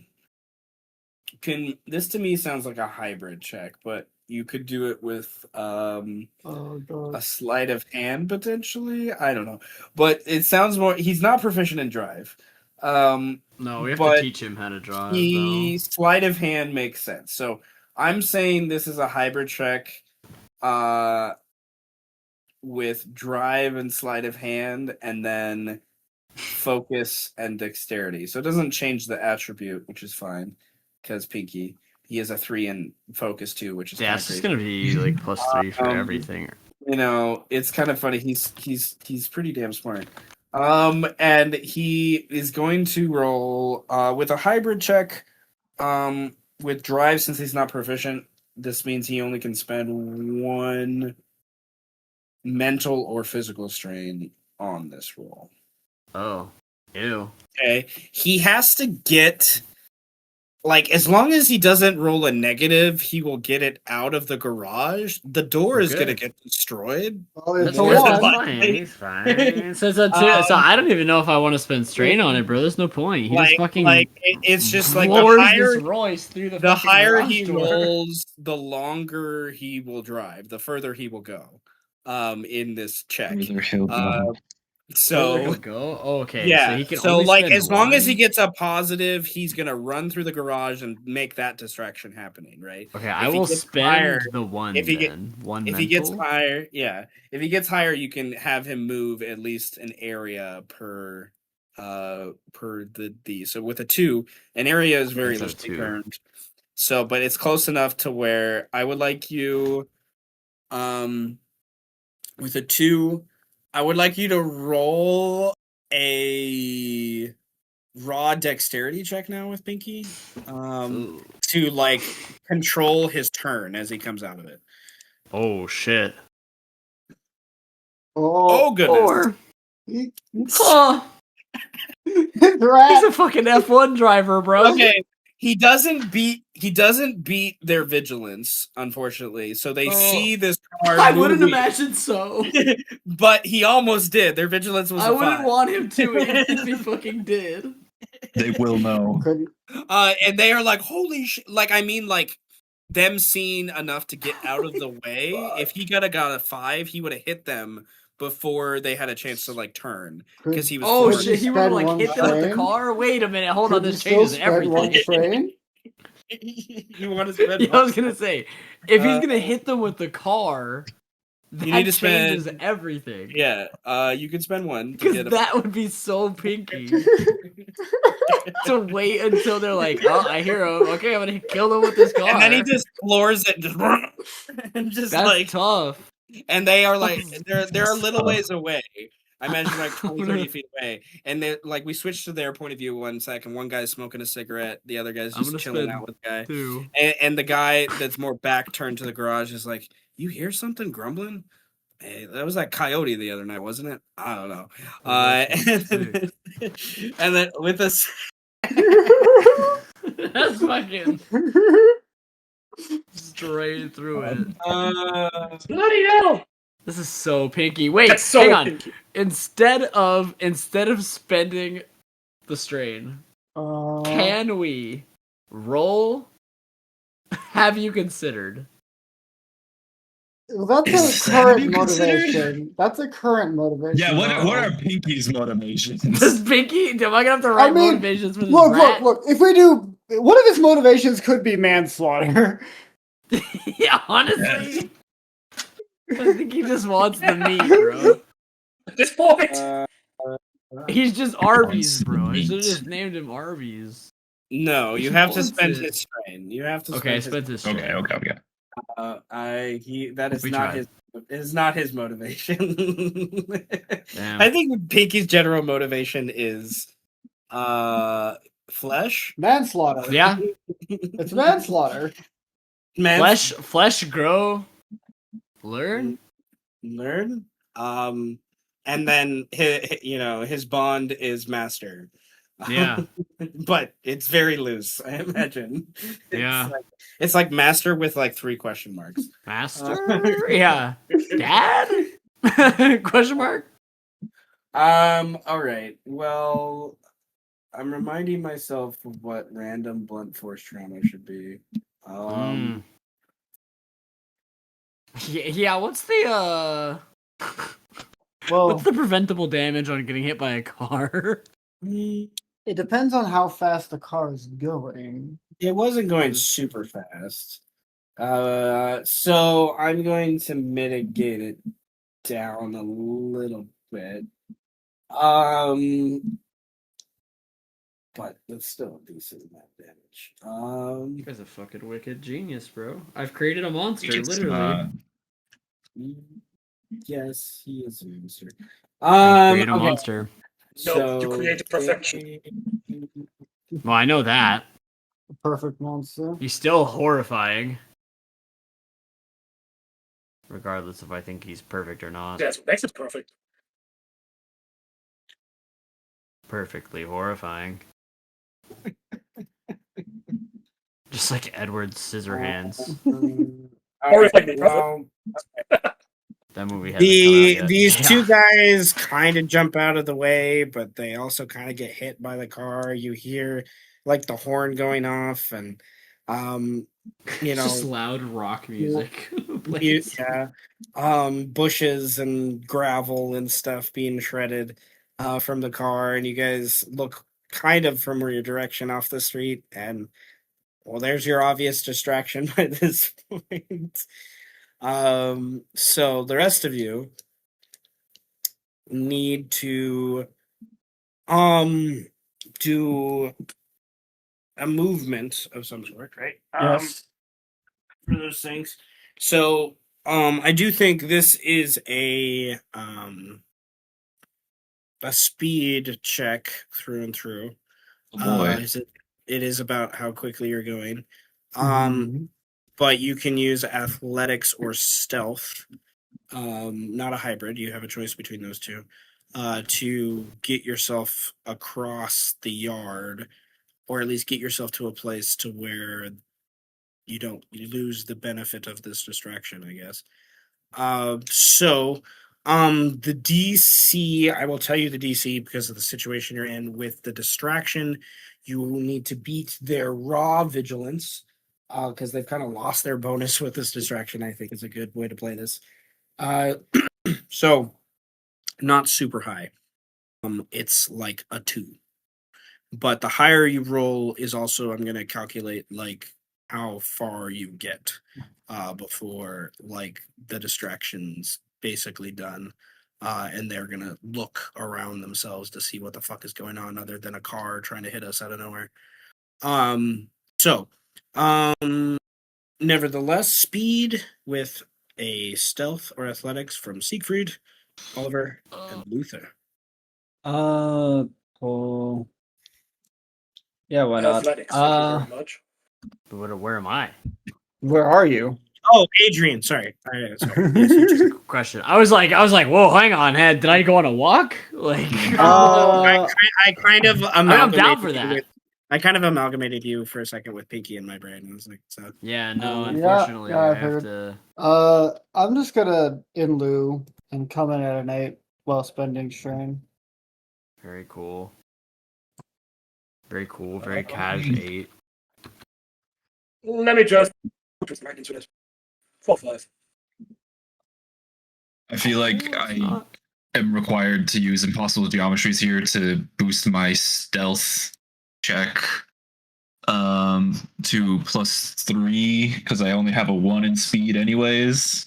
sounds like a hybrid check, but you could do it with Oh god. a sleight of hand potentially. I don't know, but it sounds more. He's not proficient in drive. No, we have to but teach him how to drive. Sleight of hand makes sense. So I'm saying this is a hybrid check, with drive and sleight of hand, and then focus and dexterity. So it doesn't change the attribute, which is fine, because Pinky, he has a 3 in focus too, which is Yeah, it's just gonna be like +3 for everything. It's kind of funny. He's pretty damn smart. And he is going to roll with a hybrid check. With drive, since he's not proficient, this means he only can spend 1 mental or physical strain on this roll. Oh, ew. Okay, he has to get, like, as long as he doesn't roll a negative, he will get it out of the garage. The door is gonna get destroyed. Oh, That's it's more a than one. fine. He's fine. So I don't even know if I want to spend strain on it, bro. There's no point. He just fucking it's just like floors this Royce through the higher garage he door. rolls, the longer he will drive, the further he will go. In this check. Further he'll go. So go. Okay. yeah. So he can So only like, spend as long as he one? gets a positive, he's gonna run through the garage and make that distraction happening, right? Okay, I If he will gets spend higher- the one if he get- then. One If mental? he gets higher, yeah. If he gets higher, you can have him move at least an area per the. So with a 2, an area is very It's a loosely 2. termed. So, but it's close enough to where I would like you, with a 2, I would like you to roll a raw dexterity check now with Pinky, Ooh. to like control his turn as he comes out of it. Oh shit. Oh goodness! Oh, he's a fucking F1 driver, bro. Okay, he doesn't beat their vigilance, unfortunately. So they see this car. I wouldn't moving, imagine so. but he almost did. Their vigilance was I a wouldn't 5. want him to if he fucking did. They will know. And they are like, holy shit! Like, I mean, like, them seeing enough to get out of the way. If he got a 5, he would have hit them before they had a chance to like turn, because he was. Oh forward. shit! He would have like Spend hit one them with the strain? car. Wait a minute. Hold on. Could you This still changes spend one everything. strain? You want to spend? Yeah, I was gonna say, if he's gonna hit them with the car, that You need to changes spend- everything. Yeah, you can spend 1 to Because get a. that would be so Pinky to wait until they're like, oh, I hear him. Okay, I'm gonna kill them with this car. And then he just floors it, just and just That's like, tough. and they are like, they're a little ways away. I imagine like 20, 30 feet away, and they like, we switched to their point of view 1 second. One guy's smoking a cigarette, the other guy's I'm just gonna chilling spend out with the guy. 2. And the guy that's more back turned to the garage is like, you hear something grumbling? Hey, that was that coyote the other night, wasn't it? I don't know. And then with this, That's fucking straight through it. Bloody hell! This is so Pinky. Wait, That's so hang on. Pinky. Instead of spending the strain? Uh, Can we roll? Have you considered? well, that's Is a that current you considered? motivation. That's a current motivation. Yeah, what though. are Pinky's motivations? Does Pinky? Am I gonna have to I write mean, motivations for this look, rat? look. If we do, one of his motivations could be manslaughter. Yeah, honestly, I think he just wants the meat, bro. At this point, He's just Arby's, Wants the bro. I should have meat. just named him Arby's. No, you He have to wants spend it. his strain. You have to Okay, spend spent his strain. Okay. that is We not tried. his. Is not his motivation. Damn. I think Pinky's general motivation is flesh. Manslaughter. Yeah, It's manslaughter. Man, flesh grow, learn. learn. And then his bond is master. Yeah, But it's very loose, I imagine. Yeah. It's like master with like 3 question marks. master. Yeah, dad? Question mark. All right. Well, I'm reminding myself of what random blunt force trauma should be. Mm. Yeah. What's the Well, what's the preventable damage on getting hit by a car? it depends on how fast the car is going. It wasn't going super fast. So I'm going to mitigate it down a little bit. But that's still a decent amount of damage. You guys are fucking wicked genius, bro. I've created a monster, Just, literally. Yes, he is a monster. I've created a Okay. monster. no, you created perfection. Well, I know that. A perfect monster. He's still horrifying. Regardless if I think he's perfect or not. That's what makes it perfect. Perfectly horrifying. Just like Edward Scissorhands. Horrifyingly well, That movie hasn't come out yet. these Yeah. two guys kind of jump out of the way, but they also kind of get hit by the car. You hear like the horn going off, and It's just loud rock music. plays. bushes and gravel and stuff being shredded from the car, and you guys look kind of from your direction off the street, and well, there's your obvious distraction by this point. So the rest of you need to do a movement of some sort, right? Yes. For those things. So I do think this is a speed check through and through. Oh boy. It is about how quickly you're going. Mhm. But you can use athletics or stealth. Not a hybrid. You have a choice between those two. To get yourself across the yard, or at least get yourself to a place to where you don't lose the benefit of this distraction, I guess. The DC, I will tell you the DC because of the situation you're in with the distraction. You will need to beat their raw vigilance because they've kind of lost their bonus with this distraction, I think is a good way to play this. So not super high. It's like a 2. But the higher you roll is also, I'm going to calculate like how far you get before like the distraction's basically done. And they're going to look around themselves to see what the fuck is going on other than a car trying to hit us out of nowhere. Nevertheless, speed with a stealth or athletics from Siegfried, Oliver, and Luther. Well, yeah, why not? Athletics, thank you very much. Where am I? Where are you? Oh, Adrian, sorry. Sorry. Yes, you just- Question. I was like, whoa, hang on, did I go on a walk? Like, I kind of I'm down for that. with, I kind of amalgamated you for a second with Pinky in my brain. I was like, so yeah, no, Yeah, unfortunately, yeah, I I've have heard. to. I'm just gonna in lieu and come in at an 8 while spending strain. Very cool. Very cool. Very cash 8. Let me just put this back into this. 4-5. I feel like Oh, it's I not. am required to use impossible geometries here to boost my stealth check to +3 because I only have a 1 in speed anyways.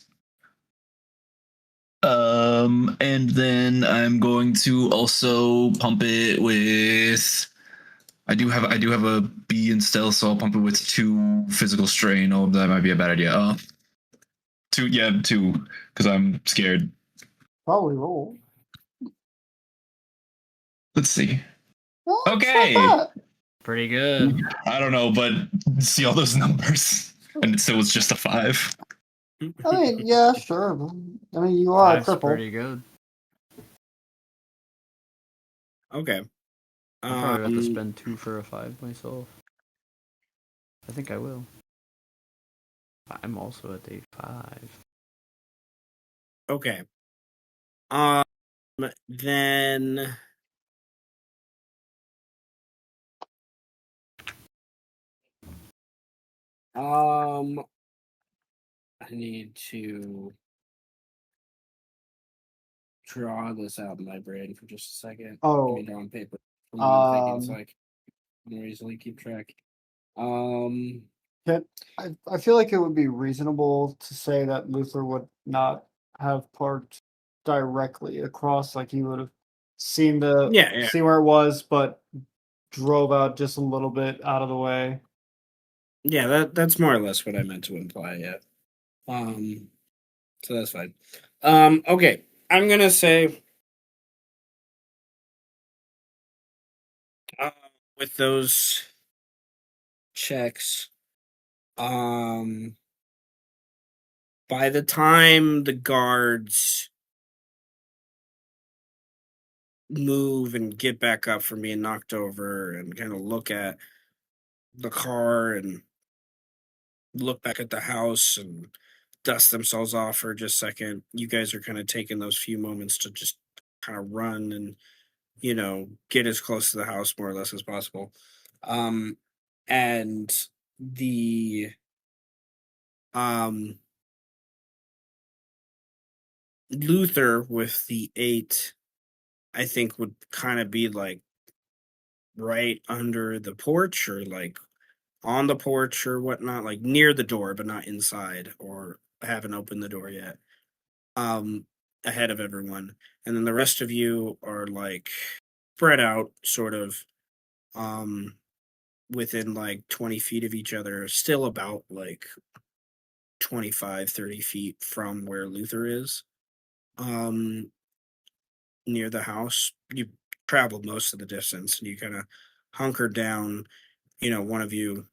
And then I'm going to also pump it with. I do have a B in stealth, so I'll pump it with 2 physical strain. Oh, that might be a bad idea. 2, yeah, 2, because I'm scared. Probably roll. Let's see. Well, it's not Okay. bad. Pretty good. I don't know, but see all those numbers, and it still was just a 5. I mean, yeah, sure. I mean, you are a 5's cripple. pretty good. Okay. I'm probably about to Um, spend 2 for a 5 myself. I think I will. I'm also at a 5. okay. Then I need to draw this out in my brain for just a second. Oh. Let me draw on paper. For what I'm thinking, so Um, I can more easily keep track. I feel like it would be reasonable to say that Luther would not have parked directly across, like he would have seen Yeah. see where it was, but drove out just a little bit out of the way. Yeah, that's more or less what I meant to imply, yeah. So that's fine. Okay. I'm gonna say with those checks, by the time the guards move and get back up from being knocked over and kind of look at the car and look back at the house and dust themselves off for just a second, you guys are kind of taking those few moments to just kind of run and get as close to the house more or less as possible. And the um Luther with the 8, I think would kind of be like right under the porch or like on the porch or whatnot, like near the door, but not inside or haven't opened the door yet. Um, Ahead of everyone. And then the rest of you are like spread out, sort of, within like 20 feet of each other, still about like 25-30 feet from where Luther is. Near the house. You traveled most of the distance and you kind of hunker down, one of you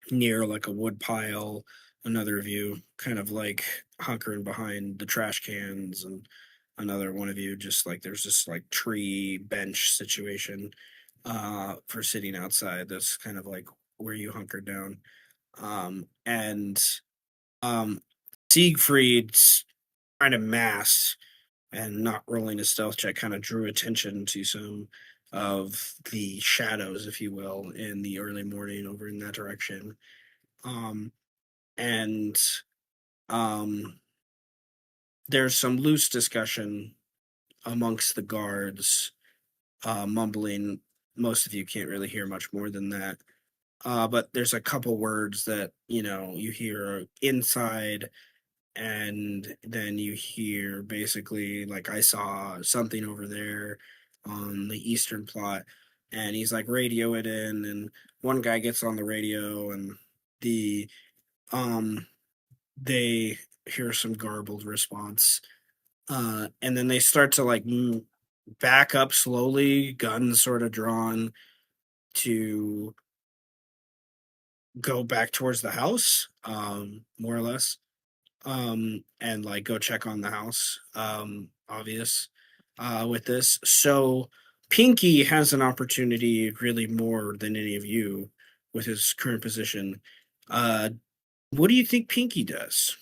near like a wood pile, another of you kind of like hunkering behind the trash cans, and another one of you just like there's this like tree bench situation for sitting outside. That's kind of like where you hunker down. And Siegfried's kind of mass and not rolling a stealth check kind of drew attention to some of the shadows, if you will, in the early morning over in that direction. And there's some loose discussion amongst the guards, mumbling. Most of you can't really hear much more than that. But there's a couple words that, you hear inside, and then you hear basically like, I saw something over there on the eastern plot, and he's like, radio it in, and one guy gets on the radio, and the they hear some garbled response, and then they start to like back up slowly, guns sort of drawn, to go back towards the house, more or less, and like go check on the house, obvious, with this. So Pinky has an opportunity, really more than any of you, with his current position. What do you think Pinky does?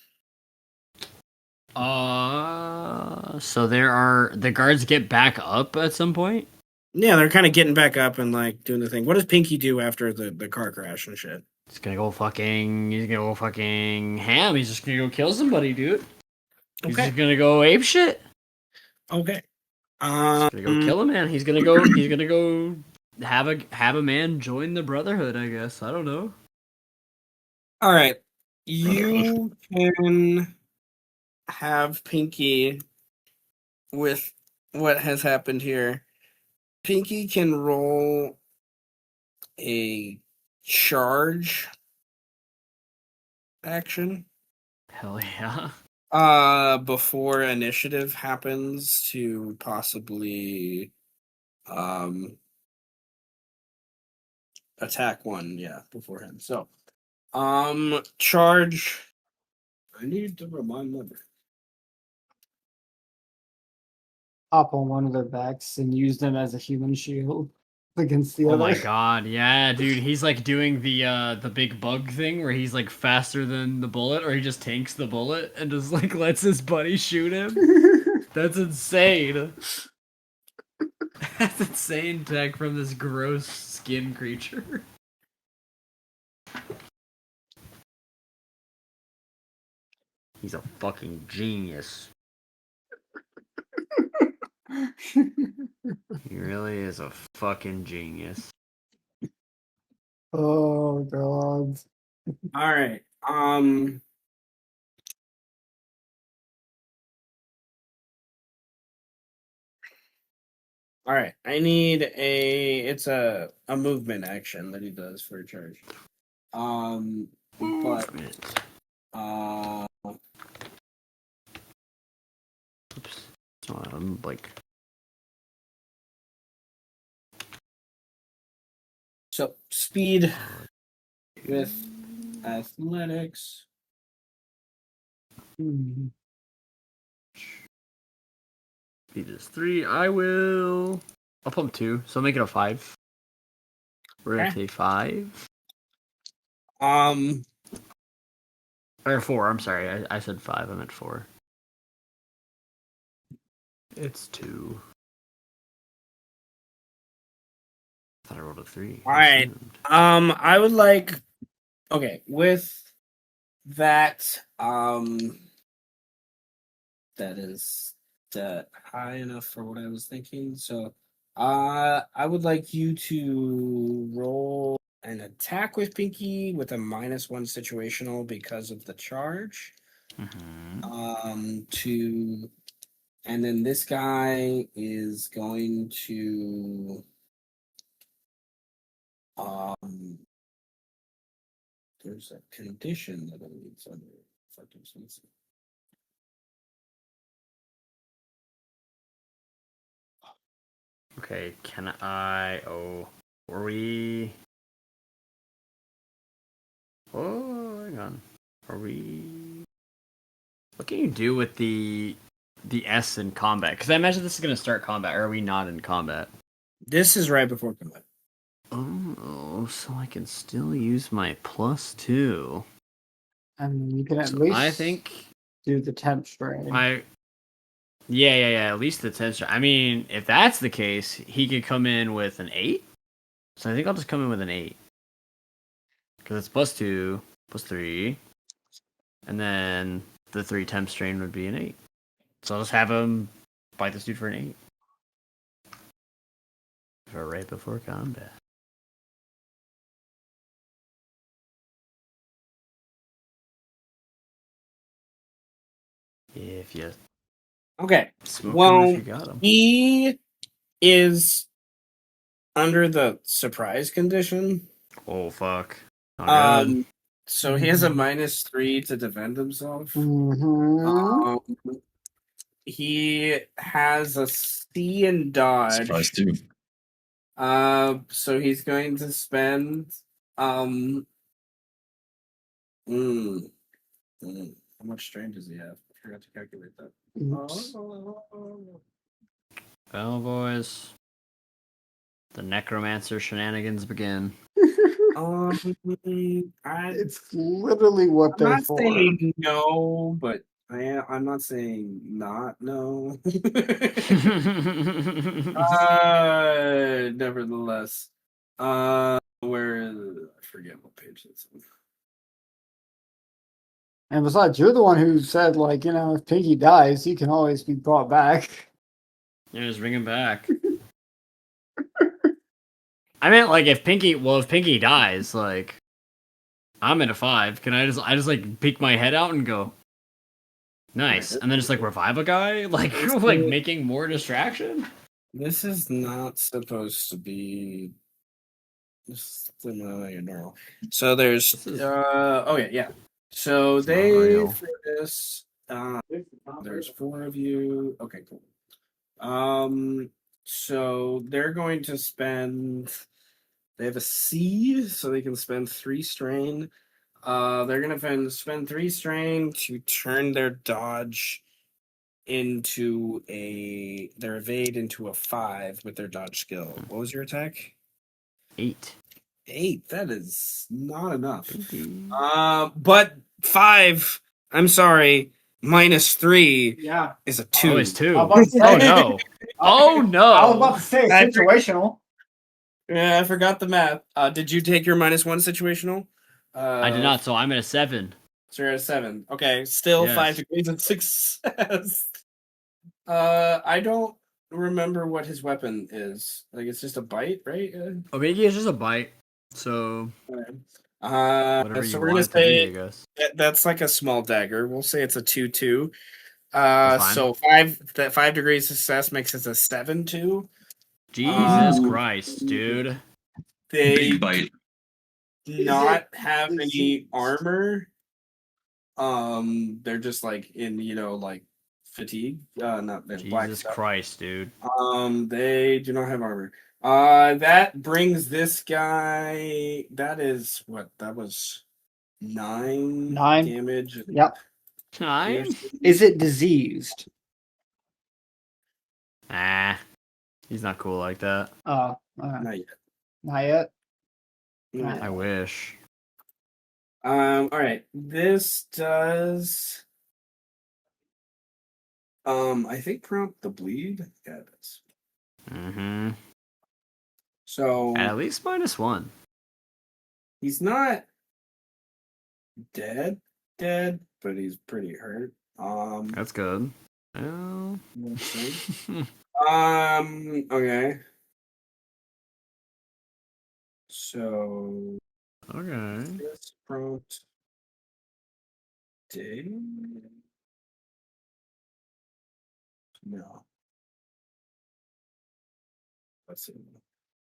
So there are the guards get back up at some point. Yeah, they're kind of getting back up and like doing the thing. What does Pinky do after the car crash and shit? He's gonna go fucking ham. He's just gonna go kill somebody, dude. He's Okay. just gonna go ape shit. Okay. He's gonna go kill a man. He's gonna go have a man join the Brotherhood, I guess. I don't know. All right. You can have Pinky with what has happened here. Pinky can roll a charge action Hell yeah. before initiative happens to possibly attack one, before him. So charge. I need to remember. Hop on one of their backs and use them as a human shield against the Oh other. my god, yeah, dude. He's like doing the big bug thing where he's like faster than the bullet, or he just tanks the bullet and just like lets his buddy shoot him. That's insane. That's insane tech from this gross skin creature. He's a fucking genius. He really is a fucking genius. Oh god. All right. All right. I need it's a movement action that he does for a charge. But Oops. So I'm like so speed with athletics. Hmm. speed is 3. I'll pump 2, so make it a 5. We're gonna Okay. take 5. Um, Or 4, I'm sorry. I said 5, I meant 4. It's 2. I thought I rolled a 3. All right. I would like. Okay, with that, that is that high enough for what I was thinking. So, I would like you to roll an attack with Pinky with a -1 situational because of the charge. To and then this guy is going to there's a condition that I need under effective sense. Okay, can I... Oh, were we... Oh, hang on. Are we... What can you do with the S in combat? Because I imagine this is going to start combat, or are we not in combat? This is right before combat. Oh, so I can still use my +2. I mean, you can at So least I think do the temp strain. Yeah, at least the 10. I mean, if that's the case, he could come in with an 8. So I think I'll just come in with an 8. Because it's +2, +3. And then the 3 temp strain would be an 8. So I'll just have him fight this dude for an 8. For right before combat. If you Okay. smoke him, Well, if you got him. he is under the surprise condition. Oh, fuck. Not good. So he has a -3 to defend himself. Mm-hmm. He has a C in dodge. Surprise too. So he's going to spend how much strain does he have? I forgot to calculate that. Oops. Well, boys. The necromancer shenanigans begin. I'm It's literally what they're not for. saying no, but I'm not saying not no. Nevertheless, where is I forget what page that's on. And besides, you're the one who said, like, if Pinky dies, he can always be brought back. Yeah, just bring him back. I meant like if Pinky dies, like I'm in a 5. Can I just like peek my head out and go, nice, and then just like revive a guy, like like making more distraction? This is not supposed to be. This is normal. So there's This is- yeah. So It's not they real. for this there's 4 of you. Okay, cool. So they're going to spend. They have a C, so they can spend 3 strain. They're gonna spend 3 strain to turn their dodge into their evade into a 5 with their dodge skill. What was your attack? 8. 8. That is not enough. Pinky. But 5. I'm sorry. -3 Yeah. is a 2. Oh, it's 2. I was about to say- Oh no. Oh no. I was about to say I- situational. Yeah, I forgot the math. Did you take your -1 situational? I did not, so I'm at a 7. So you're at a 7. Okay, still Yes. 5 degrees of success. I don't remember what his weapon is. Like, it's just a bite, right? Omega is just a bite, so whatever So you we're gonna want it to be, I say guess. that's like a small dagger. We'll say it's a 2-2. That's fine. So 5 degrees of success makes it a 7-2. Jesus Christ, dude. They Big bite. do not have any armor. They're just like in like fatigue. Not they're black Jesus stuff. Christ, dude. They do not have armor. That brings this guy. That is what that was 9 9. damage. Yep. 9? Is it diseased? Ah. He's not cool like that. Not Not yet. yet. Not I yet. wish. All right. This does. I think prompt the bleed. Yeah, it does. Mm-hmm. So At least -1. he's not dead, but he's pretty hurt. That's good. Oh. Let's see. Okay. So Okay. this prompt day. No. Let's see.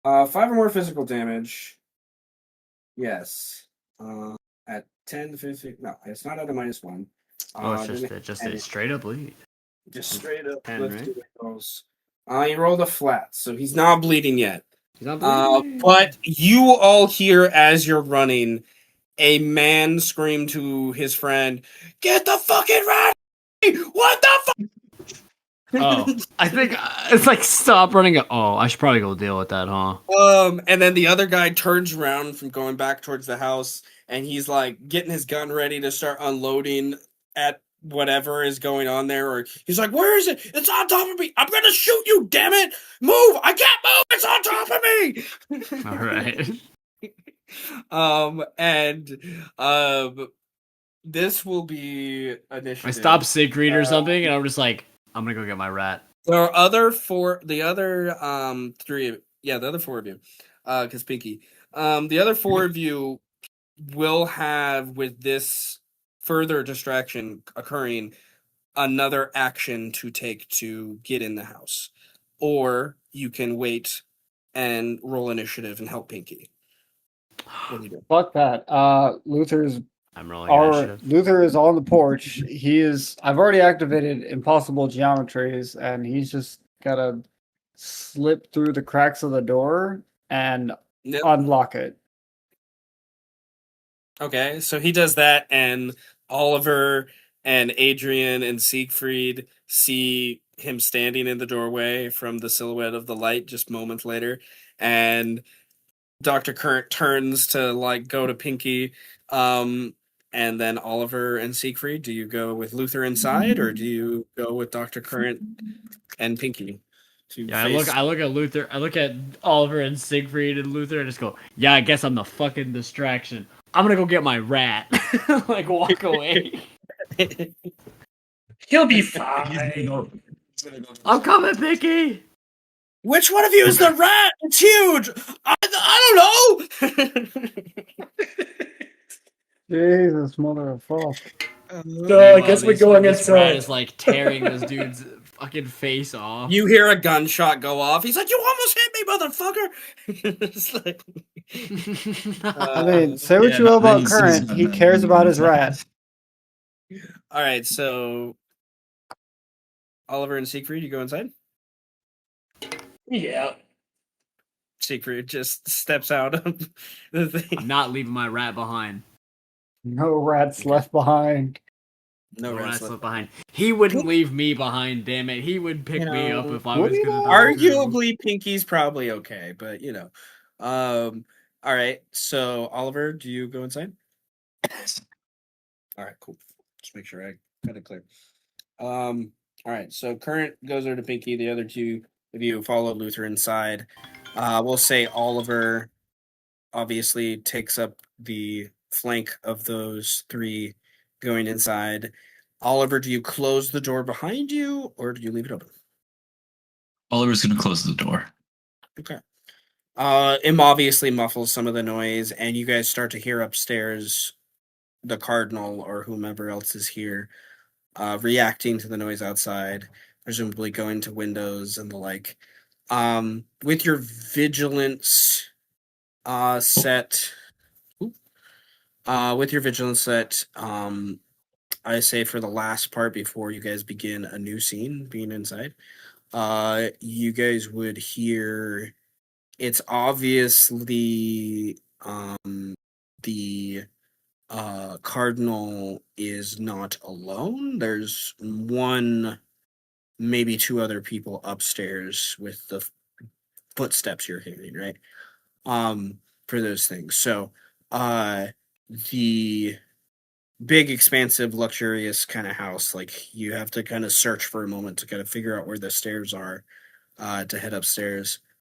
5 or more physical damage. Yes. At 10, 15. No, it's not at a -1. Oh, it's then just and a straight up lead. just straight up 10, lift right? it goes. He rolled a flat, so he's not bleeding yet. He's not bleeding. But you all hear as you're running a man scream to his friend, "Get the fucking ready! What the fuck?" Oh, I think it's like stop running. Oh, I should probably go deal with that, huh? And then the other guy turns around from going back towards the house, and he's like getting his gun ready to start unloading at whatever is going on there. Or he's like, "Where is it? It's on top of me! I'm gonna shoot you! Damn it! Move! I can't move! It's on top of me!" All right. This will be initiative. I stop sick read or something, and I'm just like, I'm gonna go get my rat. There are the other 3, yeah, the other 4 of you, because Pinky, the other 4 of you will have, with this further distraction occurring, another action to take to get in the house, or you can wait and roll initiative and help Pinky. What do you do? Fuck that. Luther's I'm rolling initiative. Luther is on the porch. I've already activated impossible geometries, and he's just gotta slip through the cracks of the door and Yep. unlock it. Okay, so he does that, and Oliver and Adrian and Siegfried see him standing in the doorway from the silhouette of the light just moments later, and Dr. Kurt turns to like go to Pinky, And then Oliver and Siegfried, do you go with Luther inside, or do you go with Dr. Current and Pinky? To Yeah, face... I look at Luther, I look at Oliver and Siegfried and Luther, and just go, yeah, I guess I'm the fucking distraction. I'm gonna go get my rat. Like, walk away. He'll be fine. I'm coming, Picky. Which one of you is the rat? It's huge. I don't know. Jesus, mother of fuck. So I guess we're going this rat inside. is like tearing this dude's fucking face off. You hear a gunshot go off. He's like, "You almost hit me, motherfucker!" It's like, I mean, say what you will about Current, he cares about his rat. all right, so Oliver and Siegfried, you go inside. Yeah. Siegfried just steps out of the thing. I'm not leaving my rat behind. No rats left behind. No No rats rat's left. left behind. He wouldn't leave me behind, damn it. He would pick me up if I would was he gonna not? do it. Arguably, Pinky's probably okay, but you know. All right, so Oliver, do you go inside? All right, cool. Just make sure I got it clear. All right, so Current goes over to Pinky. The other two of you follow Luther inside. We'll say Oliver obviously takes up the flank of those three going inside. Oliver, do you close the door behind you or do you leave it open? Oliver's going to close the door. Okay. It obviously muffles some of the noise, and you guys start to hear upstairs the Cardinal or whomever else is here reacting to the noise outside, presumably going to windows and the like. With your vigilance set, I say for the last part before you guys begin a new scene, being inside, you guys would hear. It's obviously the Cardinal is not alone. There's one, maybe two other people upstairs with the footsteps you're hearing, right? For those things. So, the big, expansive, luxurious kind of house, like you have to kind of search for a moment to kind of figure out where the stairs are to head upstairs.